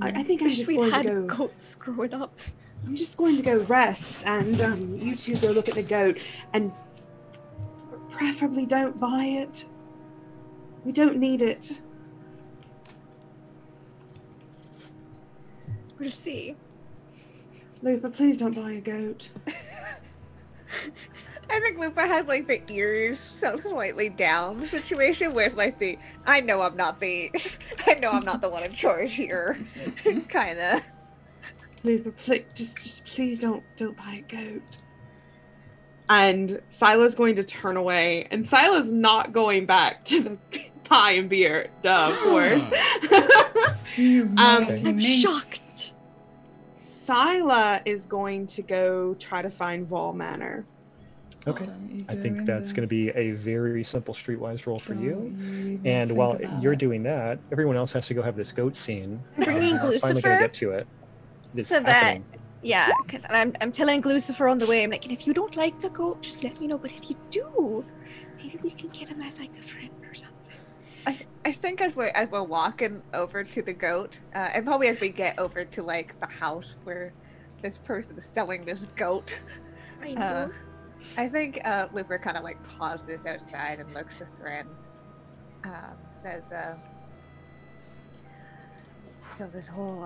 I think I'm Wish just we going to had go. goats growing up. I'm just going to go rest, and you two go look at the goat, and preferably don't buy it. We don't need it. We'll see. Lupa, please don't buy a goat. I think Lupa had like the ears so slightly down situation with like the I know I'm not the one in charge here kind of. Lupa, just please don't buy a goat. And Sila's going to turn away, and Sila's not going back to the pie and beer. Duh, of course. I'm shocked. Sila is going to go try to find Vol Manor. Okay. I think that's going to be a very simple streetwise roll for you. And while you're doing that, everyone else has to go have this goat scene. I'm bringing Finally going to Glucifer. get to it. It's So that- happening. Yeah, because I'm telling Glucifer on the way. I'm like, and if you don't like the goat, just let me know. But if you do, maybe we can get him as like a friend or something. I think as we're walking over to the goat, and probably as we get over to like the house where this person is selling this goat, I know. I think Lupa kind of like pauses outside and looks to Thrin. Says, so this whole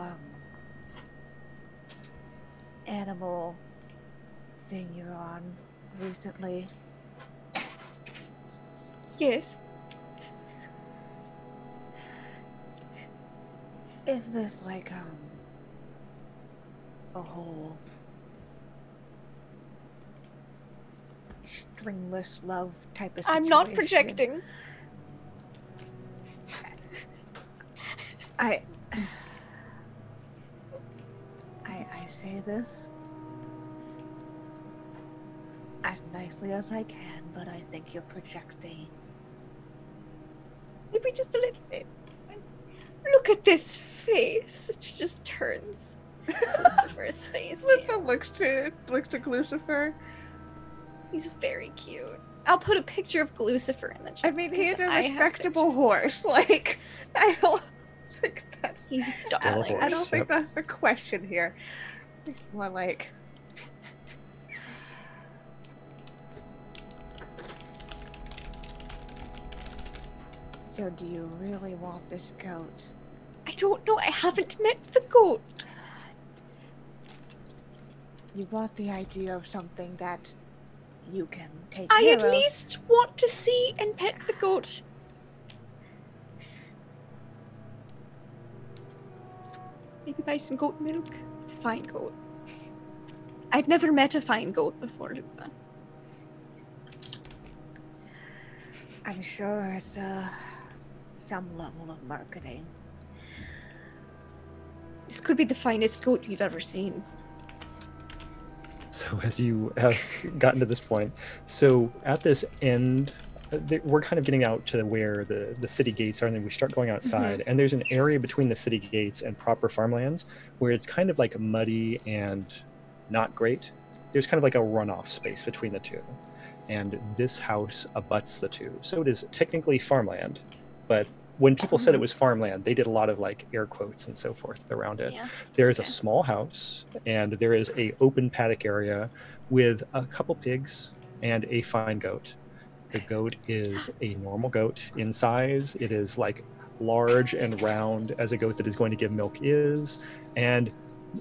animal thing you're on recently, Yes. is this like a whole stringless love type of situation? I'm not projecting. I say this as nicely as I can, but I think you're projecting. Maybe just a little bit. Look at this face. It just turns. Lucifer's face. Lupa looks to Glucifer. He's very cute. I'll put a picture of Glucifer in the chat. I mean, he's a because I have respectable pictures. horse. Like, I don't think that's. He's Still a darling. horse. I don't think Yep. that's the question here. It's more like. So, do you really want this goat? I don't know. I haven't met the goat. You want the idea of something that you can take I care at of. least want to see and pet the goat. Maybe buy some goat milk. It's a fine goat. I've never met a fine goat before, Lupa. I'm sure it's some level of marketing. This could be the finest goat you've ever seen. So as you have gotten to this point, so at this end, we're kind of getting out to where the city gates are, and then we start going outside, and there's an area between the city gates and proper farmlands where it's kind of like muddy and not great. There's kind of like a runoff space between the two, and this house abuts the two. So it is technically farmland, but when people said it was farmland, they did a lot of like air quotes and so forth around it. Yeah. There is a small house, and there is a open paddock area with a couple pigs and a fine goat. The goat is a normal goat in size. It is like large and round as a goat that is going to give milk is, and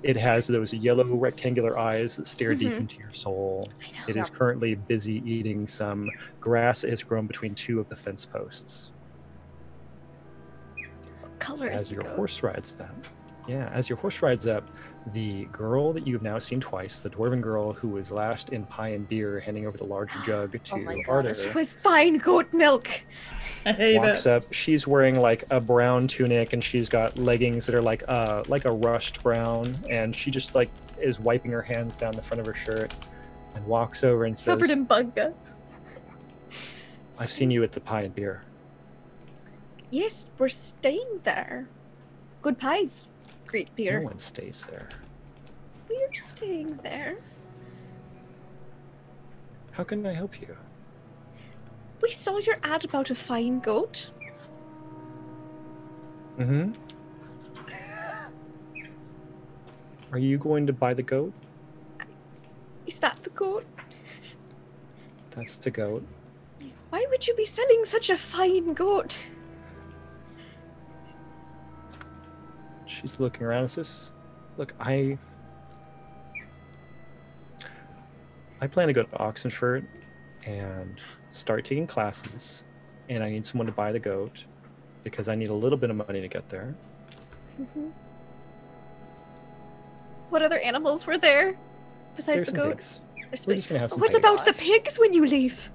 it has those yellow rectangular eyes that stare deep into your soul. It is currently busy eating some grass that has grown between two of the fence posts. Color is As the your goat? horse rides up. Yeah, as your horse rides up, the girl that you've now seen twice, the dwarven girl who was last in pie and beer, handing over the large jug to my God, Arder, this It was fine goat milk. I hate walks it. up. She's wearing like a brown tunic, and she's got leggings that are like a rust brown, and she just like is wiping her hands down the front of her shirt and walks over and says, Covered in bug guts. I've seen you at the pie and beer. Yes, we're staying there. Good pies. Great beer. No one stays there. We're staying there. How can I help you? We saw your ad about a fine goat. Mm-hmm. Are you going to buy the goat? Is that the goat? That's the goat. Why would you be selling such a fine goat? She's looking around and says, look, I plan to go to Oxenford and start taking classes, and I need someone to buy the goat because I need a little bit of money to get there. What other animals were there besides There's the some goat? pigs. There's We're pigs. just gonna have some What pigs. about the pigs when you leave?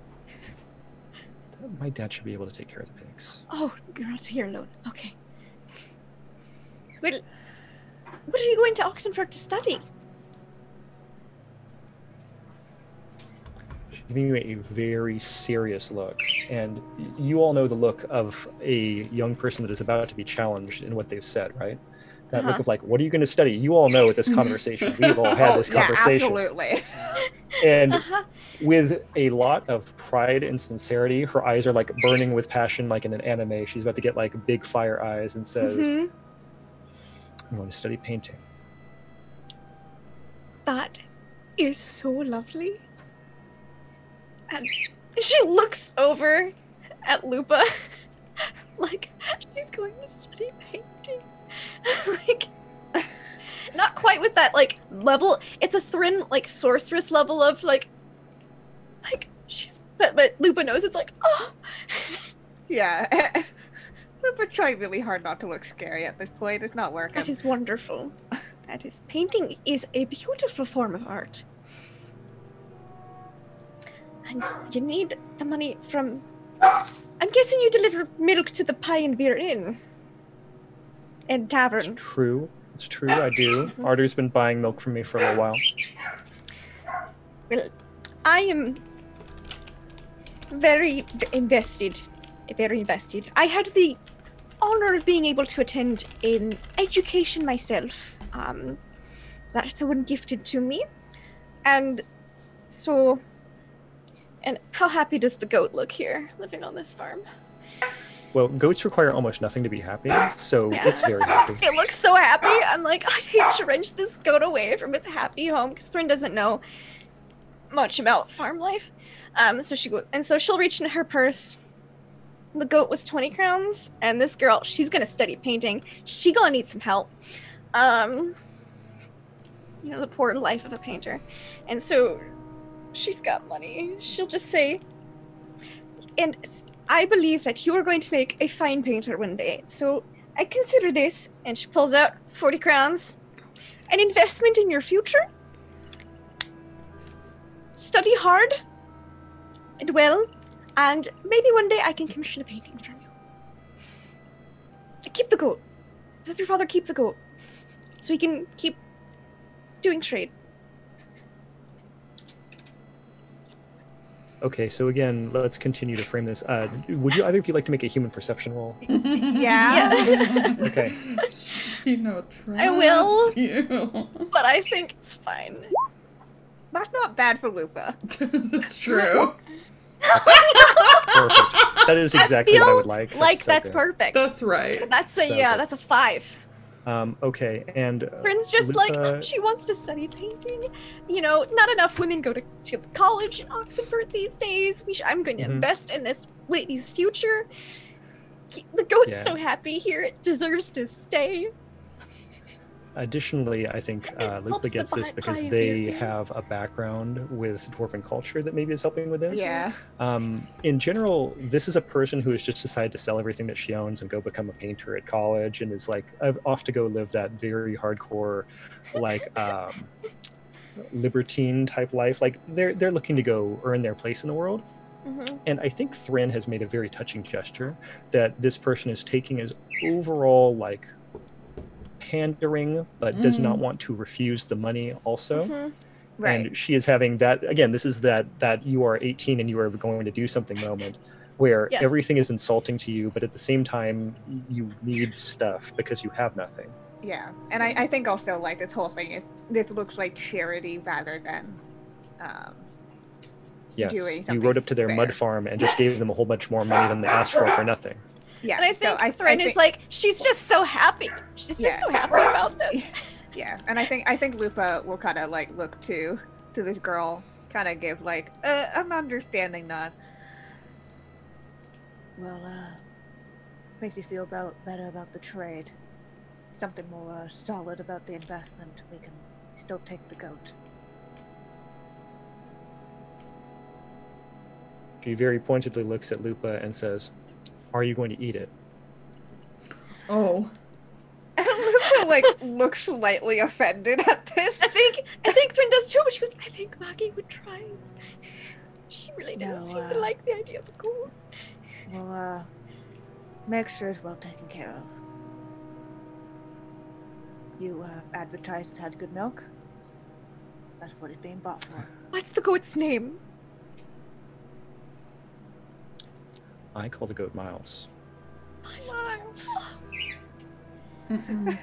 My dad should be able to take care of the pigs. Oh, you're not here alone. Okay. Well, what are you going to Oxenford to study? She's giving you a very serious look, and you all know the look of a young person that is about to be challenged in what they've said, right? That look of like, what are you going to study? You all know this conversation. We've all had this conversation. Yeah, absolutely. And with a lot of pride and sincerity, her eyes are like burning with passion, like in an anime. She's about to get like big fire eyes and says, I'm going to study painting. That is so lovely. And she looks over at Lupa like she's going to study painting. Like, not quite with that like level. It's a Thrin like sorceress level of like she's but Lupa knows it's like, oh. Yeah. We're trying really hard not to look scary at this point. It's not working. That is wonderful. That is painting is a beautiful form of art. And you need the money from, I'm guessing you deliver milk to the Pie and Beer Inn and It's tavern. true. It's true, I do. Arder's been buying milk from me for a little while. Well, I am very invested. I had the honor of being able to attend an education myself. That someone gifted to me. And so, and how happy does the goat look here, living on this farm? Well, goats require almost nothing to be happy, so it's very happy. It looks so happy. I'm like, I'd hate to wrench this goat away from its happy home, because Thrin doesn't know much about farm life. So she'll reach in her purse. The goat was 20 crowns, and this girl, she's gonna study painting. She gonna need some help. you know, the poor life of a painter. And so she's got money. She'll just say, and I believe that you are going to make a fine painter one day. So I consider this, and she pulls out 40 crowns, an investment in your future. Study hard and well, and maybe one day I can commission a painting from you. Keep the goat. Have your father keep the goat, so he can keep doing trade. Okay, so again, let's continue to frame this. Would you either of you like to make a human perception roll? Yeah. Okay. She no trust I will. you. But I think it's fine. That's not bad for Lupa. That's true. Perfect. That is exactly what I would like. Like so that's good. perfect. That's right. That's a So yeah. good. That's a 5. Okay, and Friends just Lupa- like she wants to study painting. You know, not enough women go to college in Oxenford these days. I'm going to Mhm. invest in this lady's future. The goat's Yeah. so happy here; it deserves to stay. Additionally, I think helps Lupa the gets this because pioneer. they have a background with dwarven culture that maybe is helping with this. Yeah. In general, this is a person who has just decided to sell everything that she owns and go become a painter at college and is like off to go live that very hardcore, like libertine type life. Like they're looking to go earn their place in the world. Mm-hmm. And I think Thrin has made a very touching gesture that this person is taking as overall like pandering, but does not want to refuse the money also. Mm-hmm. Right. And she is having that again. This is that you are 18 and you are going to do something moment where Yes. everything is insulting to you, but at the same time you need stuff because you have nothing. Yeah. And I think also like this whole thing this looks like charity rather than Yes, doing you something rode up to their mud fair. farm and just gave them a whole bunch more money than they asked for nothing. Yeah. And I think so Thrin is like, she's just so happy. She's Yeah. just so happy about this. Yeah, and I think Lupa will kind of like look to this girl, kind of give like an understanding nod. Well, makes you feel better about the trade. Something more solid about the investment. We can still take the goat. She very pointedly looks at Lupa and says, "Are you going to eat it?" Oh. And Lupa like looks slightly offended at this. I think Thrin does too, but she goes, I think Maggie would try. She really doesn't No, seem to like the idea of a goat. Well, make sure it's well taken care of. You advertised it had good milk. That's what it's being bought for. What's the goat's name? I call the goat Miles. Miles. Mm-mm.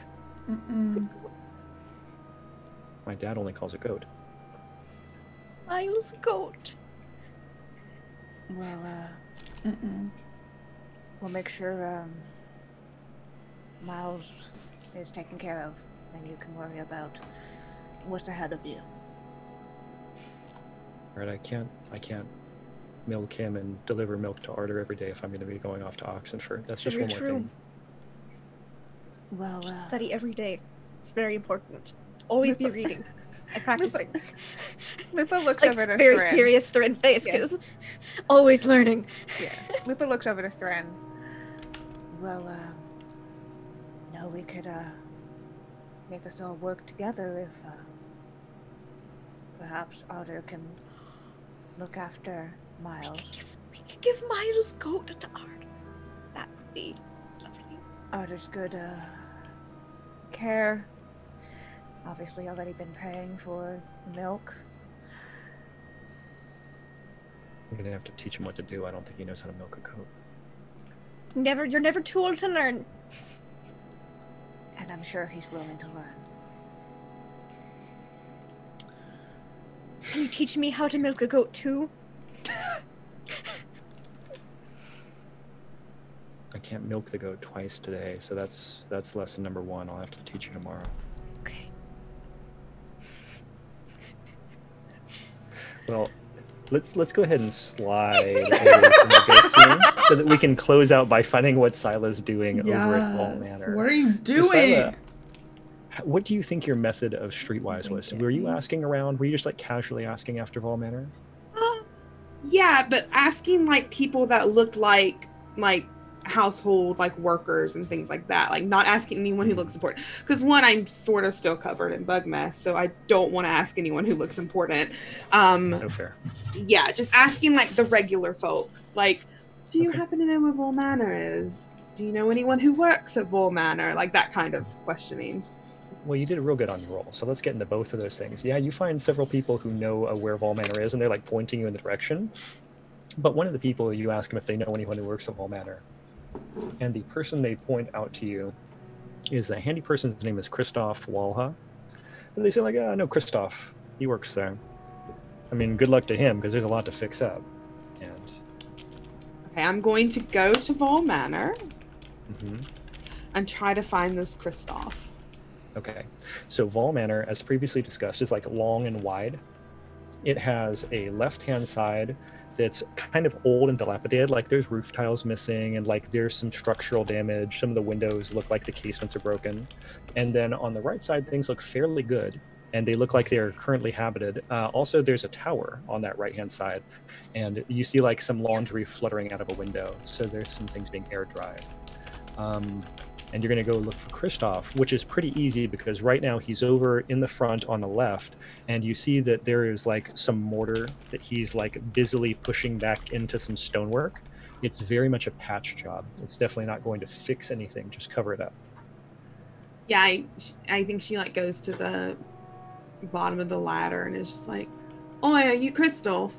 Mm-mm. My dad only calls it goat. Miles goat. Well, Mm-mm. we'll make sure Miles is taken care of, and you can worry about what's ahead of you. Right? I can't milk him and deliver milk to Arter every day if I'm going to be going off to Oxenford. That's just Very one more true. thing. Well, Should study every day. It's very important. Always be reading and practicing. Lupa looks Like over at very Thrin. serious Thrin face, Yeah. because always learning. Yeah. Lupa looks over at Thrin. Well, we could make this all work together if perhaps Arter can look after Miles. We could give Miles goat to Art. That would be lovely. Arter's good care. Obviously already been paying for milk. I'm going to have to teach him what to do. I don't think he knows how to milk a goat. You're never too old to learn. And I'm sure he's willing to learn. Can you teach me how to milk a goat too? I can't milk the goat twice today, so that's lesson number 1. I'll have to teach you tomorrow. Okay. Well, let's go ahead and slide over to the goat scene so that we can close out by finding what Sila's doing over at Wall Yes. Manor. What are you So, doing? Sila, What do you think your method of streetwise was? Were you asking around? Were you just like casually asking after Vol Manor? Yeah, but asking like people that looked like household like workers and things like that, like not asking anyone who looks important, because one, I'm sort of still covered in bug mess, so I don't want to ask anyone who looks important. So fair. Yeah, just asking like the regular folk, like, do you happen to know where Vol Manor is? Do you know anyone who works at Vol Manor? Like that kind of questioning. Well, you did real good on your roll, so let's get into both of those things. Yeah, you find several people who know where Vol Manor is, and they're like pointing you in the direction. But one of the people, you ask them if they know anyone who works at Vol Manor, and the person they point out to you is the handy person's name is Christoph Walha. And they say like, no, Christoph, he works there. I mean, good luck to him, because there's a lot to fix up. And okay, I'm going to go to Vol Manor mm-hmm. and try to find this Christoph. Okay, so Vol Manor, as previously discussed, is like long and wide. It has a left-hand side that's kind of old and dilapidated, like there's roof tiles missing and like there's some structural damage. Some of the windows look like the casements are broken. And then on the right side, things look fairly good and they look like they're currently habited. Also, there's a tower on that right-hand side and you see like some laundry fluttering out of a window. So there's some things being air dried. And you're going to go look for Christoph, which is pretty easy because right now he's over in the front on the left, and you see that there is like some mortar that he's like busily pushing back into some stonework. It's very much a patch job. It's definitely not going to fix anything, just cover it up. Yeah, I think she like goes to the bottom of the ladder and is just like, "Oh, are you Christoph?"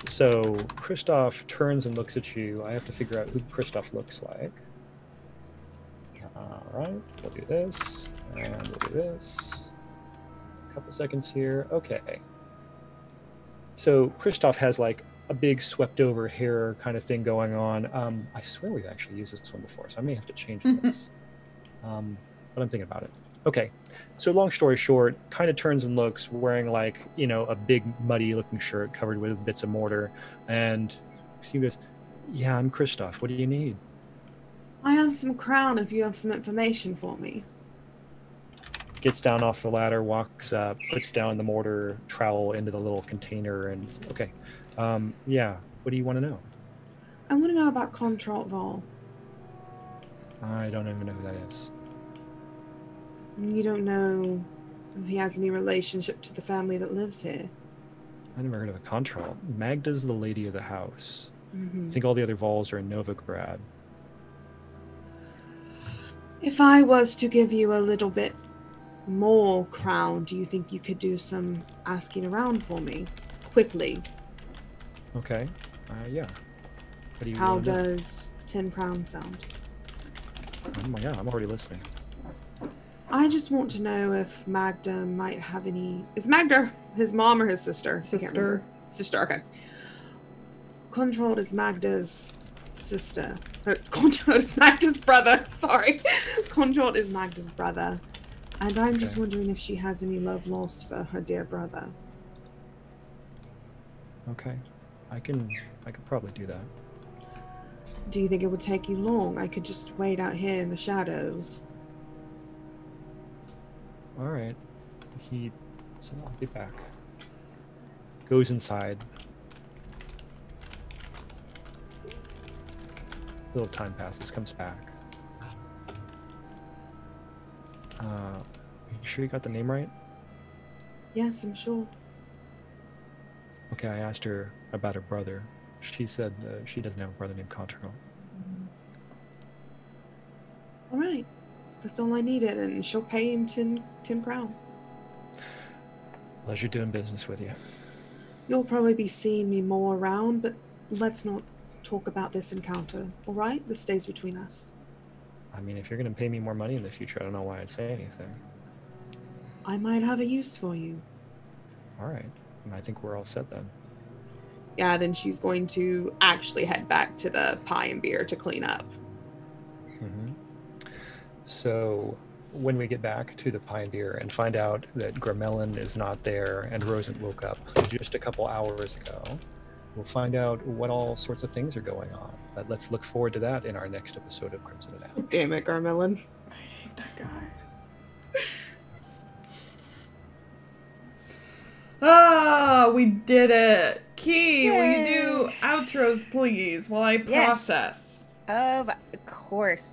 So Christoph turns and looks at you. I have to figure out who Christoph looks like. All right, we'll do this, and we'll do this. A couple seconds here. Okay. So Christoph has like a big swept over hair kind of thing going on. I swear we've actually used this one before, so I may have to change this. But I'm thinking about it. Okay, so long story short, kind of turns and looks, wearing like, you know, a big muddy looking shirt covered with bits of mortar. And he goes, "Yeah, I'm Christoph. What do you need?" "I have some crown if you have some information for me." Gets down off the ladder, walks up, puts down the mortar trowel into the little container and, okay, yeah, what do you want to know? "I want to know about Contralt Vol." I don't even know who that is. "You don't know if he has any relationship to the family that lives here?" I never heard of a Contralt. Magda's the lady of the house. Mm-hmm. I think all the other Vols are in Novigrad. "If I was to give you a little bit more crown, do you think you could do some asking around for me quickly?" Okay, yeah. What do you "How want to know? does 10 crown sound?" Oh my god, I'm already listening. "I just want to know if Magda might have any..." Is Magda his mom or his sister? I can't remember. Sister, okay. Contralt is Magda's sister. Contralt is Magda's brother, sorry. Contralt is Magda's brother. And I'm just wondering if she has any love lost for her dear brother. Okay, I could probably do that. "Do you think it would take you long? I could just wait out here in the shadows." All right. He said, "I'll be back." Goes inside. A little time passes, comes back. You sure you got the name right? "Yes, I'm sure." Okay, I asked her about her brother. She said she doesn't have a brother named Contralt. "All right. That's all I needed, and she'll pay him 10 crown. Pleasure doing business with you. You'll probably be seeing me more around, but let's not talk about this encounter, all right? This stays between us." I mean, if you're going to pay me more money in the future, I don't know why I'd say anything. "I might have a use for you." All right. I think we're all set then. Yeah, then she's going to actually head back to the pie and beer to clean up. Mm-hmm. So when we get back to the pie and beer and find out that Gramelin is not there and Rosen woke up just a couple hours ago, we'll find out what all sorts of things are going on. Let's look forward to that in our next episode of Crimson and Ash. Damn it, Garmelon. I hate that guy. Ah, we did it. Key, will you do outros, please, while I process? Of course.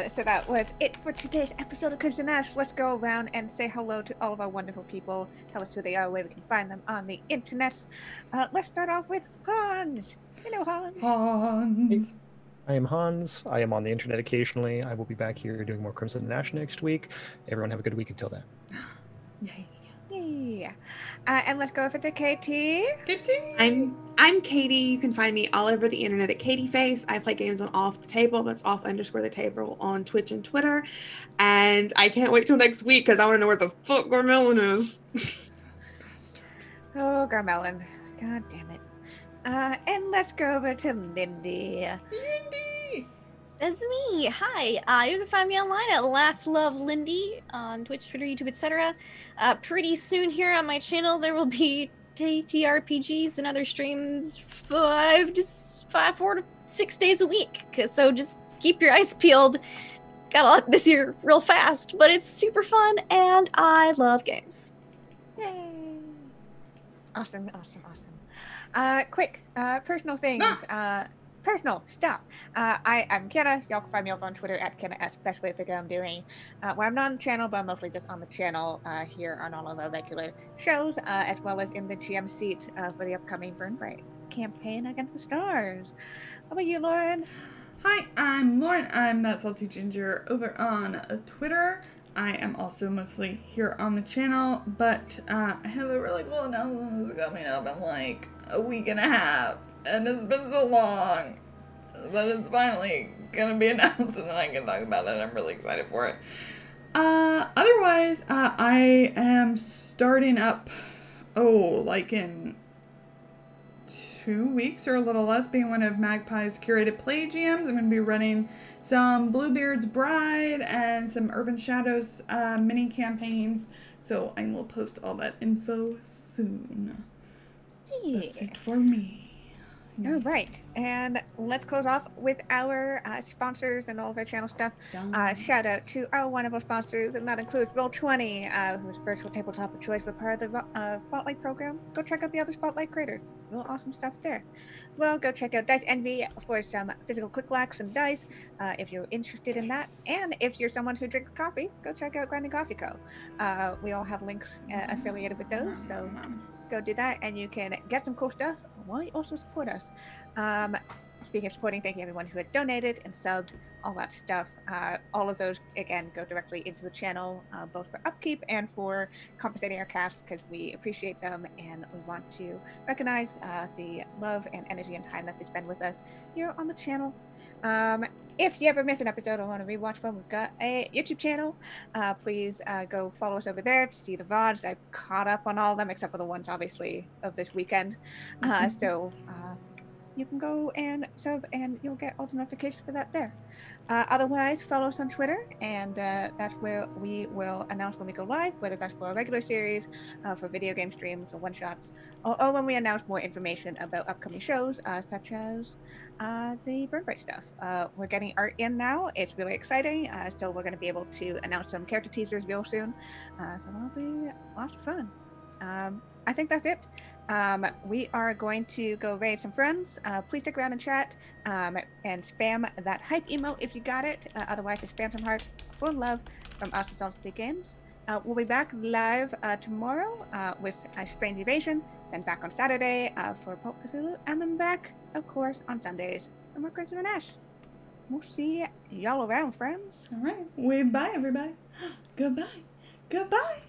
So that was it for today's episode of Crimson Ash. Let's go around and say hello to all of our wonderful people. Tell us who they are, where we can find them on the internet. Let's start off with Hans. Hello, Hans. Hans. I am Hans. I am on the internet occasionally. I will be back here doing more Crimson and Ash next week. Everyone have a good week until then. Yay. Yeah. And let's go over to Katie. Katie. I'm Katie. You can find me all over the internet at Katie Face. I play games on Off the Table. That's off_the table on Twitch and Twitter. And I can't wait till next week because I want to know where the fuck Garmelon is. Oh, Garmelon. God damn it. And let's go over to Lindy. Lindy. That's me. Hi. You can find me online at LaughLoveLindy on Twitch, Twitter, YouTube, etc. Pretty soon here on my channel, there will be TTRPGs and other streams 4 to 6 days a week. So just keep your eyes peeled. Got a lot this year real fast, but it's super fun and I love games. Yay. Awesome. Quick, personal things. Personal stuff. I'm Kenna. Y'all can find me over on Twitter at Kenna, especially if I'm doing when I'm not on the channel, but I'm mostly just on the channel here on all of our regular shows, as well as in the GM seat for the upcoming Burn Bright campaign Against the Stars. How about you, Lauren? Hi, I'm Lauren. I'm That Salty Ginger over on Twitter. I am also mostly here on the channel, but I have a really cool announcement that's coming up in like a week and a half. And it's been so long, but it's finally gonna be announced and then I can talk about it. I'm really excited for it. Otherwise, I am starting up, like in 2 weeks or a little less, being one of Magpie's curated play GMs. I'm gonna be running some Bluebeard's Bride and some Urban Shadows mini campaigns. So I will post all that info soon. Yeah. That's it for me. All right, and let's close off with our sponsors and all of our channel stuff. Shout out to our wonderful sponsors, and that includes Roll20, who's virtual tabletop of choice for part of the Spotlight program. Go check out the other Spotlight creators. Real awesome stuff there. Well, go check out Dice Envy for some physical quick locks and dice if you're interested in that. And if you're someone who drinks coffee, go check out Grinding Coffee Co. We all have links affiliated with those, so go do that, and you can get some cool stuff while you also support us. Speaking of supporting, thank you everyone who had donated and subbed, all that stuff. All of those, again, go directly into the channel, both for upkeep and for compensating our cast, because we appreciate them and we want to recognize the love and energy and time that they spend with us here on the channel. If you ever miss an episode or want to rewatch one, we've got a YouTube channel. Please go follow us over there to see the VODs. I've caught up on all of them except for the ones, obviously, of this weekend. So you can go and sub and you'll get all the notifications for that there. Otherwise, follow us on Twitter, and that's where we will announce when we go live, whether that's for a regular series, for video game streams or one-shots, or when we announce more information about upcoming shows, such as the Burn Bright stuff. We're getting art in now. It's really exciting. So we're going to be able to announce some character teasers real soon. So that'll be lots of fun. I think that's it. We are going to go raid some friends. Please stick around and chat and spam that hype emote if you got it. Otherwise, just spam some hearts for love from us at Salty Games. We'll be back live tomorrow with Strange Evasion, then back on Saturday for Pulp Cthulhu, and then back, of course, on Sundays for more Crimson and Ash. We'll see y'all around, friends. All right. Wave bye, everybody. Goodbye. Goodbye.